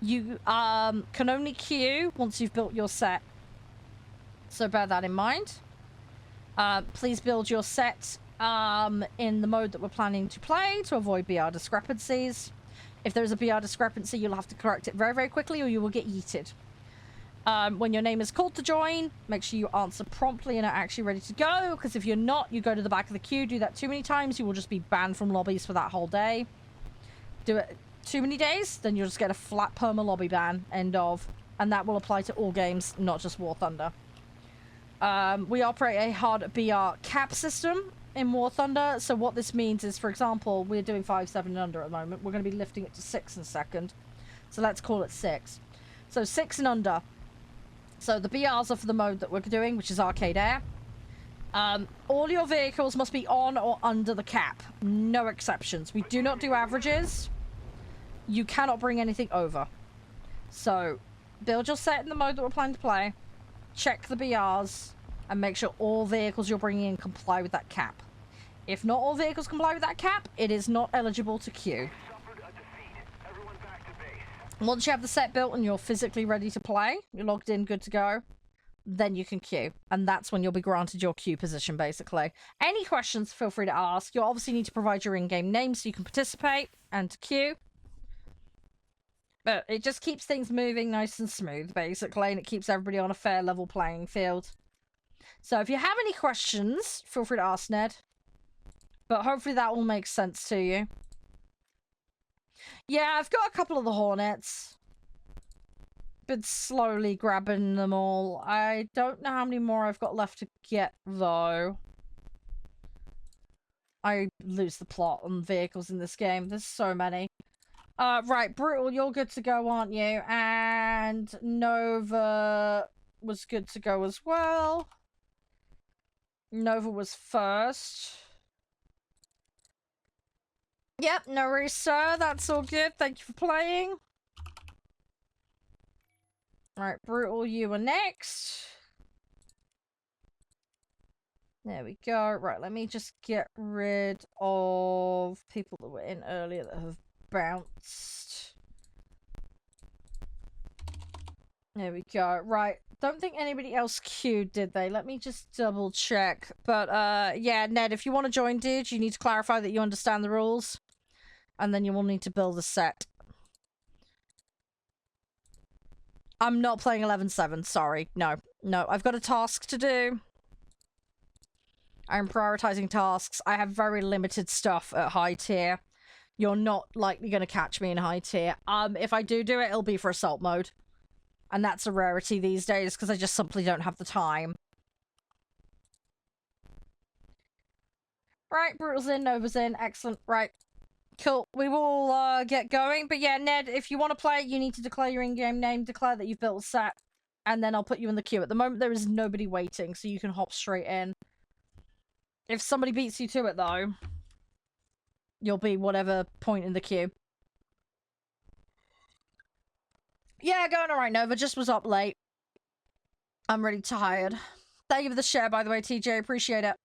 You can only queue once you've built your set. So bear that in mind. Please build your set in the mode that we're planning to play to avoid BR discrepancies. If there's a BR discrepancy, you'll have to correct it very, very quickly or you will get yeeted. When your name is called to join, make sure you answer promptly and are actually ready to go, because if you're not, you go to the back of the queue. Do that too many times, you will just be banned from lobbies for that whole day. Do it too many days, then you'll just get a flat perma lobby ban, end of. And that will apply to all games, not just War Thunder. We operate a hard BR cap system in War Thunder, so what this means is, for example, we're doing 5/7 and under at the moment. We're going to be lifting it to 6 in a second. So let's call it 6. So 6 and under. So the BRs are for the mode that we're doing, which is Arcade Air. All your vehicles must be on or under the cap. No exceptions. We do not do averages. You cannot bring anything over. So build your set in the mode that we're planning to play. Check the BRs. And make sure all vehicles you're bringing in comply with that cap. If not all vehicles comply with that cap, it is not eligible to queue. Once you have the set built and you're physically ready to play, you're logged in, good to go, then you can queue. And that's when you'll be granted your queue position, basically. Any questions, feel free to ask. You'll obviously need to provide your in-game name so you can participate and queue. But it just keeps things moving nice and smooth, basically, and it keeps everybody on a fair level playing field. So if you have any questions, feel free to ask Ned. But hopefully that all makes sense to you. Yeah, I've got a couple of the Hornets. Been slowly grabbing them all. I don't know how many more I've got left to get, though. I lose the plot on vehicles in this game. There's so many. Right, Brutal, you're good to go, aren't you? And Nova was good to go as well. Nova was first. Yep, no worries, sir. That's all good. Thank you for playing. Right, Brutal, you are next. There we go. Right, let me just get rid of people that were in earlier that have bounced. There we go. Right, don't think anybody else queued, did they? Let me just double check. But, yeah, Ned, if you want to join, dude, you need to clarify that you understand the rules. And then you will need to build a set. I'm not playing 11-7, sorry. No, I've got a task to do. I'm prioritizing tasks. I have very limited stuff at high tier. You're not likely going to catch me in high tier. If I do it, it'll be for assault mode. And that's a rarity these days, because I just simply don't have the time. Right, Brutal's in, Nova's in. Excellent. Right. Cool. We will get going. But yeah, Ned, if you want to play, you need to declare your in-game name, declare that you've built a set, and then I'll put you in the queue. At the moment, there is nobody waiting, so you can hop straight in. If somebody beats you to it, though, you'll be whatever point in the queue. Yeah, going alright, Nova. Just was up late. I'm really tired. Thank you for the share, by the way, TJ. Appreciate it.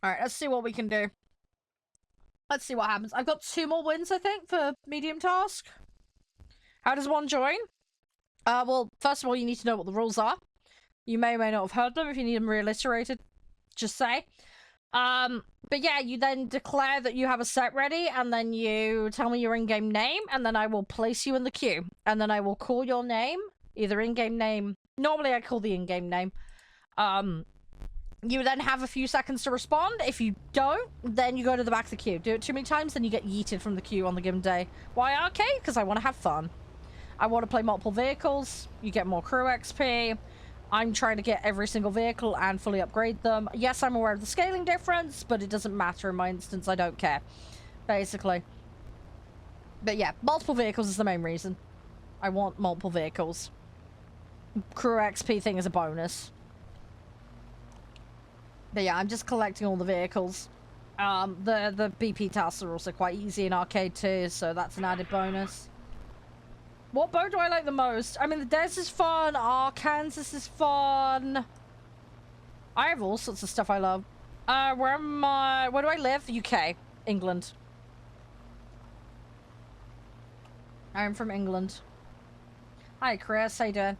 Alright, let's see what we can do. Let's see what happens. I've got 2 more wins, I think, for medium task. How does one join? Well, first of all, you need to know what the rules are. You may or may not have heard them. If you need them reiterated, just say. But yeah, you then declare that you have a set ready, and then you tell me your in-game name, and then I will place you in the queue. And then I will call your name, either in-game name. Normally I call the in-game name. You then have a few seconds to respond. If you don't, then you go to the back of the queue. Do it too many times, then you get yeeted from the queue on the given day. Why arcade? Because I want to have fun. I want to play multiple vehicles. You get more crew XP. I'm trying to get every single vehicle and fully upgrade them. Yes, I'm aware of the scaling difference, but it doesn't matter in my instance. I don't care, basically. But yeah, multiple vehicles is the main reason. I want multiple vehicles. Crew XP thing is a bonus. But yeah, I'm just collecting all the vehicles. The BP tasks are also quite easy in arcade too, so that's an added bonus. What boat do I like the most? I mean, the Des is fun. Arkansas is fun. I have all sorts of stuff I love. Where am I? Where do I live? UK. England. I'm from England. Hi, Chris. How you doing?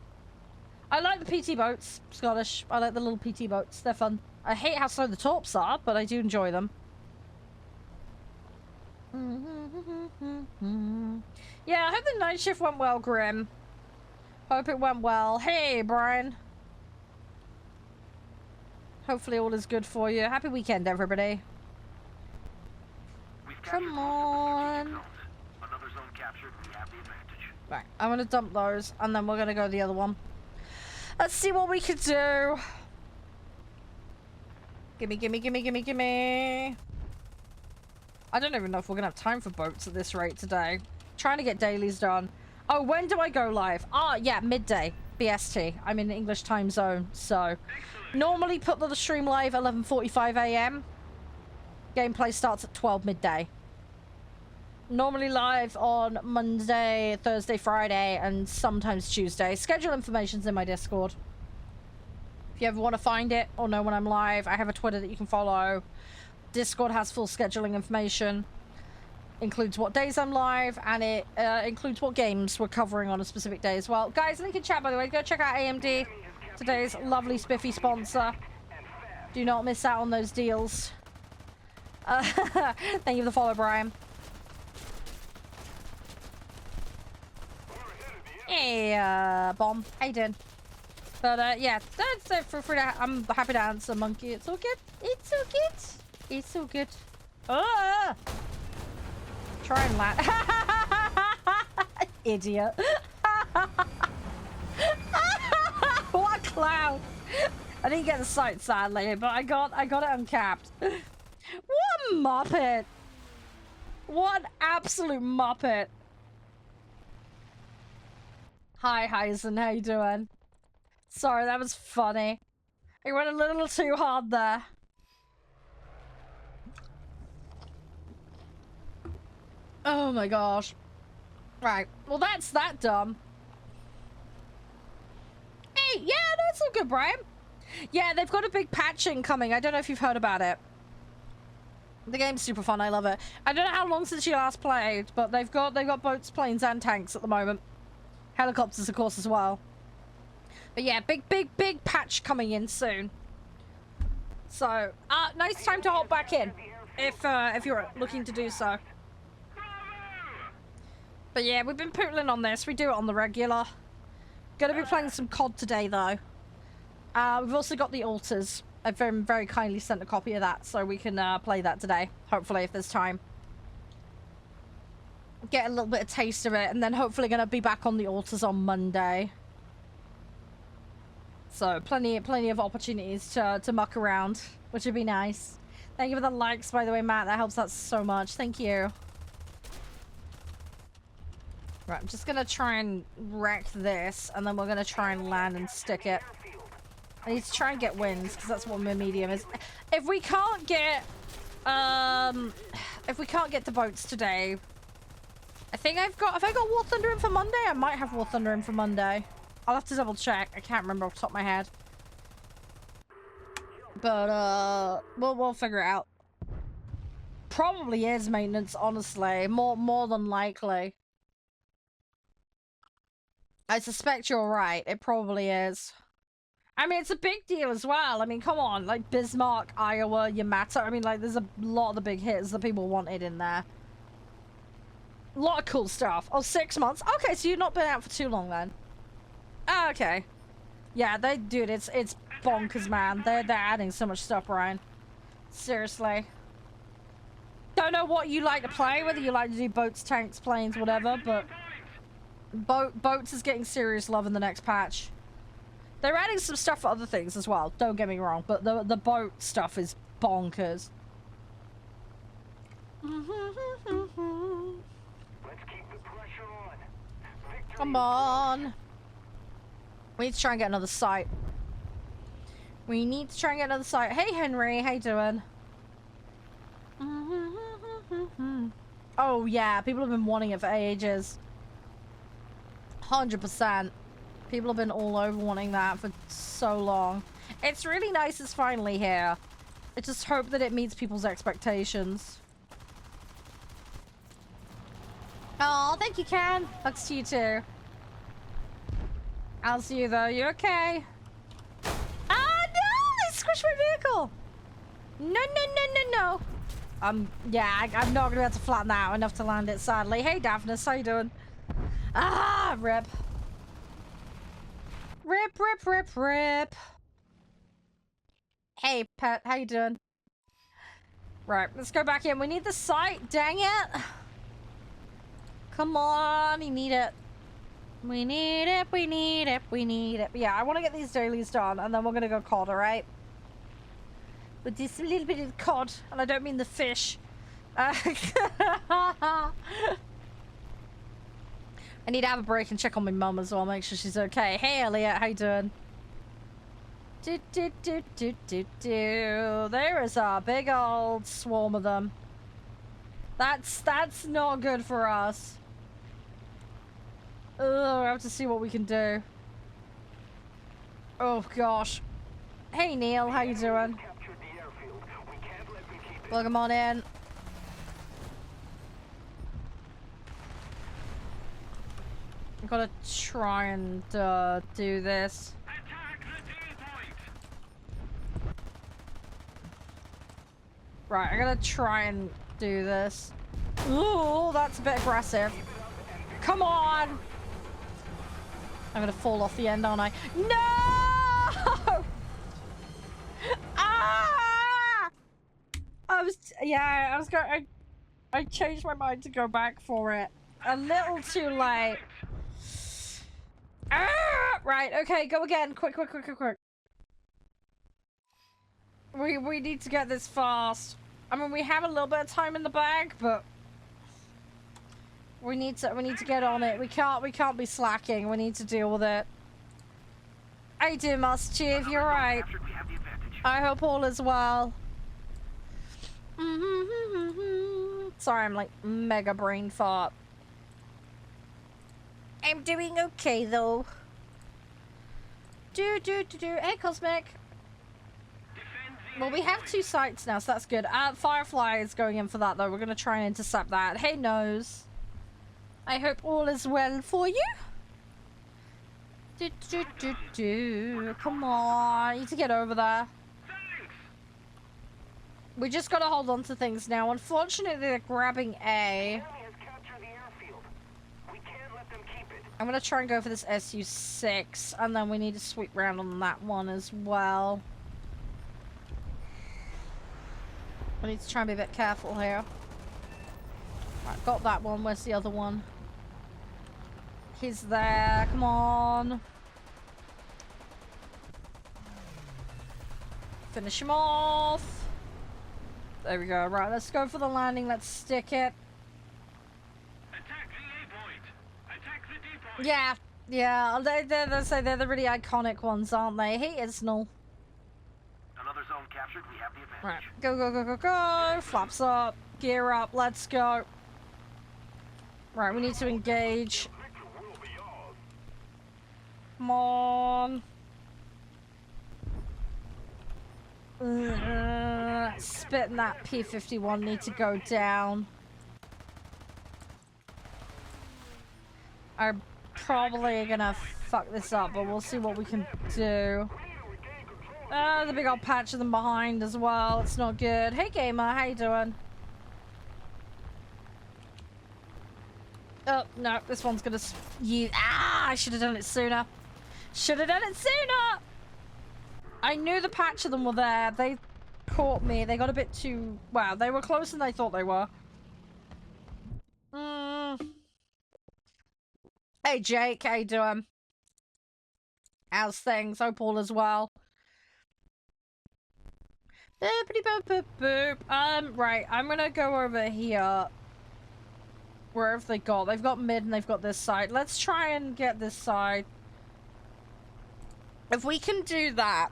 I like the PT boats. Scottish. I like the little PT boats. They're fun. I hate how slow the torps are, but I do enjoy them. Yeah, I hope the night shift went well, Grim. Hope it went well. Hey, Brian. Hopefully all is good for you. Happy weekend, everybody. Come on. Another zone captured. We have the advantage. Right, I'm gonna dump those, and then we're gonna go to the other one. Let's see what we can do. Gimme, gimme, gimme, gimme, gimme. I don't even know if we're gonna have time for boats at this rate today. Trying to get dailies done. Oh, when do I go live? Ah, yeah, midday. BST. I'm in the English time zone, so... Normally put the stream live 11:45 AM. Gameplay starts at 12 midday. Normally live on Monday, Thursday, Friday, and sometimes Tuesday. Schedule information's in my Discord. If you ever want to find it or know when I'm live, I have a Twitter that you can follow. Discord has full scheduling information. includes what days I'm live, and it includes what games we're covering on a specific day as well. Guys, link in chat, by the way. Go check out AMD, today's lovely spiffy sponsor. Do not miss out on those deals. Thank you for the follow, Brian. Hey, Bomb. How you doing? But, yeah, that's it for that. I'm happy to answer, Monkey. It's all good. It's all good. It's all good. Ah! Try and land. Idiot. What a clown. I didn't get the sight, sadly, but I got it uncapped. What a muppet. What an absolute muppet. Hi, Heisen. How you doing? Sorry, that was funny. I went a little too hard there. Oh my gosh. Right. Well, that's that done. Hey, yeah, that's all good, Brian. Yeah, they've got a big patching coming. I don't know if you've heard about it. The game's super fun. I love it. I don't know how long since you last played, but they've got boats, planes, and tanks at the moment. Helicopters, of course, as well. But yeah, big patch coming in soon. So, nice time to hop back in if you're looking to do so. But yeah, we've been pootling on this. We do it on the regular. Gonna be playing some COD today, though. We've also got the altars. I've very, very kindly sent a copy of that, so we can play that today. Hopefully, if there's time. Get a little bit of taste of it, and then hopefully gonna be back on the altars on Monday. So plenty of opportunities to muck around, which would be nice. Thank you for the likes, by the way, Matt. That helps out so much. Thank you. Right, I'm just gonna try and wreck this, and then we're gonna try and land and stick it. I need to try and get wins, because that's what my medium is. If we can't get the boats today, have I got War Thunder in for Monday? I might have War Thunder in for Monday. I'll have to double check. I can't remember off the top of my head. But we'll figure it out. Probably is maintenance, honestly. More than likely. I suspect you're right. It probably is. I mean, it's a big deal as well. I mean, come on. Like, Bismarck, Iowa, Yamato. I mean, like, there's a lot of the big hits that people wanted in there. A lot of cool stuff. Oh, 6 months? Okay, so you've not been out for too long, then. Oh, okay. Yeah, dude, it's bonkers, man. They're adding so much stuff, Ryan. Seriously. Don't know what you like to play, whether you like to do boats, tanks, planes, whatever, but... Boats is getting serious love in the next patch. They're adding some stuff for other things as well, don't get me wrong, but the boat stuff is bonkers. Let's keep the pressure on. Victory. Come on. We need to try and get another site. We need to try and get another site. Hey, Henry, how you doing? Oh, yeah, people have been wanting it for ages. 100%. People have been all over wanting that for so long. It's really nice it's finally here. I just hope that it meets people's expectations. Oh, thank you, Ken. Thanks to you too. How's you though? You okay? Ah, no! They squished my vehicle! No. Yeah, I'm not gonna be able to flatten that out enough to land it, sadly. Hey, Daphnis, how you doing? Ah, rip. Rip. Hey, pet, how you doing? Right, let's go back in. We need the site, dang it. Come on, you need it. We need it. Yeah, I want to get these dailies done, and then we're gonna go COD, alright? With this little bit of COD, and I don't mean the fish. I need to have a break and check on my mum as well, make sure she's okay. Hey, Elliot, how you doing? There is a big old swarm of them. That's not good for us. Ugh, I have to see what we can do. Oh gosh. Hey Neil, how you doing? Welcome on in. I've got to try and do this. Attack the D-point! Right, I gotta try and do this. Ooh, that's a bit aggressive. Come on! I'm gonna fall off the end, aren't I? No! Ah! I was going. I changed my mind to go back for it. A little too late. Ah! Right, okay, go again. Quick. We need to get this fast. I mean, we have a little bit of time in the bag, but we need to get on it. We can't be slacking. We need to deal with it. I do, Chief. You're right. I hope all is well. Sorry, I'm like mega brain fart. I'm doing okay though. Hey, Cosmic. Well, we have 2 sites now, so that's good. Firefly is going in for that though. We're gonna try and intercept that. Hey, Nose. I hope all is well for you. Come on, I need to get over there. We just gotta hold on to things now. Unfortunately, they're grabbing A. I'm gonna try and go for this SU-6, and then we need to sweep round on that one as well. I need to try and be a bit careful here. Right, got that one. Where's the other one? He's there. Come on. Finish him off. There we go. Right, let's go for the landing. Let's stick it. Attack the A-point! Attack the D-point! Yeah. They're the really iconic ones, aren't they? Hey, Isnell. Another zone captured. We have the advantage. Right, go. Flaps up. Gear up. Let's go. Right, we need to engage. Come on. Spit and that P-51 need to go down. I'm probably gonna fuck this up, but we'll see what we can do. The big old patch of them behind as well. It's not good. Hey, Gamer, how you doing? Oh, no, this one's gonna use... Ah, I should have done it sooner. I knew the patch of them were there. They caught me. They got a bit too... Wow, they were closer than I thought they were. Hey, Jake, how you doing? How's things? Hope all as well. Right, I'm gonna go over here. Where have they got? They've got mid and they've got this side. Let's try and get this side. If we can do that,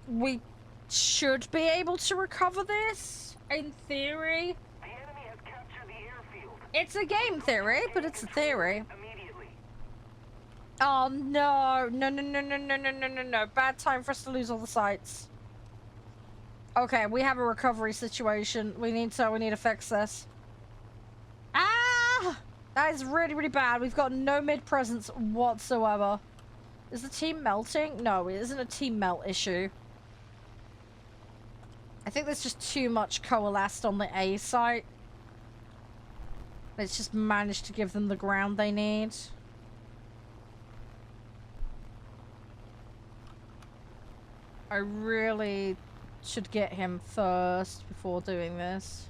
we should be able to recover this, in theory. The enemy has captured the airfield. It's a game theory, but it's a theory. Immediately. Oh, no. No. Bad time for us to lose all the sites. Okay, we have a recovery situation. We need to fix this. Ah! That is really, really bad. We've got no mid presence whatsoever. Is the team melting? No, it isn't a team melt issue. I think there's just too much coalesced on the A site. It's just managed to give them the ground they need. I really should get him first before doing this.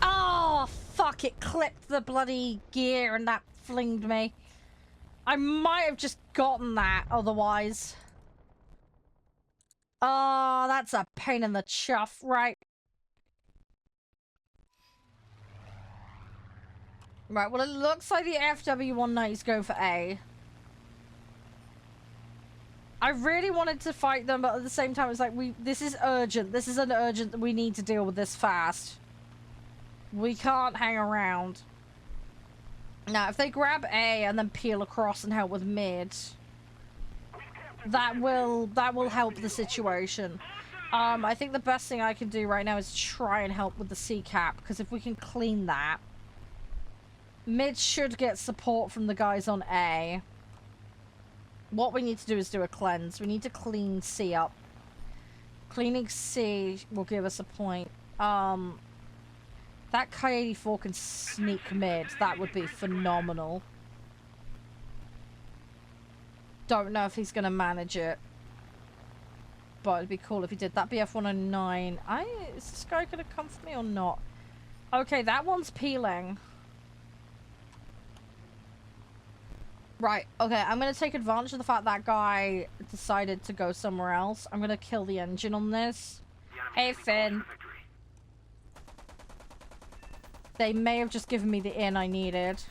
Oh, fuck, it clipped the bloody gear and that flinged me. I might have just gotten that otherwise. Oh, that's a pain in the chuff, right? Right, well, it looks like the FW-190s go for A. I really wanted to fight them, but at the same time, it's like, this is urgent. This is an urgent, we need to deal with this fast. We can't hang around. Now, if they grab A and then peel across and help with mid, that will help the situation. I think the best thing I can do right now is try and help with the C cap, because if we can clean that, Mid should get support from the guys on A. What we need to do is do a cleanse. We need to clean C up. Cleaning C will give us a point. That Ki-84 can sneak mid. That would be phenomenal. Don't know if he's going to manage it. But it'd be cool if he did. That BF-109. Is this guy going to come for me or not? Okay, that one's peeling. Right, okay, I'm going to take advantage of the fact that guy decided to go somewhere else. I'm going to kill the engine on this. Hey, Finn. They may have just given me the in I needed.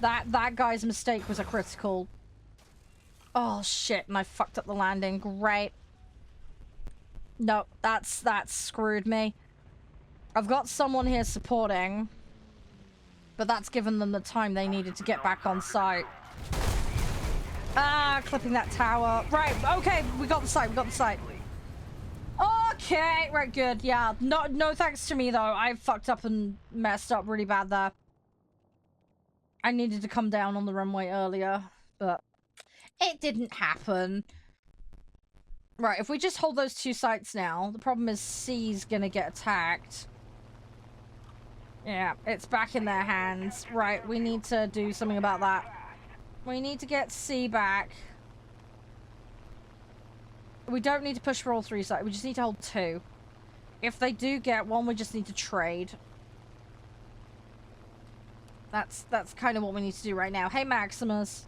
That guy's mistake was a critical. Oh, shit, and I fucked up the landing. Great. No, that's screwed me. I've got someone here supporting. But that's given them the time they needed to get back on site. Ah, clipping that tower. Right, okay, we got the site, we got the site. Okay, right, good. Yeah, no thanks to me, though. I fucked up and messed up really bad there. I needed to come down on the runway earlier, but it didn't happen. Right, if we just hold those two sites now, the problem is C's gonna get attacked. Yeah, it's back in their hands. Right, we need to do something about that. We need to get C back. We don't need to push for all three sides. We just need to hold two. If they do get one, we just need to trade. That's kind of what we need to do right now. Hey, Maximus.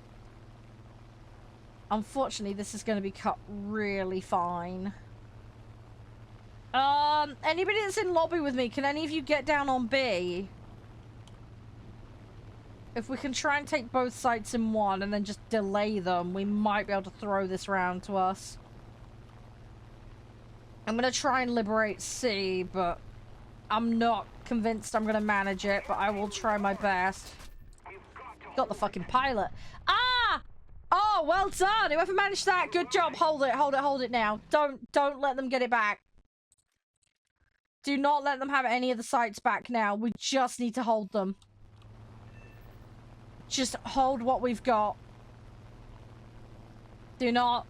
Unfortunately, this is going to be cut really fine. Anybody that's in lobby with me, can any of you get down on B? If we can try and take both sites in one and then just delay them, we might be able to throw this round to us. I'm gonna try and liberate C, but I'm not convinced I'm gonna manage it, but I will try my best. Got the fucking pilot. Ah! Oh, well done! Whoever managed that, good job. Hold it, hold it, hold it now. Don't let them get it back. Do not let them have any of the sites back now. We just need to hold them. Just hold what we've got. Do not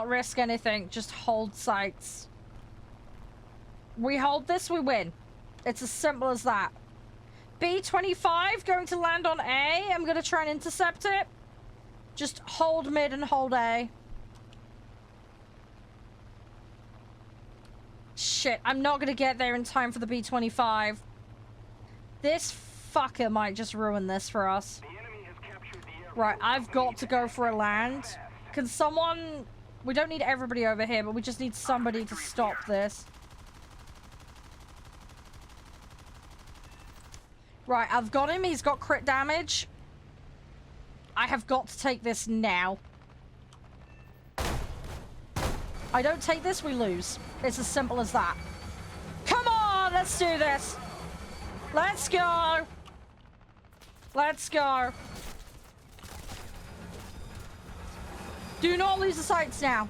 risk anything. Just hold sites. We hold this, we win. It's as simple as that. B-25 going to land on A. I'm going to try and intercept it. Just hold mid and hold A. Shit, I'm not going to get there in time for the B-25. This fucker might just ruin this for us. Right, I've got to go for a land. Can someone... We don't need everybody over here, but we just need somebody to stop this. Right, I've got him. He's got crit damage. I have got to take this now. I don't take this, we lose. It's as simple as that. Come on, let's do this. Let's go. Let's go. Do not lose the sights now.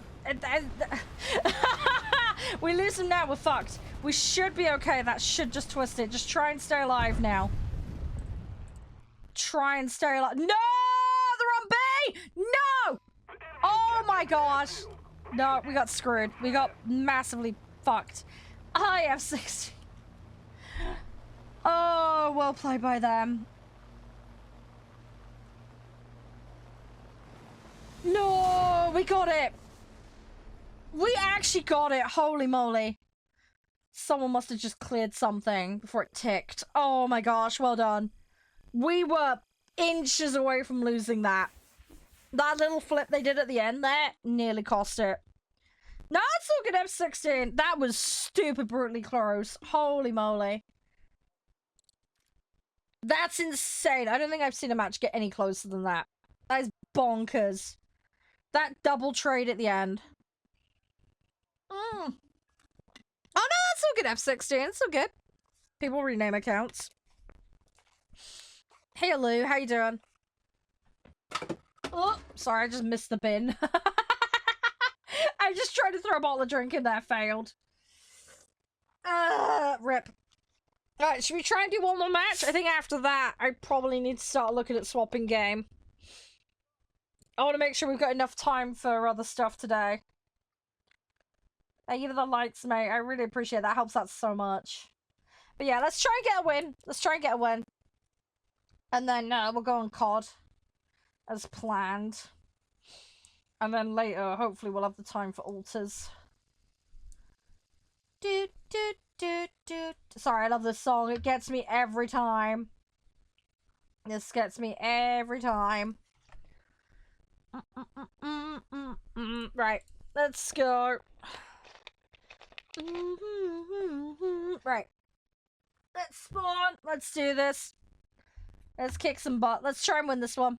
We lose them now, we're fucked. We should be okay. That should just twist it. Just try and stay alive now. Try and stay alive. No! They're on B! No! Oh my gosh. No, we got screwed. We got massively fucked. I have 60. Oh, well played by them. No, we got it. We actually got it. Holy moly. Someone must have just cleared something before it ticked. Oh my gosh, well done. We were inches away from losing that. That little flip they did at the end there nearly cost it. No, it's still good F-16. That was stupid brutally close. Holy moly. That's insane. I don't think I've seen a match get any closer than that. That is bonkers. That double trade at the end. Oh no, that's still good F-16. Still good. People rename accounts. Hey Lou, how you doing? Oh, sorry, I just missed the bin. I just tried to throw a bottle of drink in there, failed. Rip. Alright, should we try and do one more match? I think after that, I probably need to start looking at swapping game. I want to make sure we've got enough time for other stuff today. Thank you for the likes, mate. I really appreciate that. Helps out so much. But yeah, let's try and get a win. Let's try and get a win. And then we'll go on COD. As planned. And then later, hopefully we'll have the time for alters. Do, do, do, do. Sorry, I love this song. It gets me every time. This gets me every time. Right, let's go. Right. Let's spawn. Let's do this. Let's kick some butt. Let's try and win this one.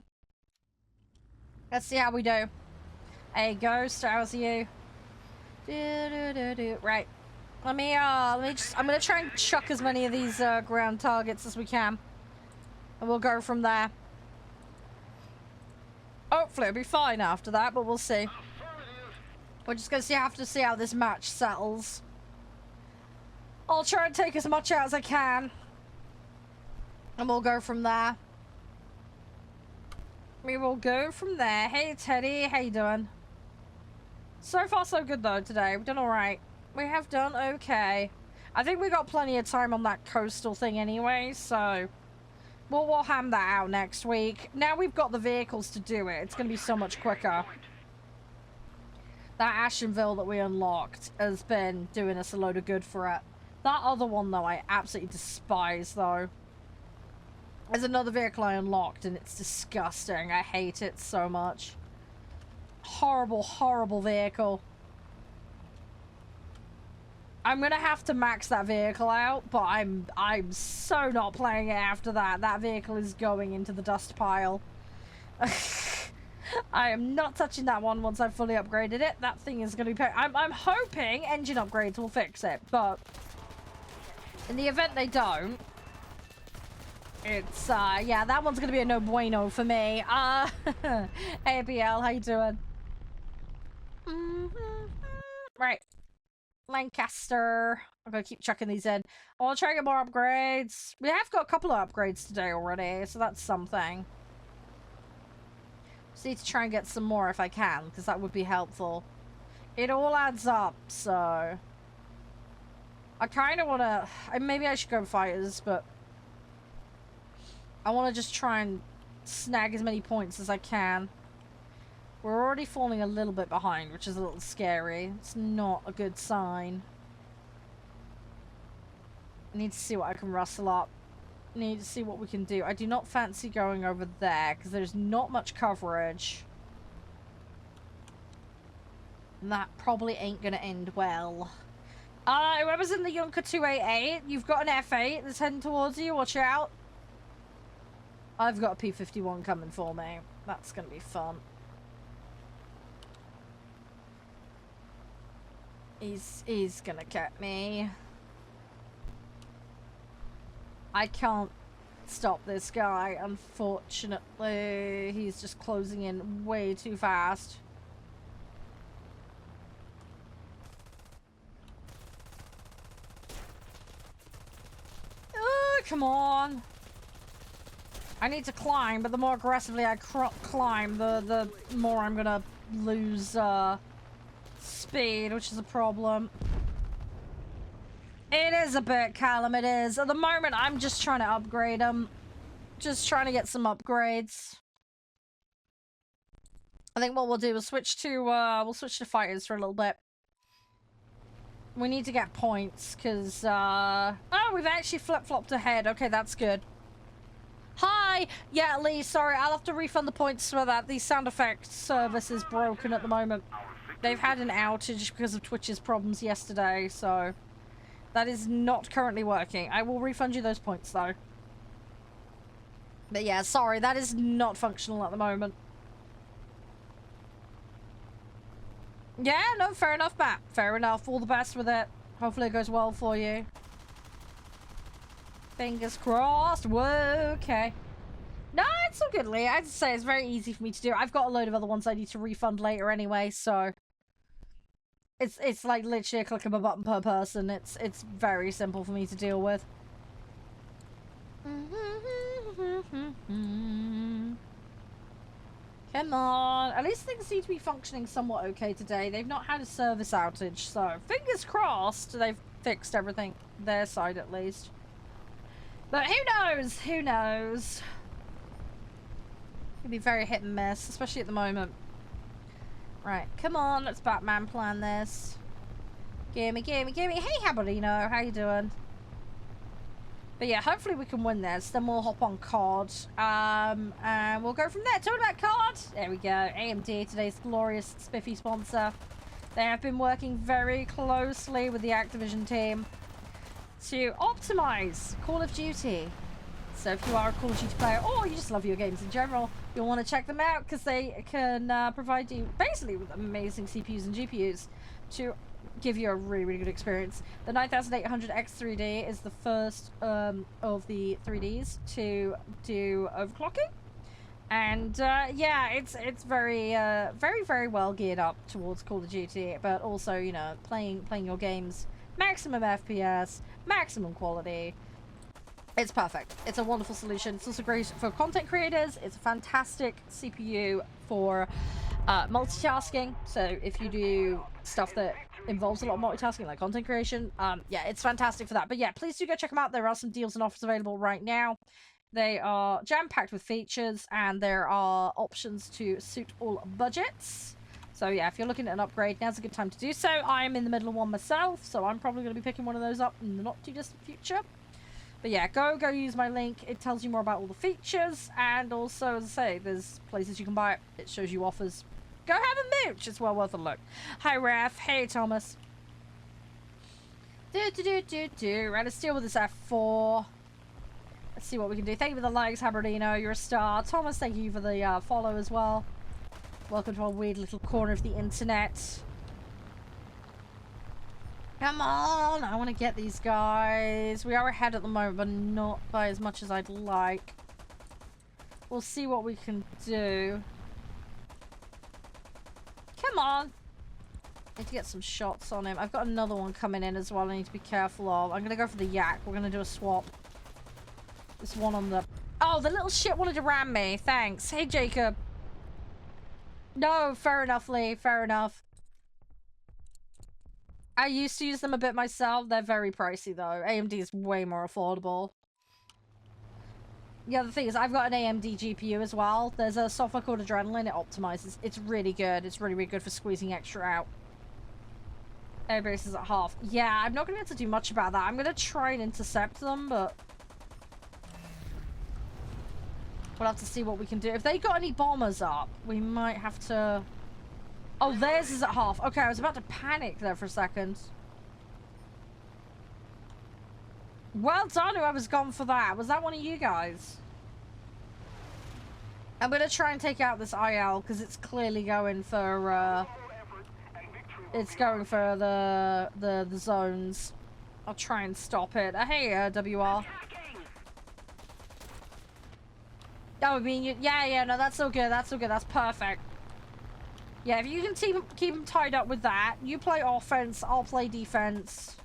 Let's see how we do. Hey, Ghost, how's you? Right. Let me just, I'm gonna try and chuck as many of these, ground targets as we can. And we'll go from there. Hopefully it'll be fine after that, but we'll see. We're just gonna have to see how this match settles. I'll try and take as much out as I can. And we'll go from there. We will go from there. Hey, Teddy. How you doing? So far, so good, though, today. We've done alright. We have done okay. I think we got plenty of time on that coastal thing anyway, so... We'll ham that out next week. Now we've got the vehicles to do it. It's going to be so much quicker. That Ashenville that we unlocked has been doing us a load of good for it. That other one, though, I absolutely despise, though. There's another vehicle I unlocked, and it's disgusting. I hate it so much. Horrible, horrible vehicle. I'm gonna have to max that vehicle out, but I'm so not playing it after that. That vehicle is going into the dust pile. I am not touching that one once I've fully upgraded it. That thing is gonna be... I'm hoping engine upgrades will fix it, but... in the event they don't... it's, yeah, that one's gonna be a no bueno for me. Hey, BL, how you doing? Right. Lancaster. I'm gonna keep chucking these in. I want to try and get more upgrades. We have got a couple of upgrades today already, so that's something. Just need to try and get some more if I can, because that would be helpful. It all adds up, so... I kind of want to... maybe I should go fighters, but... I want to just try and snag as many points as I can. We're already falling a little bit behind, which is a little scary. It's not a good sign. I need to see what I can rustle up. I need to see what we can do. I do not fancy going over there, because there's not much coverage. And that probably ain't going to end well. Whoever's in the Junker 288, you've got an F8 that's heading towards you. Watch out. I've got a P-51 coming for me. That's going to be fun. He's gonna get me. I can't stop this guy, unfortunately. He's just closing in way too fast. Come on. I need to climb, but the more aggressively I climb, the more I'm gonna lose, speed, which is a problem. It is a bit, Callum, it is. At the moment, I'm just trying to upgrade them. Just trying to get some upgrades. I think what we'll do is switch to fighters for a little bit. We need to get points, because, oh, we've actually flip-flopped ahead. Okay, that's good. Hi! Yeah, Lee, sorry, I'll have to refund the points for that. The sound effects service is broken at the moment. They've had an outage because of Twitch's problems yesterday, so that is not currently working. I will refund you those points, though. But yeah, sorry, that is not functional at the moment. Yeah, no, fair enough, Matt. Fair enough. All the best with it. Hopefully it goes well for you. Fingers crossed. Whoa, okay. No, it's all good, Lee. I'd say it's very easy for me to do. I've got a load of other ones I need to refund later anyway, so... It's like literally a click of a button per person. It's very simple for me to deal with. Come on. At least things seem to be functioning somewhat okay today. They've not had a service outage, so fingers crossed they've fixed everything their side at least. But who knows? Who knows? It'd be very hit and miss, especially at the moment. Right, come on, let's Batman plan this. Gimme, gimme, gimme. Hey, Haberino, how you doing? But yeah, hopefully we can win this. Then we'll hop on COD. And we'll go from there. Talking about COD. There we go. AMD, today's glorious spiffy sponsor. They have been working very closely with the Activision team to optimize Call of Duty. So if you are a Call of Duty player or you just love your games in general, you'll want to check them out because they can provide you basically with amazing CPUs and GPUs to give you a really, really good experience. The 9800X3D is the first of the 3Ds to do overclocking. And yeah, it's very, very well geared up towards Call of Duty, but also, you know, playing your games, maximum FPS, maximum quality. It's perfect. It's a wonderful solution. It's also great for content creators. It's a fantastic CPU for multitasking. So if you do stuff that involves a lot of multitasking, like content creation, yeah, it's fantastic for that. But yeah, please do go check them out. There are some deals and offers available right now. They are jam-packed with features, and there are options to suit all budgets. So yeah, if you're looking at an upgrade, now's a good time to do so. I'm in the middle of one myself, so I'm probably going to be picking one of those up in the not too distant future. But yeah, go use my link. It tells you more about all the features, and also, as I say, there's places you can buy it. It shows you offers. Go have a mooch. It's well worth a look. Hi, Raph. Hey, Thomas. Right, let's deal with this F4. Let's see what we can do. Thank you for the likes, Haberdino. You're a star. Thomas, thank you for the follow as well. Welcome to our weird little corner of the internet. Come on! I want to get these guys. We are ahead at the moment, but not by as much as I'd like. We'll see what we can do. Come on! I need to get some shots on him. I've got another one coming in as well I need to be careful of. I'm going to go for the yak. We're going to do a swap. This one on the... Oh, the little shit wanted to ram me. Thanks. Hey, Jacob. No, fair enough, Lee. Fair enough. I used to use them a bit myself. They're very pricey, though. AMD is way more affordable. The other thing is I've got an AMD GPU as well. There's a software called Adrenaline. It optimizes. It's really good. It's really, really good for squeezing extra out. Airbase is at half. Yeah, I'm not going to be able to do much about that. I'm going to try and intercept them, but... we'll have to see what we can do. If they got any bombers up, we might have to... Oh, theirs is at half. Okay, I was about to panic there for a second. Well done, whoever's gone for that. Was that one of you guys? I'm going to try and take out this IL, because it's clearly going for, it's going for the zones. I'll try and stop it. Hey, WR. Oh, I mean, yeah, no, that's all good. That's all good. That's perfect. Yeah, if you can keep them tied up with that, you play offense, I'll play defense.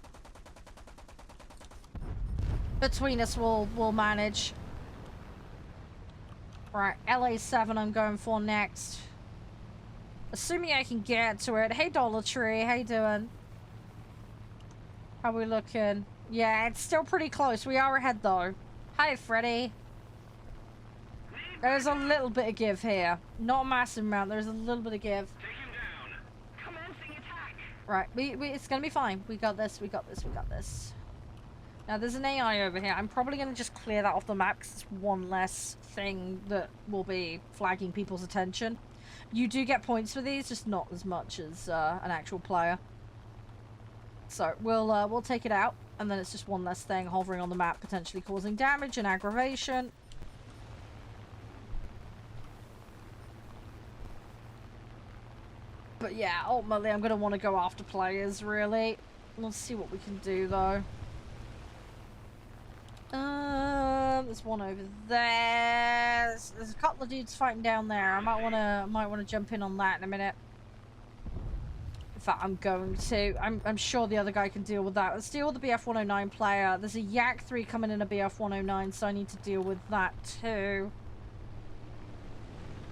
Between us, we'll manage. Right, LA7 I'm going for next. Assuming I can get to it. Hey, Dollar Tree, how you doing? How we looking? Yeah, it's still pretty close. We are ahead, though. Hi, Freddy. There's a little bit of give here. Not a massive amount. There's a little bit of give. Take him down. Commencing attack. Right, it's gonna be fine. We got this. We got this. We got this. Now there's an AI over here. I'm probably gonna just clear that off the map because it's one less thing that will be flagging people's attention. You do get points for these, just not as much as an actual player. So we'll take it out, and then it's just one less thing hovering on the map, potentially causing damage and aggravation. But yeah, ultimately I'm going to want to go after players, really. We'll see what we can do, though. There's one over there. There's a couple of dudes fighting down there. I might want to jump in on that in a minute. fact, I'm going to. I'm sure the other guy can deal with that. Let's deal with the BF-109 player. There's a Yak-3 coming in a BF-109, so I need to deal with that too.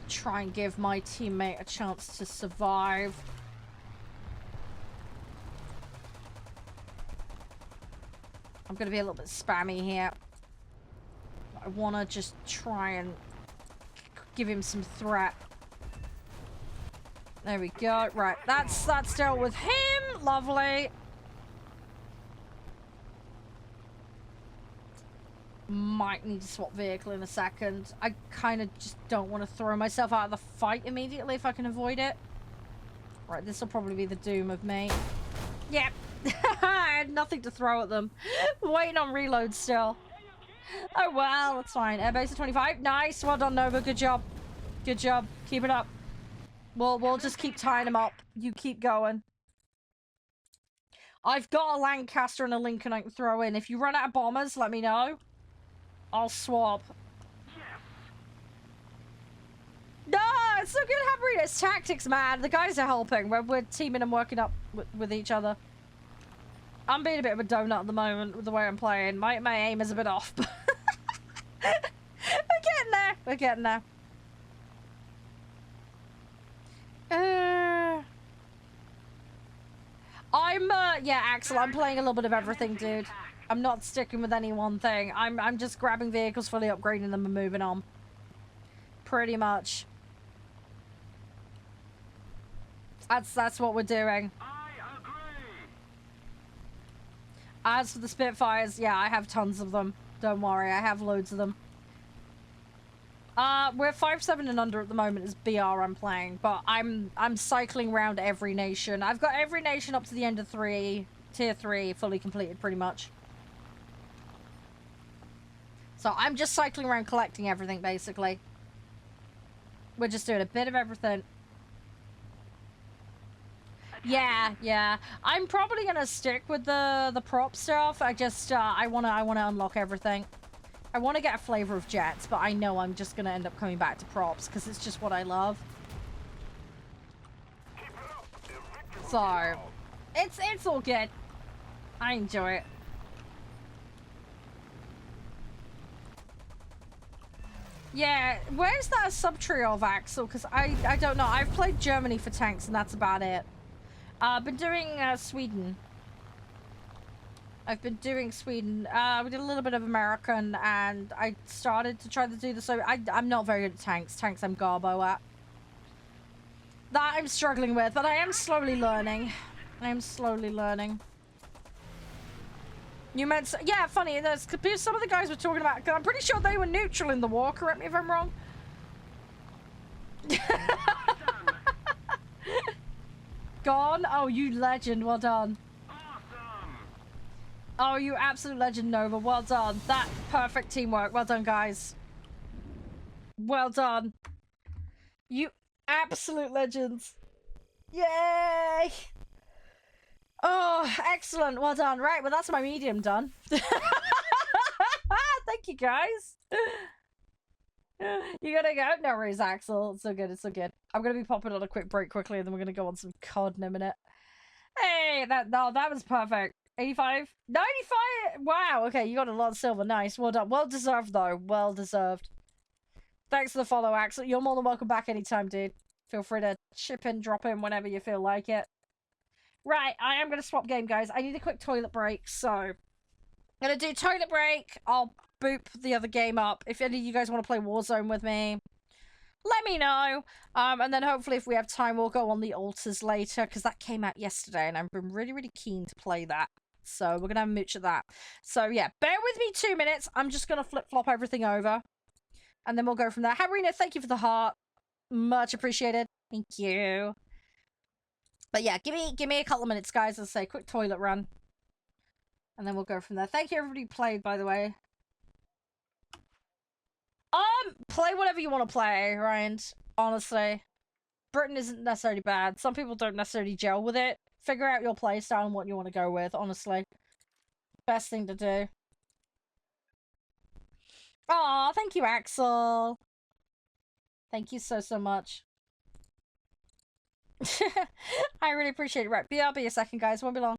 Try and give my teammate a chance to survive. I'm going to be a little bit spammy here. I want to just try and give him some threat. There we go. Right, that's dealt with him. Lovely. Might need to swap vehicle in a second. I kind of just don't want to throw myself out of the fight immediately if I can avoid it. Right, this will probably be the doom of me. Yep. I had nothing to throw at them. Waiting on reload still. Oh well, that's fine. Airbase at 25. Nice. Well done, Nova. Good job. Good job. Keep it up. We'll just keep tying them up. You keep going. I've got a Lancaster and a Lincoln I can throw in. If you run out of bombers, let me know. I'll swap. No, it's so good, Habrina. It's tactics, man. The guys are helping. We're teaming and working up with each other. I'm being a bit of a donut at the moment with the way I'm playing. My aim is a bit off, but we're getting there. We're getting there. Yeah, Axel, I'm playing a little bit of everything, dude. I'm not sticking with any one thing. I'm just grabbing vehicles, fully upgrading them and moving on. Pretty much. That's what we're doing. I agree. As for the Spitfires, yeah, I have tons of them. Don't worry, I have loads of them. We're 5-7 and under at the moment as BR I'm playing, but I'm cycling around every nation. I've got every nation up to the end of tier 3 fully completed pretty much. So I'm just cycling around collecting everything basically. We're just doing a bit of everything. Yeah. I'm probably gonna stick with the prop stuff. I just I wanna unlock everything. I want to get a flavor of jets, but I know I'm just going to end up coming back to props because it's just what I love. So, it's all good. I enjoy it. Yeah, where's that sub-trio of Axel? Because I don't know. I've played Germany for tanks and that's about it. I've been doing Sweden. I've been doing Sweden. We did a little bit of American, and I started to try to do the so. I'm not very good at tanks. Tanks I'm garbo at. That I'm struggling with, but I am slowly learning. I am slowly learning. You meant yeah, funny. There's some of the guys were talking about. I'm pretty sure they were neutral in the war. Correct me if I'm wrong. Gone. Oh, you legend. Well done. Oh, you absolute legend, Nova. Well done. That perfect teamwork. Well done, guys. Well done. You absolute legends. Yay! Oh, excellent. Well done. Right, well, that's my medium done. Thank you, guys. You gotta go? No worries, Axel. It's so good. It's so good. I'm gonna be popping on a quick break quickly, and then we're gonna go on some COD in a minute. Hey, that was perfect. 85? 95? Wow, okay, you got a lot of silver. Nice. Well done. Well deserved, though. Well deserved. Thanks for the follow, Axel. You're more than welcome back anytime, dude. Feel free to chip in, drop in whenever you feel like it. Right, I am going to swap game, guys. I need a quick toilet break, so I'm going to do toilet break. I'll boop the other game up. If any of you guys want to play Warzone with me, let me know. And then hopefully if we have time, we'll go on the altars later, because that came out yesterday, and I've been really, really keen to play that. So we're going to have a mooch of that. So yeah, bear with me 2 minutes. I'm just going to flip-flop everything over. And then we'll go from there. Habrina, thank you for the heart. Much appreciated. Thank you. But yeah, give me a couple of minutes, guys. I'll say quick toilet run. And then we'll go from there. Thank you everybody who played, by the way. Play whatever you want to play, Ryan. Honestly. Britain isn't necessarily bad. Some people don't necessarily gel with it. Figure out your playstyle and what you want to go with, honestly. Best thing to do. Aw, thank you, Axel. Thank you so much. I really appreciate it. Right, BRB a second, guys. Won't be long.